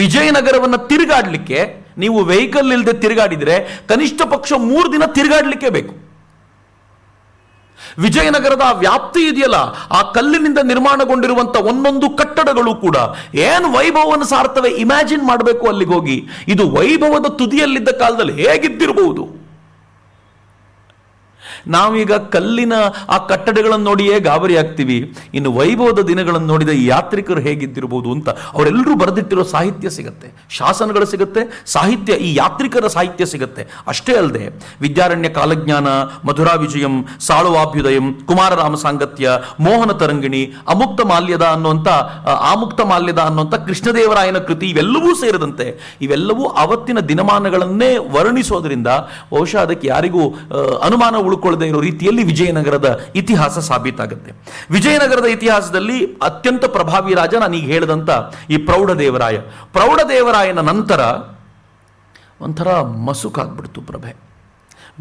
ವಿಜಯನಗರವನ್ನು ತಿರುಗಾಡ್ಲಿಕ್ಕೆ ನೀವು ವೆಹಿಕಲ್ ಇಲ್ಲದೆ ತಿರುಗಾಡಿದ್ರೆ ಕನಿಷ್ಠ ಪಕ್ಷ 3 ದಿನ ತಿರುಗಾಡ್ಲಿಕ್ಕೆ ಬೇಕು. ವಿಜಯನಗರದ ವ್ಯಾಪ್ತಿ ಇದೆಯಲ್ಲ, ಆ ಕಲ್ಲಿನಿಂದ ನಿರ್ಮಾಣಗೊಂಡಿರುವಂತ ಒಂದೊಂದು ಕಟ್ಟಡಗಳು ಕೂಡ ಏನು ವೈಭವವನ್ನು ಸಾರ್ತವೆ. ಇಮ್ಯಾಜಿನ್ ಮಾಡಬೇಕು ಅಲ್ಲಿಗೆ ಹೋಗಿ, ಇದು ವೈಭವದ ತುದಿಯಲ್ಲಿದ್ದ ಕಾಲದಲ್ಲಿ ಹೇಗಿದ್ದಿರಬಹುದು. ನಾವೀಗ ಕಲ್ಲಿನ ಆ ಕಟ್ಟಡಗಳನ್ನು ನೋಡಿಯೇ ಗಾಬರಿ ಆಗ್ತೀವಿ, ಇನ್ನು ವೈಭವದ ದಿನಗಳನ್ನು ನೋಡಿದ ಈ ಯಾತ್ರಿಕರು ಹೇಗಿದ್ದಿರಬಹುದು ಅಂತ. ಅವರೆಲ್ಲರೂ ಬರೆದಿಟ್ಟಿರೋ ಸಾಹಿತ್ಯ ಸಿಗುತ್ತೆ, ಶಾಸನಗಳು ಸಿಗುತ್ತೆ, ಸಾಹಿತ್ಯ, ಈ ಯಾತ್ರಿಕರ ಸಾಹಿತ್ಯ ಸಿಗುತ್ತೆ. ಅಷ್ಟೇ ಅಲ್ಲದೆ ವಿದ್ಯಾರಣ್ಯ ಕಾಲಜ್ಞಾನ, ಮಧುರಾ ವಿಜಯಂ, ಸಾಳುವಾಭ್ಯುದಯಂ, ಕುಮಾರರಾಮ ಸಾಂಗತ್ಯ, ಮೋಹನ ತರಂಗಿಣಿ, ಆಮುಕ್ತ ಮಾಲ್ಯದ ಅನ್ನುವಂಥ ಕೃಷ್ಣದೇವರಾಯನ ಕೃತಿ, ಇವೆಲ್ಲವೂ ಸೇರಿದಂತೆ ಇವೆಲ್ಲವೂ ಅವತ್ತಿನ ದಿನಮಾನಗಳನ್ನೇ ವರ್ಣಿಸೋದ್ರಿಂದ ಬಹುಶಃ ಅದಕ್ಕೆ ಯಾರಿಗೂ ಅನುಮಾನ ಉಳ್ಕೊಳ್ಳದೆ ಇರೋ ರೀತಿಯಲ್ಲಿ ವಿಜಯನಗರದ ಇತಿಹಾಸ ಸಾಬೀತಾಗುತ್ತೆ. ವಿಜಯನಗರದ ಇತಿಹಾಸದಲ್ಲಿ ಅತ್ಯಂತ ಪ್ರಭಾವಿ ರಾಜ ನಾನೀಗ ಹೇಳಿದಂತ ಈ ಪ್ರೌಢದೇವರಾಯನ ನಂತರ ಒಂಥರ ಮಸುಕಾಗ್ಬಿಡ್ತು ಪ್ರಭೆ.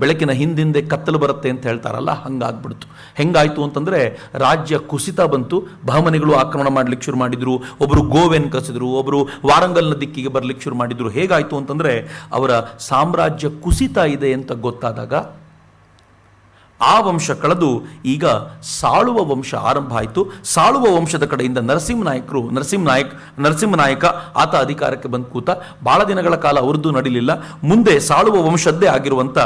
ಬೆಳಕಿನ ಹಿಂದಿಂದೆ ಕತ್ತಲು ಬರುತ್ತೆ ಅಂತ ಹೇಳ್ತಾರಲ್ಲ, ಹಂಗಾಗ್ಬಿಡ್ತು. ಹೆಂಗಾಯ್ತು ಅಂತಂದ್ರೆ ರಾಜ್ಯ ಕುಸಿತ ಬಂತು, ಬಹಮನಿಗಳು ಆಕ್ರಮಣ ಮಾಡ್ಲಿಕ್ಕೆ ಶುರು ಮಾಡಿದ್ರು, ಒಬ್ಬರು ಗೋವೆನ್ ಕಸಿದ್ರು, ಒಬ್ಬರು ವಾರಂಗಲ್ನ ದಿಕ್ಕಿಗೆ ಬರ್ಲಿಕ್ಕೆ ಶುರು ಮಾಡಿದ್ರು. ಹೇಗಾಯ್ತು ಅಂತಂದ್ರೆ ಅವರ ಸಾಮ್ರಾಜ್ಯ ಕುಸಿತ ಇದೆ ಅಂತ ಗೊತ್ತಾದಾಗ ಆ ವಂಶ ಕಳೆದು ಈಗ ಸಾಳುವ ವಂಶ ಆರಂಭ ಆಯಿತು. ಸಾಳುವ ವಂಶದ ಕಡೆಯಿಂದ ನರಸಿಂಹನಾಯಕ ಆತ ಅಧಿಕಾರಕ್ಕೆ ಬಂದು ಕೂತ. ಬಹಳ ದಿನಗಳ ಕಾಲ ಅವ್ರದ್ದು ನಡೀಲಿಲ್ಲ. ಮುಂದೆ ಸಾಳುವ ವಂಶದ್ದೇ ಆಗಿರುವಂಥ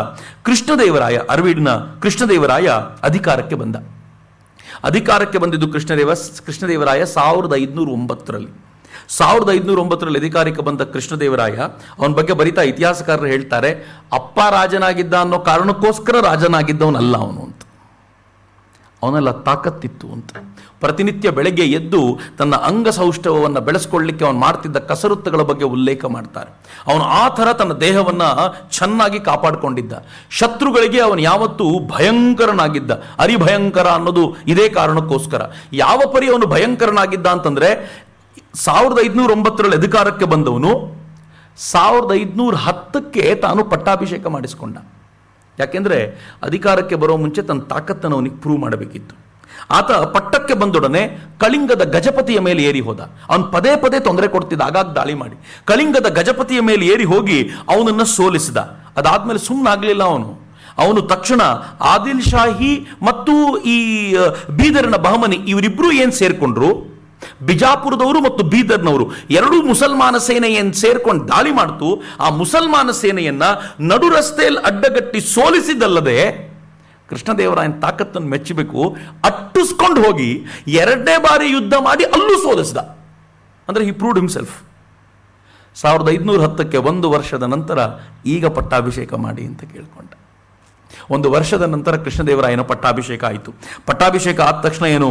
ಕೃಷ್ಣದೇವರಾಯ, ಅರವೀಡಿನ ಕೃಷ್ಣದೇವರಾಯ ಅಧಿಕಾರಕ್ಕೆ ಬಂದ. ಅಧಿಕಾರಕ್ಕೆ ಬಂದಿದ್ದು ಕೃಷ್ಣದೇವರಾಯ 1509ರಲ್ಲಿ. 1509ರಲ್ಲಿ ಅಧಿಕಾರಕ್ಕೆ ಬಂದ ಕೃಷ್ಣದೇವರಾಯ, ಅವನ ಬಗ್ಗೆ ಬರಿತಾ ಇತಿಹಾಸಕಾರರು ಹೇಳ್ತಾರೆ, ಅಪ್ಪ ರಾಜನಾಗಿದ್ದ ಅನ್ನೋ ಕಾರಣಕ್ಕೋಸ್ಕರ ರಾಜನಾಗಿದ್ದವನಲ್ಲ ಅವನು ಅಂತ. ಅವನೆಲ್ಲ ತಾಕತ್ತಿತ್ತು ಅಂತ. ಪ್ರತಿನಿತ್ಯ ಬೆಳಗ್ಗೆ ಎದ್ದು ತನ್ನ ಅಂಗಸೌಷ್ಠವವನ್ನು ಬೆಳೆಸ್ಕೊಳ್ಳಿಕ್ಕೆ ಅವನು ಮಾಡ್ತಿದ್ದ ಕಸರತ್ತುಗಳ ಬಗ್ಗೆ ಉಲ್ಲೇಖ ಮಾಡ್ತಾರೆ. ಅವನು ಆ ಥರ ತನ್ನ ದೇಹವನ್ನು ಚೆನ್ನಾಗಿ ಕಾಪಾಡಿಕೊಂಡಿದ್ದ. ಶತ್ರುಗಳಿಗೆ ಅವನು ಯಾವತ್ತೂ ಭಯಂಕರನಾಗಿದ್ದ. ಅರಿಭಯಂಕರ ಅನ್ನೋದು ಇದೇ ಕಾರಣಕ್ಕೋಸ್ಕರ. ಯಾವ ಪರಿ ಅವನು ಭಯಂಕರನಾಗಿದ್ದ ಅಂತಂದ್ರೆ 1509ರಲ್ಲಿ ಅಧಿಕಾರಕ್ಕೆ ಬಂದವನು 1510ಕ್ಕೆ ತಾನು ಪಟ್ಟಾಭಿಷೇಕ ಮಾಡಿಸಿಕೊಂಡ. ಯಾಕೆಂದ್ರೆ ಅಧಿಕಾರಕ್ಕೆ ಬರೋ ಮುಂಚೆ ತನ್ನ ತಾಕತ್ತನ್ನು ಅವನಿಗೆ ಪ್ರೂವ್ ಮಾಡಬೇಕಿತ್ತು. ಆತ ಪಟ್ಟಕ್ಕೆ ಬಂದೊಡನೆ ಕಳಿಂಗದ ಗಜಪತಿಯ ಮೇಲೆ ಏರಿ ಹೋದ. ಅವನು ಪದೇ ಪದೇ ತೊಂದರೆ ಕೊಡ್ತಿದ್ದ, ಆಗಾಗ ದಾಳಿ ಮಾಡಿ. ಕಳಿಂಗದ ಗಜಪತಿಯ ಮೇಲೆ ಏರಿ ಹೋಗಿ ಅವನನ್ನು ಸೋಲಿಸಿದ. ಅದಾದ್ಮೇಲೆ ಸುಮ್ಮನಾಗಲಿಲ್ಲ ಅವನು ತಕ್ಷಣ ಆದಿಲ್ ಶಾಹಿ ಮತ್ತು ಈ ಬೀದರ್ನ ಬಹಮನಿ ಇವರಿಬ್ರು ಏನ್ ಸೇರ್ಕೊಂಡ್ರು, ಬಿಜಾಪುರದವರು ಮತ್ತು ಬೀದರ್ನವರು ಎರಡೂ ಮುಸಲ್ಮಾನ ಸೇನೆಯನ್ನು ಸೇರ್ಕೊಂಡು ದಾಳಿ ಮಾಡ್ತು. ಆ ಮುಸಲ್ಮಾನ ಸೇನೆಯನ್ನ ನಡು ರಸ್ತೆಯಲ್ಲಿ ಅಡ್ಡಗಟ್ಟಿ ಸೋಲಿಸಿದಲ್ಲದೆ ಕೃಷ್ಣದೇವರಾಯನ ತಾಕತ್ತನ್ನು ಮೆಚ್ಚಬೇಕು, ಅಟ್ಟಿಸ್ಕೊಂಡು ಹೋಗಿ 2ನೇ ಬಾರಿ ಯುದ್ಧ ಮಾಡಿ ಅಲ್ಲೂ ಸೋಲಿಸಿದ. ಅಂದ್ರೆ ಹಿ ಪ್ರೂವ್ಡ್ ಹಿಮ್ಸೆಲ್ಫ್. 1510ಕ್ಕೆ 1 ವರ್ಷದ ನಂತರ ಈಗ ಪಟ್ಟಾಭಿಷೇಕ ಮಾಡಿ ಅಂತ ಕೇಳ್ಕೊಂಡ. 1 ವರ್ಷದ ನಂತರ ಕೃಷ್ಣದೇವರಾಯನ ಪಟ್ಟಾಭಿಷೇಕ ಆಯಿತು. ಪಟ್ಟಾಭಿಷೇಕ ಆದ ತಕ್ಷಣ ಏನು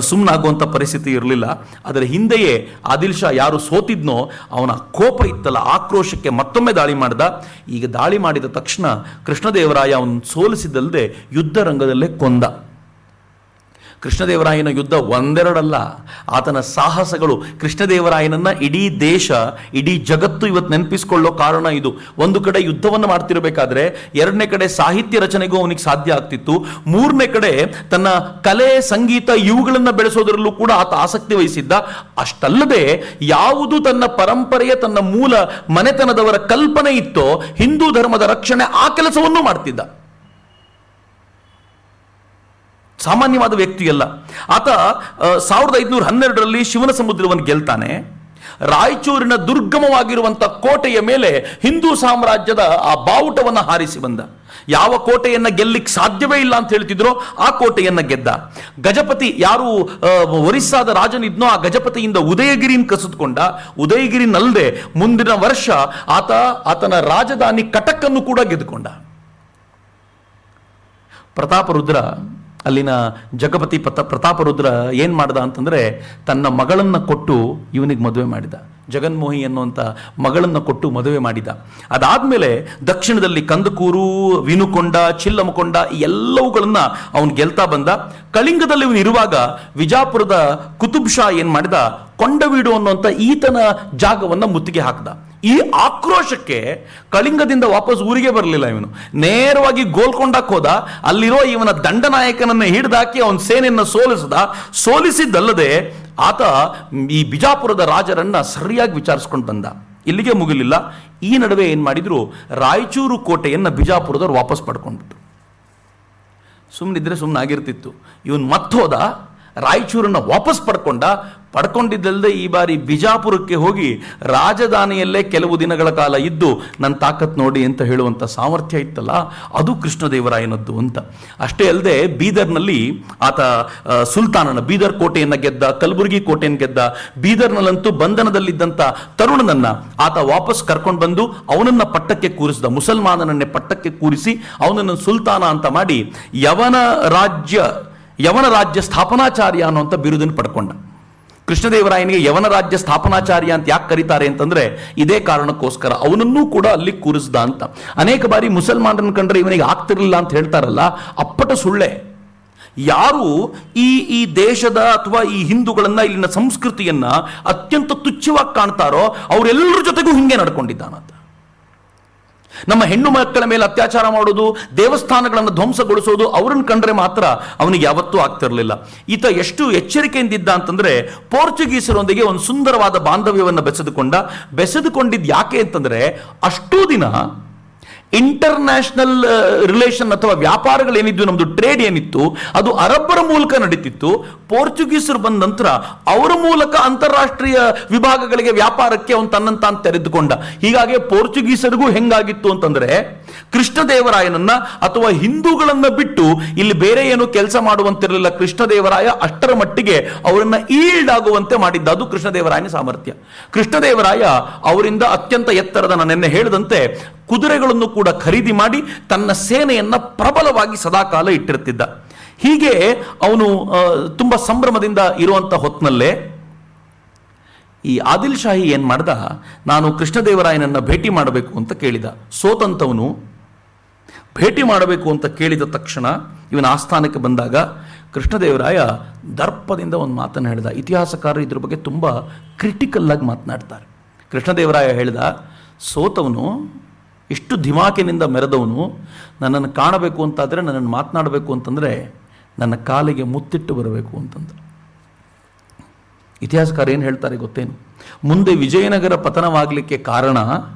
ಸುಮ್ಮನಾಗುವಂಥ ಪರಿಸ್ಥಿತಿ ಇರಲಿಲ್ಲ. ಅದರ ಹಿಂದೆಯೇ ಆದಿಲ್ ಶಾ ಯಾರು ಸೋತಿದ್ನೋ ಅವನ ಕೋಪ ಇತ್ತಲ್ಲ, ಆಕ್ರೋಶಕ್ಕೆ ಮತ್ತೊಮ್ಮೆ ದಾಳಿ ಮಾಡಿದ. ಈಗ ದಾಳಿ ಮಾಡಿದ ತಕ್ಷಣ ಕೃಷ್ಣದೇವರಾಯ ಅವನು ಸೋಲಿಸಿದ್ದಲ್ಲದೆ ಯುದ್ಧ ರಂಗದಲ್ಲೇ ಕೊಂದ. ಕೃಷ್ಣದೇವರಾಯನ ಯುದ್ಧ ಒಂದೆರಡಲ್ಲ, ಆತನ ಸಾಹಸಗಳು. ಕೃಷ್ಣದೇವರಾಯನನ್ನ ಇಡೀ ದೇಶ, ಇಡೀ ಜಗತ್ತು ಇವತ್ತು ನೆನಪಿಸಿಕೊಳ್ಳೋ ಕಾರಣ ಇದು. ಒಂದು ಕಡೆ ಯುದ್ಧವನ್ನು ಮಾಡ್ತಿರಬೇಕಾದ್ರೆ, ಎರಡನೇ ಕಡೆ ಸಾಹಿತ್ಯ ರಚನೆಗೂ ಅವನಿಗೆ ಸಾಧ್ಯ ಆಗ್ತಿತ್ತು, ಮೂರನೇ ಕಡೆ ತನ್ನ ಕಲೆ, ಸಂಗೀತ ಇವುಗಳನ್ನು ಬೆಳೆಸೋದರಲ್ಲೂ ಕೂಡ ಆತ ಆಸಕ್ತಿ ವಹಿಸಿದ್ದ. ಅಷ್ಟಲ್ಲದೆ ಯಾವುದು ತನ್ನ ಪರಂಪರೆಯ, ತನ್ನ ಮೂಲ ಮನೆತನದವರ ಕಲ್ಪನೆ ಇತ್ತೋ ಹಿಂದೂ ಧರ್ಮದ ರಕ್ಷಣೆ, ಆ ಕೆಲಸವನ್ನೂ ಮಾಡ್ತಿದ್ದ. ಸಾಮಾನ್ಯವಾದ ವ್ಯಕ್ತಿಯಲ್ಲ ಆತ. 1512ರಲ್ಲಿ ಶಿವನ ಸಮುದ್ರವನ್ನು ಗೆಲ್ತಾನೆ. ರಾಯಚೂರಿನ ದುರ್ಗಮವಾಗಿರುವಂತಹ ಕೋಟೆಯ ಮೇಲೆ ಹಿಂದೂ ಸಾಮ್ರಾಜ್ಯದ ಆ ಬಾವುಟವನ್ನು ಹಾರಿಸಿ ಬಂದ. ಯಾವ ಕೋಟೆಯನ್ನ ಗೆಲ್ಲಿಕ್ಕೆ ಸಾಧ್ಯವೇ ಇಲ್ಲ ಅಂತ ಹೇಳ್ತಿದ್ರೋ ಆ ಕೋಟೆಯನ್ನ ಗೆದ್ದ. ಗಜಪತಿ, ಯಾರು ಒರಿಸ್ಸಾದ ರಾಜನಿದ್ನೋ ಆ ಗಜಪತಿಯಿಂದ ಉದಯಗಿರಿನ ಕಸಿದುಕೊಂಡ. ಉದಯಗಿರಿನಲ್ಲದೆ ಮುಂದಿನ ವರ್ಷ ಆತನ ರಾಜಧಾನಿ ಕಟಕನ್ನು ಕೂಡ ಗೆದ್ದುಕೊಂಡ. ಪ್ರತಾಪರುದ್ರ, ಅಲ್ಲಿನ ಜಗಪತಿ ಪ್ರತಾಪರುದ್ರ ಏನ್ ಮಾಡ್ದ ಅಂತಂದ್ರೆ, ತನ್ನ ಮಗಳನ್ನ ಕೊಟ್ಟು ಇವನಿಗೆ ಮದುವೆ ಮಾಡಿದ. ಜಗನ್ಮೋಹಿ ಅನ್ನುವಂಥ ಮಗಳನ್ನು ಕೊಟ್ಟು ಮದುವೆ ಮಾಡಿದ. ಅದಾದ್ಮೇಲೆ ದಕ್ಷಿಣದಲ್ಲಿ ಕಂದಕೂರು, ವಿನುಕೊಂಡ, ಚಿಲ್ಲಮಕೊಂಡ ಎಲ್ಲವುಗಳನ್ನ ಅವನು ಗೆಲ್ತಾ ಬಂದ. ಕಳಿಂಗದಲ್ಲಿ ಇವನು ಇರುವಾಗ ವಿಜಾಪುರದ ಕುತುಬ್ ಶಾ ಏನ್ ಮಾಡಿದ, ಕೊಂಡವೀಡು ಅನ್ನುವಂಥ ಈತನ ಜಾಗವನ್ನ ಮುತ್ತಿಗೆ ಹಾಕ್ದ. ಈ ಆಕ್ರೋಶಕ್ಕೆ ಕಳಿಂಗದಿಂದ ವಾಪಸ್ ಊರಿಗೆ ಬರಲಿಲ್ಲ ಇವನು. ನೇರವಾಗಿ ಗೋಲ್ಕೊಂಡಕ್ಕೆ ಹೋದ. ಅಲ್ಲಿರೋ ಇವನ ದಂಡನಾಯಕನನ್ನ ಹಿಡಿದಾಕಿ ಅವನ ಸೇನೆಯನ್ನು ಸೋಲಿಸಿದ್ದಲ್ಲದೆ ಆತ ಈ ಬಿಜಾಪುರದ ರಾಜರನ್ನ ಸರಿಯಾಗಿ ವಿಚಾರಿಸ್ಕೊಂಡು ಬಂದ. ಇಲ್ಲಿಗೆ ಮುಗಿಲಿಲ್ಲ. ಈ ನಡುವೆ ಏನ್ ಮಾಡಿದ್ರು, ರಾಯಚೂರು ಕೋಟೆಯನ್ನ ಬಿಜಾಪುರದವ್ರು ವಾಪಸ್ ಪಡ್ಕೊಂಡ್ಬಿಟ್ರು. ಸುಮ್ಮನಿದ್ರೆ ಸುಮ್ಮನಾಗಿರ್ತಿತ್ತು. ಇವನ್ ಮತ್ತೋದ, ರಾಯಚೂರನ್ನ ವಾಪಸ್ ಪಡ್ಕೊಂಡಿದ್ದಲ್ಲದೆ ಈ ಬಾರಿ ಬಿಜಾಪುರಕ್ಕೆ ಹೋಗಿ ರಾಜಧಾನಿಯಲ್ಲೇ ಕೆಲವು ದಿನಗಳ ಕಾಲ ಇದ್ದು ನನ್ನ ತಾಕತ್ ನೋಡಿ ಅಂತ ಹೇಳುವಂಥ ಸಾಮರ್ಥ್ಯ ಇತ್ತಲ್ಲ, ಅದು ಕೃಷ್ಣದೇವರಾಯನದ್ದು ಅಂತ. ಅಷ್ಟೇ ಅಲ್ಲದೆ ಬೀದರ್ನಲ್ಲಿ ಆತ ಸುಲ್ತಾನನ, ಬೀದರ್ ಕೋಟೆಯನ್ನು ಗೆದ್ದ, ಕಲಬುರಗಿ ಕೋಟೆಯನ್ನು ಗೆದ್ದ. ಬೀದರ್ನಲ್ಲಂತೂ ಬಂಧನದಲ್ಲಿದ್ದಂಥ ತರುಣನನ್ನ ಆತ ವಾಪಸ್ ಕರ್ಕೊಂಡು ಬಂದು ಅವನನ್ನ ಪಟ್ಟಕ್ಕೆ ಕೂರಿಸಿದ. ಮುಸಲ್ಮಾನನನ್ನೇ ಪಟ್ಟಕ್ಕೆ ಕೂರಿಸಿ ಅವನನ್ನು ಸುಲ್ತಾನ ಅಂತ ಮಾಡಿ ಯವನ ರಾಜ್ಯ ಸ್ಥಾಪನಾಚಾರ್ಯ ಅನ್ನುವಂಥ ಬಿರುದನ್ನು ಪಡ್ಕೊಂಡ. ಕೃಷ್ಣದೇವರಾಯನಿಗೆ ಯವನ ರಾಜ್ಯ ಸ್ಥಾಪನಾಚಾರ್ಯ ಅಂತ ಯಾಕೆ ಕರೀತಾರೆ ಅಂತಂದ್ರೆ ಇದೇ ಕಾರಣಕ್ಕೋಸ್ಕರ. ಅವನನ್ನೂ ಕೂಡ ಅಲ್ಲಿ ಕೂರಿಸ್ದ ಅಂತ. ಅನೇಕ ಬಾರಿ ಮುಸಲ್ಮಾನರನ್ನು ಕಂಡ್ರೆ ಇವನಿಗೆ ಆಗ್ತಿರ್ಲಿಲ್ಲ ಅಂತ ಹೇಳ್ತಾರಲ್ಲ, ಅಪ್ಪಟ ಸುಳ್ಳೆ. ಯಾರು ಈ ದೇಶದ ಅಥವಾ ಈ ಹಿಂದೂಗಳನ್ನ, ಇಲ್ಲಿನ ಸಂಸ್ಕೃತಿಯನ್ನ ಅತ್ಯಂತ ತುಚ್ಛವಾಗಿ ಕಾಣ್ತಾರೋ ಅವರೆಲ್ಲರ ಜೊತೆಗೂ ಹಿಂಗೆ ನಡ್ಕೊಂಡಿದ್ದಾನಂತ. ನಮ್ಮ ಹೆಣ್ಣು ಮಕ್ಕಳ ಮೇಲೆ ಅತ್ಯಾಚಾರ ಮಾಡೋದು, ದೇವಸ್ಥಾನಗಳನ್ನು ಧ್ವಂಸಗೊಳಿಸೋದು ಅವರನ್ನು ಕಂಡ್ರೆ ಮಾತ್ರ ಅವನಿಗೆ ಯಾವತ್ತೂ ಆಗ್ತಿರಲಿಲ್ಲ. ಈತ ಎಷ್ಟು ಎಚ್ಚರಿಕೆಯಿಂದಿದ್ದ ಅಂತಂದ್ರೆ, ಪೋರ್ಚುಗೀಸರೊಂದಿಗೆ ಒಂದು ಸುಂದರವಾದ ಬಾಂಧವ್ಯವನ್ನು ಬೆಸೆದುಕೊಂಡಿದ್ದು ಯಾಕೆ ಅಂತಂದ್ರೆ, ಅಷ್ಟೂ ದಿನ ಇಂಟರ್ನ್ಯಾಷನಲ್ ರಿಲೇಷನ್ ಅಥವಾ ವ್ಯಾಪಾರಗಳೇನಿದ್ವು, ನಮ್ದು ಟ್ರೇಡ್ ಏನಿತ್ತು ಅದು ಅರಬ್ಬರ ಮೂಲಕ ನಡೀತಿತ್ತು. ಪೋರ್ಚುಗೀಸರು ಬಂದ ನಂತರ ಅವರ ಮೂಲಕ ಅಂತಾರಾಷ್ಟ್ರೀಯ ವಿಭಾಗಗಳಿಗೆ, ವ್ಯಾಪಾರಕ್ಕೆ ಅವನು ತನ್ನನ್ನು ತಾನು ತೆರೆದುಕೊಂಡ. ಹೀಗಾಗಿ ಪೋರ್ಚುಗೀಸರಿಗೂ ಹೆಂಗಾಗಿತ್ತು ಅಂತಂದ್ರೆ, ಕೃಷ್ಣದೇವರಾಯನನ್ನ ಅಥವಾ ಹಿಂದೂಗಳನ್ನ ಬಿಟ್ಟು ಇಲ್ಲಿ ಬೇರೆ ಏನು ಕೆಲಸ ಮಾಡುವಂತಿರಲಿಲ್ಲ. ಕೃಷ್ಣದೇವರಾಯ ಅಷ್ಟರ ಮಟ್ಟಿಗೆ ಅವರನ್ನ ಈಲ್ಡ್ ಆಗುವಂತೆ ಮಾಡಿದ್ದ. ಅದು ಕೃಷ್ಣದೇವರಾಯನ ಸಾಮರ್ಥ್ಯ. ಕೃಷ್ಣದೇವರಾಯ ಅವರಿಂದ ಅತ್ಯಂತ ಎತ್ತರದ, ನಾನು ನಿನ್ನೆ ಹೇಳಿದಂತೆ, ಕುದುರೆಗಳನ್ನು ಕೂಡ ಖರೀದಿ ಮಾಡಿ ತನ್ನ ಸೇನೆಯನ್ನ ಪ್ರಬಲವಾಗಿ ಸದಾಕಾಲ ಇಟ್ಟಿರ್ತಿದ್ದ. ಹೀಗೆ ಅವನು ತುಂಬಾ ಸಂಭ್ರಮದಿಂದ ಇರುವಂತ ಹೊತ್ತಿನಲ್ಲೇ ಈ ಆದಿಲ್ ಶಾಹಿ ಏನ್ ಮಾಡ್ದ, ನಾನು ಕೃಷ್ಣದೇವರಾಯನನ್ನ ಭೇಟಿ ಮಾಡಬೇಕು ಅಂತ ಕೇಳಿದ. ಸೋತಂತವನು ಭೇಟಿ ಮಾಡಬೇಕು ಅಂತ ಕೇಳಿದ ತಕ್ಷಣ ಇವನ ಆಸ್ಥಾನಕ್ಕೆ ಬಂದಾಗ ಕೃಷ್ಣದೇವರಾಯ ದರ್ಪದಿಂದ ಒಂದು ಮಾತನ್ನು ಹೇಳಿದ. ಇತಿಹಾಸಕಾರರು ಇದ್ರ ಬಗ್ಗೆ ತುಂಬಾ ಕ್ರಿಟಿಕಲ್ ಆಗಿ ಮಾತನಾಡ್ತಾರೆ. ಕೃಷ್ಣದೇವರಾಯ ಹೇಳಿದ, ಸೋತವನು, ಇಷ್ಟು ಧಿಮಾಕಿನಿಂದ ಮೆರೆದವನು ನನ್ನನ್ನು ಕಾಣಬೇಕು ಅಂತಾದರೆ, ನನ್ನನ್ನು ಮಾತನಾಡಬೇಕು ಅಂತಂದರೆ ನನ್ನ ಕಾಲಿಗೆ ಮುತ್ತಿಟ್ಟು ಬರಬೇಕು ಅಂತಂದ. ಇತಿಹಾಸಕಾರ ಏನು ಹೇಳ್ತಾರೆ ಗೊತ್ತೇನು? ಮುಂದೆ ವಿಜಯನಗರ ಪತನವಾಗಲಿಕ್ಕೆ ಕಾರಣ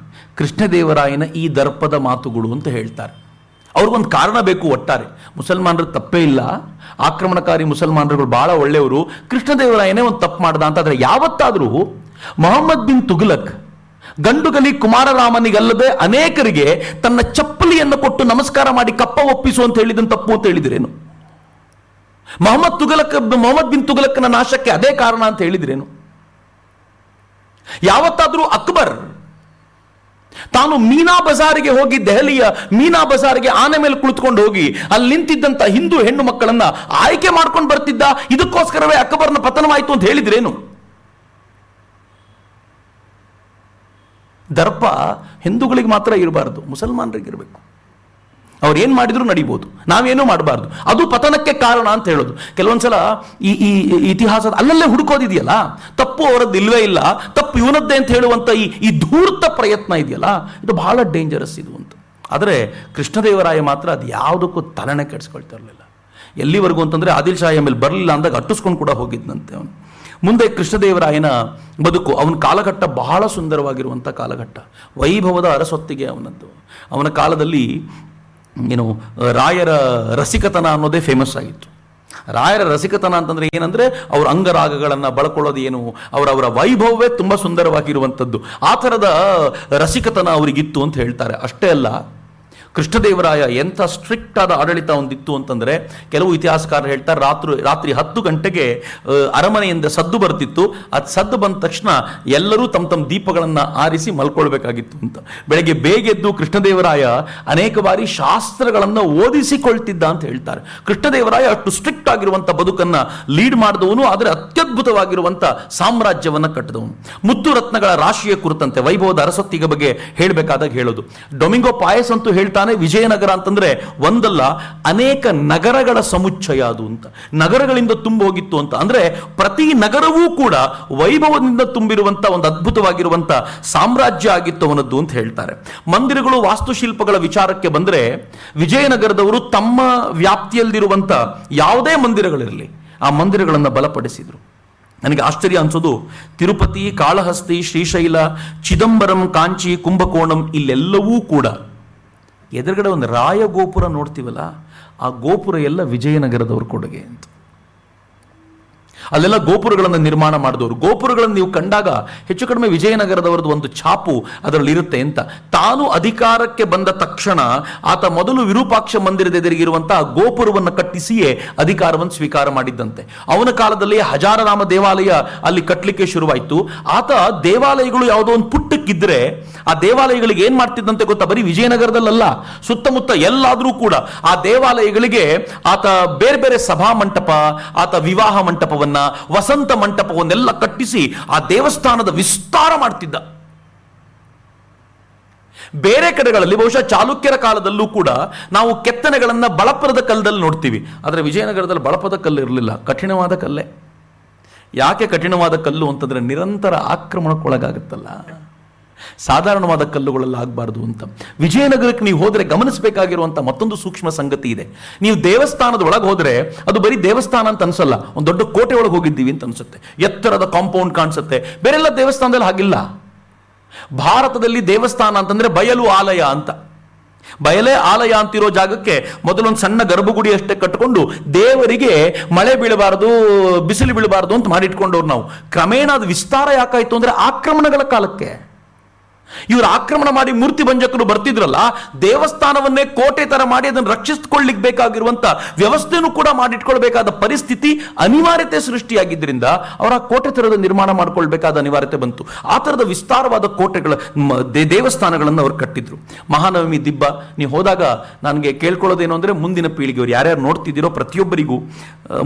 ಕೃಷ್ಣದೇವರಾಯನ ಈ ದರ್ಪದ ಮಾತುಗಳು ಅಂತ ಹೇಳ್ತಾರೆ. ಅವ್ರಿಗೊಂದು ಕಾರಣ ಬೇಕು. ಒಟ್ಟಾರೆ ಮುಸಲ್ಮಾನರು ತಪ್ಪೇ ಇಲ್ಲ, ಆಕ್ರಮಣಕಾರಿ ಮುಸಲ್ಮಾನರುಗಳು ಬಹಳ ಒಳ್ಳೆಯವರು, ಕೃಷ್ಣದೇವರಾಯನೇ ಒಂದು ತಪ್ಪು ಮಾಡ್ದ ಅಂತ. ಆದರೆ ಯಾವತ್ತಾದರೂ ಮೊಹಮ್ಮದ್ ಬಿನ್ ತುಘಲಕ್ ಗಂಡುಗಲಿ ಕುಮಾರರಾಮನಿಗಲ್ಲದೆ ಅನೇಕರಿಗೆ ತನ್ನ ಚಪ್ಪಲಿಯನ್ನು ಕೊಟ್ಟು ನಮಸ್ಕಾರ ಮಾಡಿ ಕಪ್ಪ ಒಪ್ಪಿಸು ಅಂತ ಹೇಳಿದನು ತಪ್ಪು ಅಂತ ಹೇಳಿದ್ರೇನು? ಮೊಹಮ್ಮದ್ ಬಿನ್ ತುಘಲಕ್ನ ನಾಶಕ್ಕೆ ಅದೇ ಕಾರಣ ಅಂತ ಹೇಳಿದ್ರೇನು? ಯಾವತ್ತಾದ್ರೂ ಅಕ್ಬರ್ ತಾನು ಮೀನಾ ಬಜಾರಿಗೆ ಹೋಗಿ, ದೆಹಲಿಯ ಮೀನಾ ಬಜಾರಿಗೆ ಆನೆ ಮೇಲೆ ಕುಳಿತುಕೊಂಡು ಹೋಗಿ ಅಲ್ಲಿ ನಿಂತಿದ್ದಂತ ಹಿಂದೂ ಹೆಣ್ಣು ಮಕ್ಕಳನ್ನ ಆಯ್ಕೆ ಮಾಡ್ಕೊಂಡು ಬರ್ತಿದ್ದ, ಇದಕ್ಕೋಸ್ಕರವೇ ಅಕ್ಬರ್ನ ಪತನವಾಯಿತು ಅಂತ ಹೇಳಿದ್ರೇನು? ದರ್ಪ ಹಿಂದೂಗಳಿಗೆ ಮಾತ್ರ ಇರಬಾರದು, ಮುಸಲ್ಮಾನರಿಗೆ ಇರಬೇಕು. ಅವ್ರು ಏನು ಮಾಡಿದ್ರು ನಡಿಬೋದು, ನಾವೇನೂ ಮಾಡಬಾರ್ದು, ಅದು ಪತನಕ್ಕೆ ಕಾರಣ ಅಂತ ಹೇಳೋದು. ಕೆಲವೊಂದ್ಸಲ ಈ ಇತಿಹಾಸದ ಅಲ್ಲಲ್ಲೇ ಹುಡುಕೋದಿದೆಯಲ್ಲ, ತಪ್ಪು ಅವರದ್ದು ಇಲ್ವೇ ಇಲ್ಲ, ತಪ್ಪು ಇವನದ್ದೇ ಅಂತ ಹೇಳುವಂಥ ಈ ಧೂರ್ತ ಪ್ರಯತ್ನ ಇದೆಯಲ್ಲ, ಇದು ಬಹಳ ಡೇಂಜರಸ್ ಇದು ಅಂತ. ಆದರೆ ಕೃಷ್ಣದೇವರಾಯ ಮಾತ್ರ ಅದು ಯಾವುದಕ್ಕೂ ತಲೆನೇ ಕೆಡಿಸ್ಕೊಳ್ತಾ ಇರಲಿಲ್ಲ. ಎಲ್ಲಿವರೆಗೂ ಅಂತಂದರೆ ಆದಿಲ್ ಶಾಹಿ ಆಮೇಲೆ ಬರಲಿಲ್ಲ ಅಂದಾಗ ಅಟ್ಟಿಸ್ಕೊಂಡು ಕೂಡ ಹೋಗಿದ್ದಂತೆ ಅವನು. ಮುಂದೆ ಕೃಷ್ಣದೇವರಾಯನ ಬದುಕು, ಅವನ ಕಾಲಘಟ್ಟ ಬಹಳ ಸುಂದರವಾಗಿರುವಂಥ ಕಾಲಘಟ್ಟ, ವೈಭವದ ಅರಸೊತ್ತಿಗೆ ಅವನದ್ದು. ಅವನ ಕಾಲದಲ್ಲಿ ರಾಯರ ರಸಿಕತನ ಅನ್ನೋದೇ ಫೇಮಸ್ ಆಗಿತ್ತು. ರಾಯರ ರಸಿಕತನ ಅಂತಂದ್ರೆ ಏನಂದ್ರೆ ಅವ್ರ ಅಂಗರಾಗಗಳನ್ನು ಬಳಕೊಳ್ಳೋದು ಏನು, ಅವರವರ ವೈಭವವೇ ತುಂಬ ಸುಂದರವಾಗಿರುವಂಥದ್ದು. ಆ ಥರದ ರಸಿಕತನ ಅವರಿಗಿತ್ತು ಅಂತ ಹೇಳ್ತಾರೆ. ಅಷ್ಟೇ ಅಲ್ಲ, ಕೃಷ್ಣದೇವರಾಯ ಎಂಥ ಸ್ಟ್ರಿಕ್ಟ್ ಆದ ಆಡಳಿತ ಒಂದಿತ್ತು ಅಂತಂದರೆ, ಕೆಲವು ಇತಿಹಾಸಕಾರರು ಹೇಳ್ತಾರೆ ರಾತ್ರಿ 10 ಗಂಟೆಗೆ ಅರಮನೆಯಿಂದ ಸದ್ದು ಬರ್ತಿತ್ತು. ಅದು ಸದ್ದು ಬಂದ ತಕ್ಷಣ ಎಲ್ಲರೂ ತಮ್ಮ ದೀಪಗಳನ್ನು ಆರಿಸಿ ಮಲ್ಕೊಳ್ಬೇಕಾಗಿತ್ತು ಅಂತ. ಬೆಳಗ್ಗೆ ಬೇಗ ಎದ್ದು ಕೃಷ್ಣದೇವರಾಯ ಅನೇಕ ಬಾರಿ ಶಾಸ್ತ್ರಗಳನ್ನು ಓದಿಸಿಕೊಳ್ತಿದ್ದ ಅಂತ ಹೇಳ್ತಾರೆ. ಕೃಷ್ಣದೇವರಾಯ ಅಷ್ಟು ಸ್ಟ್ರಿಕ್ಟ್ ಆಗಿರುವಂಥ ಬದುಕನ್ನು ಲೀಡ್ ಮಾಡಿದವನು, ಆದರೆ ಅತ್ಯದ್ಭುತವಾಗಿರುವಂಥ ಸಾಮ್ರಾಜ್ಯವನ್ನು ಕಟ್ಟಿದವನು. ಮುತ್ತು ರತ್ನಗಳ ರಾಶಿಯ ಕುರಿತಂತೆ ವೈಭವದ ಅರಸೊತ್ತಿಗೆ ಬಗ್ಗೆ ಹೇಳಬೇಕಾದಾಗ ಹೇಳೋದು, ಡೊಮಿಂಗೋ ಪಾಯಸ್ ಅಂತೂ ಹೇಳ್ತಾನೆ, ವಿಜಯನಗರ ಅಂತಂದ್ರೆ ಒಂದಲ್ಲ ಅನೇಕ ನಗರಗಳ ಸಮುಚ್ಚಯ ಅದು ಅಂತ, ನಗರಗಳಿಂದ ತುಂಬ ಹೋಗಿತ್ತು ಅಂತ. ಅಂದ್ರೆ ಪ್ರತಿ ನಗರವೂ ಕೂಡ ವೈಭವದಿಂದ ತುಂಬಿರುವಂತ ಒಂದು ಅದ್ಭುತವಾಗಿರುವಂತ ಸಾಮ್ರಾಜ್ಯ ಆಗಿತ್ತು ಅವನದ್ದು ಅಂತ ಹೇಳ್ತಾರೆ. ಮಂದಿರಗಳು, ವಾಸ್ತುಶಿಲ್ಪಗಳ ವಿಚಾರಕ್ಕೆ ಬಂದ್ರೆ, ವಿಜಯನಗರದವರು ತಮ್ಮ ವ್ಯಾಪ್ತಿಯಲ್ಲಿರುವಂತ ಯಾವುದೇ ಮಂದಿರಗಳಿರಲಿ ಆ ಮಂದಿರಗಳನ್ನು ಬಲಪಡಿಸಿದ್ರು. ನನಗೆ ಆಶ್ಚರ್ಯ ಅನ್ಸೋದು, ತಿರುಪತಿ, ಕಾಳಹಸ್ತಿ, ಶ್ರೀಶೈಲ, ಚಿದಂಬರಂ, ಕಾಂಚಿ, ಕುಂಭಕೋಣಂ ಇಲ್ಲೆಲ್ಲವೂ ಕೂಡ ಎದುರುಗಡೆ ಒಂದು ರಾಯ ಗೋಪುರ ನೋಡ್ತೀವಲ್ಲ, ಆ ಗೋಪುರ ಎಲ್ಲ ವಿಜಯನಗರದವ್ರ ಕೊಡುಗೆ ಅಂತ. ಅಲ್ಲೆಲ್ಲ ಗೋಪುರಗಳನ್ನು ನಿರ್ಮಾಣ ಮಾಡಿದವರು. ಗೋಪುರಗಳನ್ನು ನೀವು ಕಂಡಾಗ ಹೆಚ್ಚು ಕಡಿಮೆ ವಿಜಯನಗರದವರದ್ದು ಒಂದು ಛಾಪು ಅದರಲ್ಲಿ ಇರುತ್ತೆ ಅಂತ. ತಾನು ಅಧಿಕಾರಕ್ಕೆ ಬಂದ ತಕ್ಷಣ ಆತ ಮೊದಲು ವಿರೂಪಾಕ್ಷ ಮಂದಿರದ ಎದುರಿಗಿರುವಂತಹ ಗೋಪುರವನ್ನು ಕಟ್ಟಿಸಿಯೇ ಅಧಿಕಾರವನ್ನು ಸ್ವೀಕಾರ ಮಾಡಿದ್ದಂತೆ. ಅವನ ಕಾಲದಲ್ಲಿ ಹಜಾರರಾಮ ದೇವಾಲಯ ಅಲ್ಲಿ ಕಟ್ಟಲಿಕ್ಕೆ ಶುರುವಾಯಿತು. ಆತ ದೇವಾಲಯಗಳು ಯಾವುದೋ ಒಂದು ಪುಟ್ಟಕ್ಕಿದ್ರೆ ಆ ದೇವಾಲಯಗಳಿಗೆ ಏನ್ ಮಾಡ್ತಿದ್ದಂತೆ ಗೊತ್ತಾ, ಬರೀ ವಿಜಯನಗರದಲ್ಲ, ಸುತ್ತಮುತ್ತ ಎಲ್ಲಾದ್ರೂ ಕೂಡ ಆ ದೇವಾಲಯಗಳಿಗೆ ಆತ ಬೇರೆ ಬೇರೆ ಸಭಾ ಮಂಟಪ, ಆತ ವಿವಾಹ ಮಂಟಪವನ್ನ, ವಸಂತ ಮಂಟಪವನ್ನೆಲ್ಲ ಕಟ್ಟಿಸಿ ಆ ದೇವಸ್ಥಾನದ ವಿಸ್ತಾರ ಮಾಡ್ತಿದ್ದ. ಬೇರೆ ಕಡೆಗಳಲ್ಲಿ ಬಹುಶಃ ಚಾಲುಕ್ಯರ ಕಾಲದಲ್ಲೂ ಕೂಡ ನಾವು ಕೆತ್ತನೆಗಳನ್ನ ಬಳಪದ ಕಲ್ಲದಲ್ಲಿ ನೋಡ್ತೀವಿ, ಆದರೆ ವಿಜಯನಗರದಲ್ಲಿ ಬಳಪದ ಕಲ್ಲು ಇರಲಿಲ್ಲ, ಕಠಿಣವಾದ ಕಲ್ಲೇ. ಯಾಕೆ ಕಠಿಣವಾದ ಕಲ್ಲು ಅಂತಂದ್ರೆ ನಿರಂತರ ಆಕ್ರಮಣಕ್ಕೊಳಗಾಗುತ್ತಲ್ಲ, ಸಾಧಾರಣವಾದ ಕಲ್ಲುಗಳೆಲ್ಲ ಆಗಬಾರ್ದು ಅಂತ. ವಿಜಯನಗರಕ್ಕೆ ನೀವು ಹೋದರೆ ಗಮನಿಸಬೇಕಾಗಿರುವಂಥ ಮತ್ತೊಂದು ಸೂಕ್ಷ್ಮ ಸಂಗತಿ ಇದೆ. ನೀವು ದೇವಸ್ಥಾನದ ಒಳಗೆ ಹೋದರೆ ಅದು ಬರೀ ದೇವಸ್ಥಾನ ಅಂತ ಅನ್ಸಲ್ಲ, ಒಂದು ದೊಡ್ಡ ಕೋಟೆ ಒಳಗೆ ಹೋಗಿದ್ದೀವಿ ಅಂತ ಅನ್ಸುತ್ತೆ. ಎತ್ತರದ ಕಾಂಪೌಂಡ್ ಕಾಣಿಸುತ್ತೆ. ಬೇರೆಲ್ಲ ದೇವಸ್ಥಾನದಲ್ಲಿ ಹಾಗಿಲ್ಲ. ಭಾರತದಲ್ಲಿ ದೇವಸ್ಥಾನ ಅಂತಂದ್ರೆ ಬಯಲು ಆಲಯ ಅಂತ. ಬಯಲೇ ಆಲಯ ಅಂತಿರೋ ಜಾಗಕ್ಕೆ ಮೊದಲೊಂದು ಸಣ್ಣ ಗರ್ಭಗುಡಿ ಅಷ್ಟೇ ಕಟ್ಟಿಕೊಂಡು ದೇವರಿಗೆ ಮಳೆ ಬೀಳಬಾರದು, ಬಿಸಿಲು ಬೀಳಬಾರದು ಅಂತ ಮಾಡಿಟ್ಕೊಂಡವ್ರು ನಾವು. ಕ್ರಮೇಣ ಅದು ವಿಸ್ತಾರ ಯಾಕಾಯ್ತು ಅಂದ್ರೆ ಆಕ್ರಮಣಗಳ ಕಾಲಕ್ಕೆ. ಇವರು ಆಕ್ರಮಣ ಮಾಡಿ ಮೂರ್ತಿ ಭಂಜಕರು ಬರ್ತಿದ್ರಲ್ಲ, ದೇವಸ್ಥಾನವನ್ನೇ ಕೋಟೆ ತರ ಮಾಡಿ ಅದನ್ನು ರಕ್ಷಿಸಿಕೊಳ್ಳಿಕ್ಕೆ ಬೇಕಾಗಿರುವಂತ ವ್ಯವಸ್ಥೆನೂ ಕೂಡ ಮಾಡಿಟ್ಕೊಳ್ಬೇಕಾದ ಪರಿಸ್ಥಿತಿ, ಅನಿವಾರ್ಯತೆ ಸೃಷ್ಟಿಯಾಗಿದ್ದರಿಂದ ಅವರ ಕೋಟೆ ತರದ ನಿರ್ಮಾಣ ಮಾಡ್ಕೊಳ್ಬೇಕಾದ ಅನಿವಾರ್ಯತೆ ಬಂತು. ಆ ತರದ ವಿಸ್ತಾರವಾದ ಕೋಟೆಗಳ ದೇವಸ್ಥಾನಗಳನ್ನು ಅವರು ಕಟ್ಟಿದ್ರು. ಮಹಾನವಮಿ ದಿಬ್ಬ ನೀವು ಹೋದಾಗ ನನಗೆ ಕೇಳ್ಕೊಳ್ಳೋದೇನು ಅಂದ್ರೆ, ಮುಂದಿನ ಪೀಳಿಗೆಯವರು ಯಾರ್ಯಾರು ನೋಡ್ತಿದ್ದೀರೋ ಪ್ರತಿಯೊಬ್ಬರಿಗೂ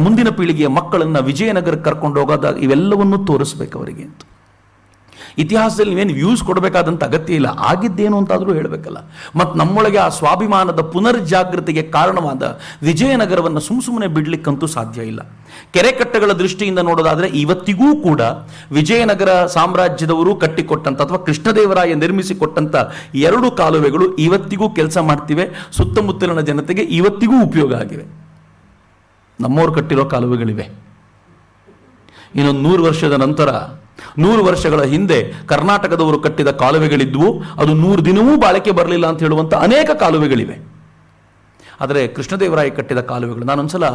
ಮುಂದಿನ ಪೀಳಿಗೆಯ ಮಕ್ಕಳನ್ನ ವಿಜಯನಗರಕ್ಕೆ ಕರ್ಕೊಂಡು ಹೋಗೋದಾಗ ಇವೆಲ್ಲವನ್ನೂ ತೋರಿಸ್ಬೇಕು ಅವರಿಗೆ ಅಂತ. ಇತಿಹಾಸದಲ್ಲಿ ನೀವೇನು ವ್ಯೂಸ್ ಕೊಡಬೇಕಾದಂಥ ಅಗತ್ಯ ಇಲ್ಲ, ಆಗಿದ್ದೇನು ಅಂತಾದರೂ ಹೇಳಬೇಕಲ್ಲ. ಮತ್ತು ನಮ್ಮೊಳಗೆ ಆ ಸ್ವಾಭಿಮಾನದ ಪುನರ್ಜಾಗೃತಿಗೆ ಕಾರಣವಾದ ವಿಜಯನಗರವನ್ನು ಸುಮ್ಮನೆ ಬಿಡ್ಲಿಕ್ಕಂತೂ ಸಾಧ್ಯ ಇಲ್ಲ. ಕೆರೆಕಟ್ಟೆಗಳ ದೃಷ್ಟಿಯಿಂದ ನೋಡೋದಾದರೆ ಇವತ್ತಿಗೂ ಕೂಡ ವಿಜಯನಗರ ಸಾಮ್ರಾಜ್ಯದವರು ಕಟ್ಟಿಕೊಟ್ಟಂಥ ಅಥವಾ ಕೃಷ್ಣದೇವರಾಯ ನಿರ್ಮಿಸಿಕೊಟ್ಟಂಥ 2 ಕಾಲುವೆಗಳು ಇವತ್ತಿಗೂ ಕೆಲಸ ಮಾಡ್ತಿವೆ, ಸುತ್ತಮುತ್ತಲಿನ ಜನತೆಗೆ ಇವತ್ತಿಗೂ ಉಪಯೋಗ ಆಗಿವೆ. ನಮ್ಮವ್ರು ಕಟ್ಟಿರೋ ಕಾಲುವೆಗಳಿವೆ. ಇನ್ನೊಂದು 100 ವರ್ಷದ ನಂತರ, 100 ವರ್ಷಗಳ ಹಿಂದೆ ಕರ್ನಾಟಕದವರು ಕಟ್ಟಿದ ಕಾಲುವೆಗಳಿದ್ವು, ಅದು 100 ದಿನವೂ ಬಾಳಿಕೆ ಬರಲಿಲ್ಲ ಅಂತ ಹೇಳುವಂಥ ಅನೇಕ ಕಾಲುವೆಗಳಿವೆ. ಆದರೆ ಕೃಷ್ಣದೇವರಾಯ ಕಟ್ಟಿದ ಕಾಲುವೆಗಳು, ನಾನೊಂದ್ಸಲ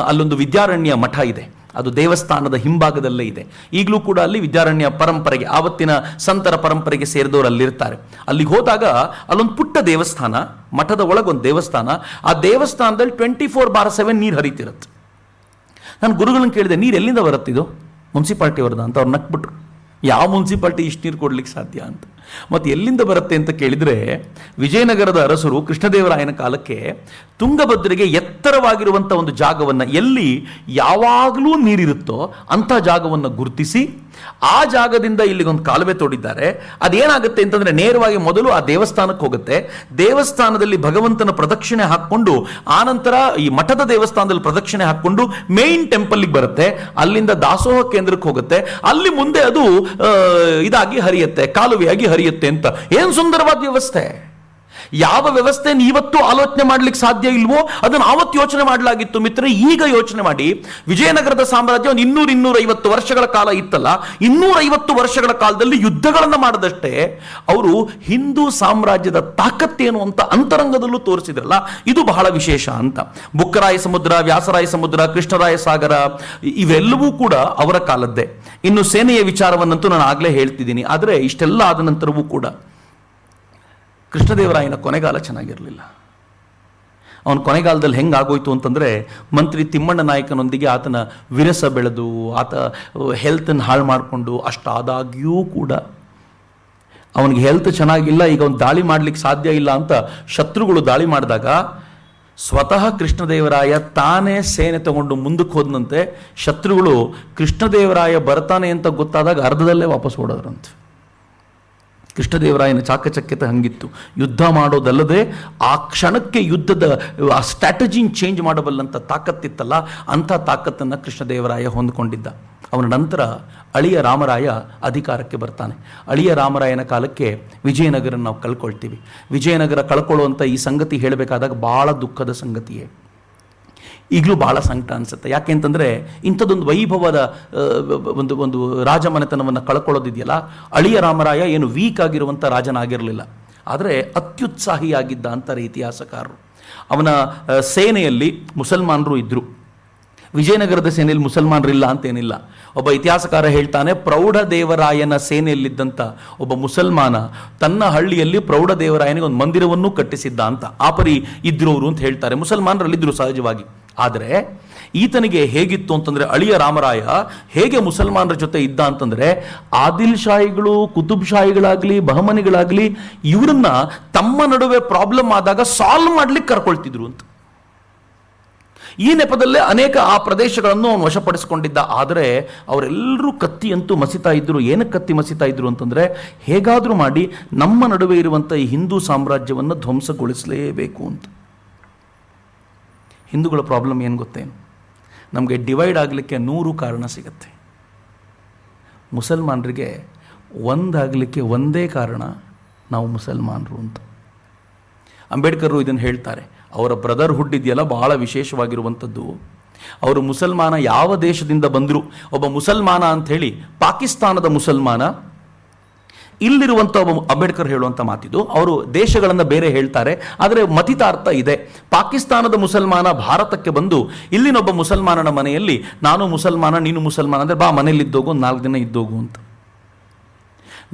ಅಲ್ಲೊಂದು ವಿದ್ಯಾರಣ್ಯ ಮಠ ಇದೆ, ಅದು ದೇವಸ್ಥಾನದ ಹಿಂಭಾಗದಲ್ಲೇ ಇದೆ. ಈಗಲೂ ಕೂಡ ಅಲ್ಲಿ ವಿದ್ಯಾರಣ್ಯ ಪರಂಪರೆಗೆ, ಆವತ್ತಿನ ಸಂತರ ಪರಂಪರೆಗೆ ಸೇರಿದವರು ಅಲ್ಲಿರ್ತಾರೆ. ಅಲ್ಲಿಗೆ ಹೋದಾಗ ಅಲ್ಲೊಂದು ಪುಟ್ಟ ದೇವಸ್ಥಾನ, ಮಠದ ಒಳಗೊಂದು ದೇವಸ್ಥಾನ, ಆ ದೇವಸ್ಥಾನದಲ್ಲಿ 24/7 ನೀರು ಹರಿತಿರುತ್ತೆ. ನಾನು ಗುರುಗಳನ್ನ ಕೇಳಿದೆ, ನೀರು ಎಲ್ಲಿಂದ ಬರುತ್ತಿದ್ದು? ಮುನ್ಸಿಪಾಲ್ಟಿ ಅವ್ರದ ಅಂತ. ಅವ್ರು ನಕ್ಬಿಟ್ರು, ಯಾವ ಮುನ್ಸಿಪಾಲ್ಟಿ ಇಷ್ಟು ನೀರು ಕೊಡ್ಲಿಕ್ಕೆ ಸಾಧ್ಯ ಅಂತ. ಮತ್ತು ಎಲ್ಲಿಂದ ಬರುತ್ತೆ ಅಂತ ಕೇಳಿದರೆ, ವಿಜಯನಗರದ ಅರಸರು ಕೃಷ್ಣದೇವರಾಯನ ಕಾಲಕ್ಕೆ ತುಂಗಭದ್ರೆಗೆ ಎತ್ತರವಾಗಿರುವಂಥ ಒಂದು ಜಾಗವನ್ನು, ಎಲ್ಲಿ ಯಾವಾಗಲೂ ನೀರಿರುತ್ತೋ ಅಂಥ ಜಾಗವನ್ನು ಗುರುತಿಸಿ ಆ ಜಾಗದಿಂದ ಇಲ್ಲಿಗೊಂದು ಕಾಲುವೆ ತೋಡಿದ್ದಾರೆ. ಅದೇನಾಗುತ್ತೆ ಅಂತಂದರೆ, ನೇರವಾಗಿ ಮೊದಲು ಆ ದೇವಸ್ಥಾನಕ್ಕೆ ಹೋಗುತ್ತೆ. ದೇವಸ್ಥಾನದಲ್ಲಿ ಭಗವಂತನ ಪ್ರದಕ್ಷಿಣೆ ಹಾಕ್ಕೊಂಡು ಆನಂತರ ಈ ಮಠದ ದೇವಸ್ಥಾನದಲ್ಲಿ ಪ್ರದಕ್ಷಿಣೆ ಹಾಕ್ಕೊಂಡು ಮೇನ್ ಟೆಂಪಲ್ಗೆ ಬರುತ್ತೆ. ಅಲ್ಲಿಂದ ದಾಸೋಹ ಕೇಂದ್ರಕ್ಕೆ ಹೋಗುತ್ತೆ. ಅಲ್ಲಿ ಮುಂದೆ ಅದು ಇದಾಗಿ ಹರಿಯುತ್ತೆ, ಕಾಲುವೆಯಾಗಿ ಹರಿಯುತ್ತೆ ಅಂತ. ಏನು ಸುಂದರವಾದ ವ್ಯವಸ್ಥೆ! ಯಾವ ವ್ಯವಸ್ಥೆ ಇವತ್ತು ಆಲೋಚನೆ ಮಾಡ್ಲಿಕ್ಕೆ ಸಾಧ್ಯ ಇಲ್ವೋ ಅದನ್ನು ಆವತ್ತು ಯೋಚನೆ ಮಾಡಲಾಗಿತ್ತು ಮಿತ್ರ. ಈಗ ಯೋಚನೆ ಮಾಡಿ, ವಿಜಯನಗರದ ಸಾಮ್ರಾಜ್ಯ ಒಂದು 200-250 ವರ್ಷಗಳ ಕಾಲ ಇತ್ತಲ್ಲ, 250 ವರ್ಷಗಳ ಕಾಲದಲ್ಲಿ ಯುದ್ಧಗಳನ್ನು ಮಾಡದಷ್ಟೇ ಅವರು ಹಿಂದೂ ಸಾಮ್ರಾಜ್ಯದ ತಾಕತ್ತೇನು ಅಂತ ಅಂತರಂಗದಲ್ಲೂ ತೋರಿಸಿದ್ರಲ್ಲ, ಇದು ಬಹಳ ವಿಶೇಷ ಅಂತ. ಬುಕ್ಕರಾಯ ಸಮುದ್ರ, ವ್ಯಾಸರಾಯ ಸಮುದ್ರ, ಕೃಷ್ಣರಾಯ ಸಾಗರ ಇವೆಲ್ಲವೂ ಕೂಡ ಅವರ ಕಾಲದ್ದೇ. ಇನ್ನು ಸೇನೆಯ ವಿಚಾರವನ್ನಂತೂ ನಾನು ಆಗಲೇ ಹೇಳ್ತಿದ್ದೀನಿ. ಆದರೆ ಇಷ್ಟೆಲ್ಲ ಆದ ನಂತರವೂ ಕೂಡ ಕೃಷ್ಣದೇವರಾಯನ ಕೊನೆಗಾಲ ಚೆನ್ನಾಗಿರಲಿಲ್ಲ. ಅವನ ಕೊನೆಗಾಲದಲ್ಲಿ ಹೆಂಗಾಗೋಯ್ತು ಅಂತಂದರೆ, ಮಂತ್ರಿ ತಿಮ್ಮಣ್ಣ ನಾಯಕನೊಂದಿಗೆ ಆತನ ವಿರಸ ಬೆಳೆದು ಆತ ಹೆಲ್ತನ್ನು ಹಾಳು ಮಾಡಿಕೊಂಡು ಅಷ್ಟಾದಾಗ್ಯೂ ಕೂಡ ಅವನಿಗೆ ಹೆಲ್ತ್ ಚೆನ್ನಾಗಿಲ್ಲ, ಈಗ ಅವ್ನು ದಾಳಿ ಮಾಡಲಿಕ್ಕೆ ಸಾಧ್ಯ ಇಲ್ಲ ಅಂತ ಶತ್ರುಗಳು ದಾಳಿ ಮಾಡಿದಾಗ ಸ್ವತಃ ಕೃಷ್ಣದೇವರಾಯ ತಾನೇ ಸೇನೆ ತಗೊಂಡು ಮುಂದಕ್ಕೆ ಹೋದಂತೆ. ಶತ್ರುಗಳು ಕೃಷ್ಣದೇವರಾಯ ಬರ್ತಾನೆ ಅಂತ ಗೊತ್ತಾದಾಗ ಅರ್ಧದಲ್ಲೇ ವಾಪಸ್ ಓಡೋದ್ರಂತೆ. ಕೃಷ್ಣದೇವರಾಯನ ಚಾಕಚಕ್ಯತೆ ಹಂಗಿತ್ತು. ಯುದ್ಧ ಮಾಡೋದಲ್ಲದೆ ಆ ಕ್ಷಣಕ್ಕೆ ಯುದ್ಧದ ಆ ಸ್ಟ್ರಾಟಜಿನ ಚೇಂಜ್ ಮಾಡಬಲ್ಲಂಥ ತಾಕತ್ತಿತ್ತಲ್ಲ, ಅಂಥ ತಾಕತ್ತನ್ನು ಕೃಷ್ಣದೇವರಾಯ ಹೊಂದ್ಕೊಂಡಿದ್ದ. ಅವನ ನಂತರ ಅಳಿಯ ರಾಮರಾಯ ಅಧಿಕಾರಕ್ಕೆ ಬರ್ತಾನೆ. ಅಳಿಯ ರಾಮರಾಯನ ಕಾಲಕ್ಕೆ ವಿಜಯನಗರ ನಾವು ಕಳ್ಕೊಳ್ತೀವಿ. ವಿಜಯನಗರ ಕಳ್ಕೊಳ್ಳುವಂಥ ಈ ಸಂಗತಿ ಹೇಳಬೇಕಾದಾಗ ಭಾಳ ದುಃಖದ ಸಂಗತಿಯೇ. ಈಗಲೂ ಭಾಳ ಸಂಕಟ ಅನಿಸುತ್ತೆ. ಯಾಕೆ ಅಂತಂದರೆ, ಇಂಥದ್ದೊಂದು ವೈಭವದ ಒಂದು ರಾಜಮನೆತನವನ್ನು ಕಳ್ಕೊಳ್ಳೋದಿದೆಯಲ್ಲ, ಅಳಿಯ ರಾಮರಾಯ ಏನು ವೀಕ್ ಆಗಿರುವಂಥ ರಾಜನಾಗಿರಲಿಲ್ಲ, ಆದರೆ ಅತ್ಯುತ್ಸಾಹಿಯಾಗಿದ್ದ ಅಂತಾರೆ ಇತಿಹಾಸಕಾರರು. ಅವನ ಸೇನೆಯಲ್ಲಿ ಮುಸಲ್ಮಾನರು ಇದ್ದರು. ವಿಜಯನಗರದ ಸೇನೆಯಲ್ಲಿ ಮುಸಲ್ಮಾನರಿಲ್ಲ ಅಂತೇನಿಲ್ಲ. ಒಬ್ಬ ಇತಿಹಾಸಕಾರ ಹೇಳ್ತಾನೆ, ಪ್ರೌಢದೇವರಾಯನ ಸೇನೆಯಲ್ಲಿದ್ದಂಥ ಒಬ್ಬ ಮುಸಲ್ಮಾನ ತನ್ನ ಹಳ್ಳಿಯಲ್ಲಿ ಪ್ರೌಢದೇವರಾಯನಿಗೆ ಒಂದು ಮಂದಿರವನ್ನು ಕಟ್ಟಿಸಿದ್ದ ಅಂತ ಆ ಪರಿ ಇದ್ರೋರು ಅಂತ ಹೇಳ್ತಾರೆ. ಮುಸಲ್ಮಾನರಲ್ಲಿದ್ದರು ಸಹಜವಾಗಿ. ಆದರೆ ಈತನಿಗೆ ಹೇಗಿತ್ತು ಅಂತಂದರೆ, ಅಳಿಯ ರಾಮರಾಯ ಹೇಗೆ ಮುಸಲ್ಮಾನರ ಜೊತೆ ಇದ್ದ ಅಂತಂದರೆ, ಆದಿಲ್ ಶಾಹಿಗಳು, ಕುತುಬ್ ಶಾಹಿಗಳಾಗಲಿ, ಬಹಮನಿಗಳಾಗಲಿ ಇವರನ್ನ ತಮ್ಮ ನಡುವೆ ಪ್ರಾಬ್ಲಮ್ ಆದಾಗ ಸಾಲ್ವ್ ಮಾಡ್ಲಿಕ್ಕೆ ಕರ್ಕೊಳ್ತಿದ್ರು ಅಂತ. ಈ ನೆಪದಲ್ಲೇ ಅನೇಕ ಆ ಪ್ರದೇಶಗಳನ್ನು ಅವನು ವಶಪಡಿಸಿಕೊಂಡಿದ್ದ. ಆದರೆ ಅವರೆಲ್ಲರೂ ಕತ್ತಿಯಂತೂ ಮಸಿತಾ ಇದ್ದರು. ಏನಕ್ಕೆ ಕತ್ತಿ ಮಸಿತಾ ಇದ್ರು ಅಂತಂದರೆ, ಹೇಗಾದರೂ ಮಾಡಿ ನಮ್ಮ ನಡುವೆ ಇರುವಂಥ ಈ ಹಿಂದೂ ಸಾಮ್ರಾಜ್ಯವನ್ನು ಧ್ವಂಸಗೊಳಿಸಲೇಬೇಕು ಅಂತ. ಹಿಂದೂಗಳ ಪ್ರಾಬ್ಲಮ್ ಏನು ಗೊತ್ತೇನು? ನಮಗೆ ಡಿವೈಡ್ ಆಗಲಿಕ್ಕೆ 100 ಕಾರಣ ಸಿಗತ್ತೆ. ಮುಸಲ್ಮಾನರಿಗೆ ಒಂದಾಗಲಿಕ್ಕೆ ಒಂದೇ ಕಾರಣ, ನಾವು ಮುಸಲ್ಮಾನರು ಅಂತ. ಅಂಬೇಡ್ಕರ್ ಇದನ್ನು ಹೇಳ್ತಾರೆ. ಅವರ ಬ್ರದರ್ಹುಡ್ ಇದೆಯಲ್ಲ, ಬಹಳ ವಿಶೇಷವಾಗಿರುವಂಥದ್ದು. ಅವರು ಮುಸಲ್ಮಾನ ಯಾವ ದೇಶದಿಂದ ಬಂದರು, ಒಬ್ಬ ಮುಸಲ್ಮಾನ ಅಂಥೇಳಿ ಪಾಕಿಸ್ತಾನದ ಮುಸಲ್ಮಾನ, ಇಲ್ಲಿರುವಂಥ ಒಬ್ಬ ಅಂಬೇಡ್ಕರ್ ಹೇಳುವಂಥ ಮಾತಿದು. ಅವರು ದೇಶಗಳನ್ನು ಬೇರೆ ಹೇಳ್ತಾರೆ, ಆದರೆ ಮತಿತಾರ್ಥ ಇದೆ. ಪಾಕಿಸ್ತಾನದ ಮುಸಲ್ಮಾನ ಭಾರತಕ್ಕೆ ಬಂದು ಇಲ್ಲಿನೊಬ್ಬ ಮುಸಲ್ಮಾನನ ಮನೆಯಲ್ಲಿ, ನಾನು ಮುಸಲ್ಮಾನ ನೀನು ಮುಸಲ್ಮಾನ ಅಂದರೆ ಬಾ ಮನೇಲಿದ್ದೋಗು, 4 ದಿನ ಇದ್ದೋಗು ಅಂತ.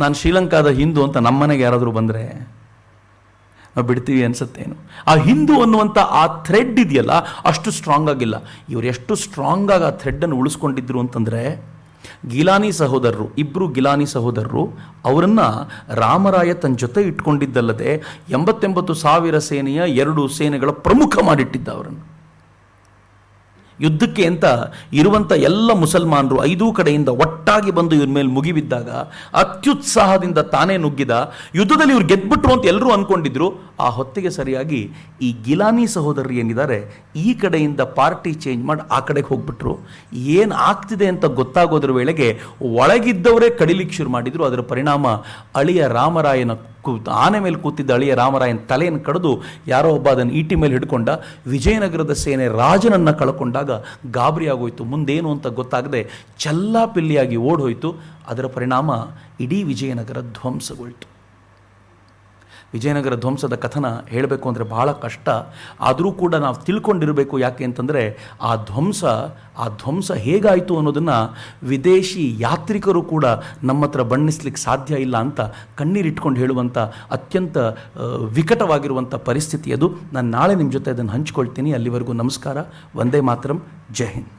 ನಾನು ಶ್ರೀಲಂಕಾದ ಹಿಂದೂ ಅಂತ ನಮ್ಮನೆಗೆ ಯಾರಾದರೂ ಬಂದರೆ ನಾವು ಬಿಡ್ತೀವಿ ಅನ್ಸುತ್ತೇನು? ಆ ಹಿಂದೂ ಅನ್ನುವಂಥ ಆ ಥ್ರೆಡ್ ಇದೆಯಲ್ಲ, ಅಷ್ಟು ಸ್ಟ್ರಾಂಗ್ ಆಗಿಲ್ಲ. ಇವರು ಎಷ್ಟು ಸ್ಟ್ರಾಂಗ್ ಆಗಿ ಆ ಥ್ರೆಡ್ಡನ್ನು ಉಳಿಸ್ಕೊಂಡಿದ್ರು ಅಂತಂದರೆ, ಗಿಲಾನಿ ಸಹೋದರರು, ಇಬ್ಬರು ಗಿಲಾನಿ ಸಹೋದರರು, ಅವರನ್ನು ರಾಮರಾಯ ತನ್ನ ಜೊತೆ ಇಟ್ಕೊಂಡಿದ್ದಲ್ಲದೆ 89,000 ಸೇನೆಯ 2 ಸೇನೆಗಳ ಪ್ರಮುಖ ಮಾಡಿಟ್ಟಿದ್ದ ಅವರನ್ನು. ಯುದ್ಧಕ್ಕೆ ಅಂತ ಇರುವಂಥ ಎಲ್ಲ ಮುಸಲ್ಮಾನರು 5 ಕಡೆಯಿಂದ ಒಟ್ಟಾಗಿ ಬಂದು ಇವ್ರ ಮೇಲೆ ಮುಗಿಬಿದ್ದಾಗ ಅತ್ಯುತ್ಸಾಹದಿಂದ ತಾನೇ ನುಗ್ಗಿದ. ಯುದ್ಧದಲ್ಲಿ ಇವ್ರು ಗೆದ್ಬಿಟ್ರು ಅಂತ ಎಲ್ಲರೂ ಅಂದ್ಕೊಂಡಿದ್ರು. ಆ ಹೊತ್ತಿಗೆ ಸರಿಯಾಗಿ ಈ ಗಿಲಾನಿ ಸಹೋದರರು ಏನಿದ್ದಾರೆ, ಈ ಕಡೆಯಿಂದ ಪಾರ್ಟಿ ಚೇಂಜ್ ಮಾಡಿ ಆ ಕಡೆಗೆ ಹೋಗ್ಬಿಟ್ರು. ಏನು ಆಗ್ತಿದೆ ಅಂತ ಗೊತ್ತಾಗೋದ್ರ ವೇಳೆಗೆ ಒಳಗಿದ್ದವರೇ ಕಡಿಲಿಕ್ಕೆ ಶುರು ಮಾಡಿದ್ರು. ಅದರ ಪರಿಣಾಮ ಅಳಿಯ ರಾಮರಾಯನ ಆನೆ ಮೇಲೆ ಕೂತಿದ್ದ ಅಳಿಯ ರಾಮರಾಯನ ತಲೆಯನ್ನು ಕಡಿದು ಯಾರೋ ಒಬ್ಬ ಅದನ್ನು ಈಟಿ ಮೇಲೆ ಹಿಡ್ಕೊಂಡ. ವಿಜಯನಗರದ ಸೇನೆ ರಾಜನನ್ನು ಕಳ್ಕೊಂಡಾಗ ಗಾಬರಿ ಆಗೋಯ್ತು. ಮುಂದೇನು ಅಂತ ಗೊತ್ತಾಗದೆ ಚಲ್ಲಾಪಿಲ್ಲಿಯಾಗಿ ಓಡೋಯ್ತು. ಅದರ ಪರಿಣಾಮ ಇಡೀ ವಿಜಯನಗರ ಧ್ವಂಸಗೊಳ್ತು. ವಿಜಯನಗರ ಧ್ವಂಸದ ಕಥನ ಹೇಳಬೇಕು ಅಂದರೆ ಬಹಳ ಕಷ್ಟ. ಆದರೂ ಕೂಡ ನಾವು ತಿಳ್ಕೊಂಡಿರಬೇಕು. ಯಾಕೆ ಅಂತಂದರೆ, ಆ ಧ್ವಂಸ ಹೇಗಾಯಿತು ಅನ್ನೋದನ್ನು ವಿದೇಶಿ ಯಾತ್ರಿಕರು ಕೂಡ ನಮ್ಮ ಹತ್ರ ಬಣ್ಣಿಸ್ಲಿಕ್ಕೆ ಸಾಧ್ಯ ಇಲ್ಲ ಅಂತ ಕಣ್ಣೀರಿಟ್ಕೊಂಡು ಹೇಳುವಂಥ ಅತ್ಯಂತ ವಿಕಟವಾಗಿರುವಂಥ ಪರಿಸ್ಥಿತಿ ಅದು. ನಾನು ನಾಳೆ ನಿಮ್ಮ ಜೊತೆ ಅದನ್ನು ಹಂಚ್ಕೊಳ್ತೀನಿ. ಅಲ್ಲಿವರೆಗೂ ನಮಸ್ಕಾರ. ವಂದೇ ಮಾತರಂ. ಜೈ ಹಿಂದ್.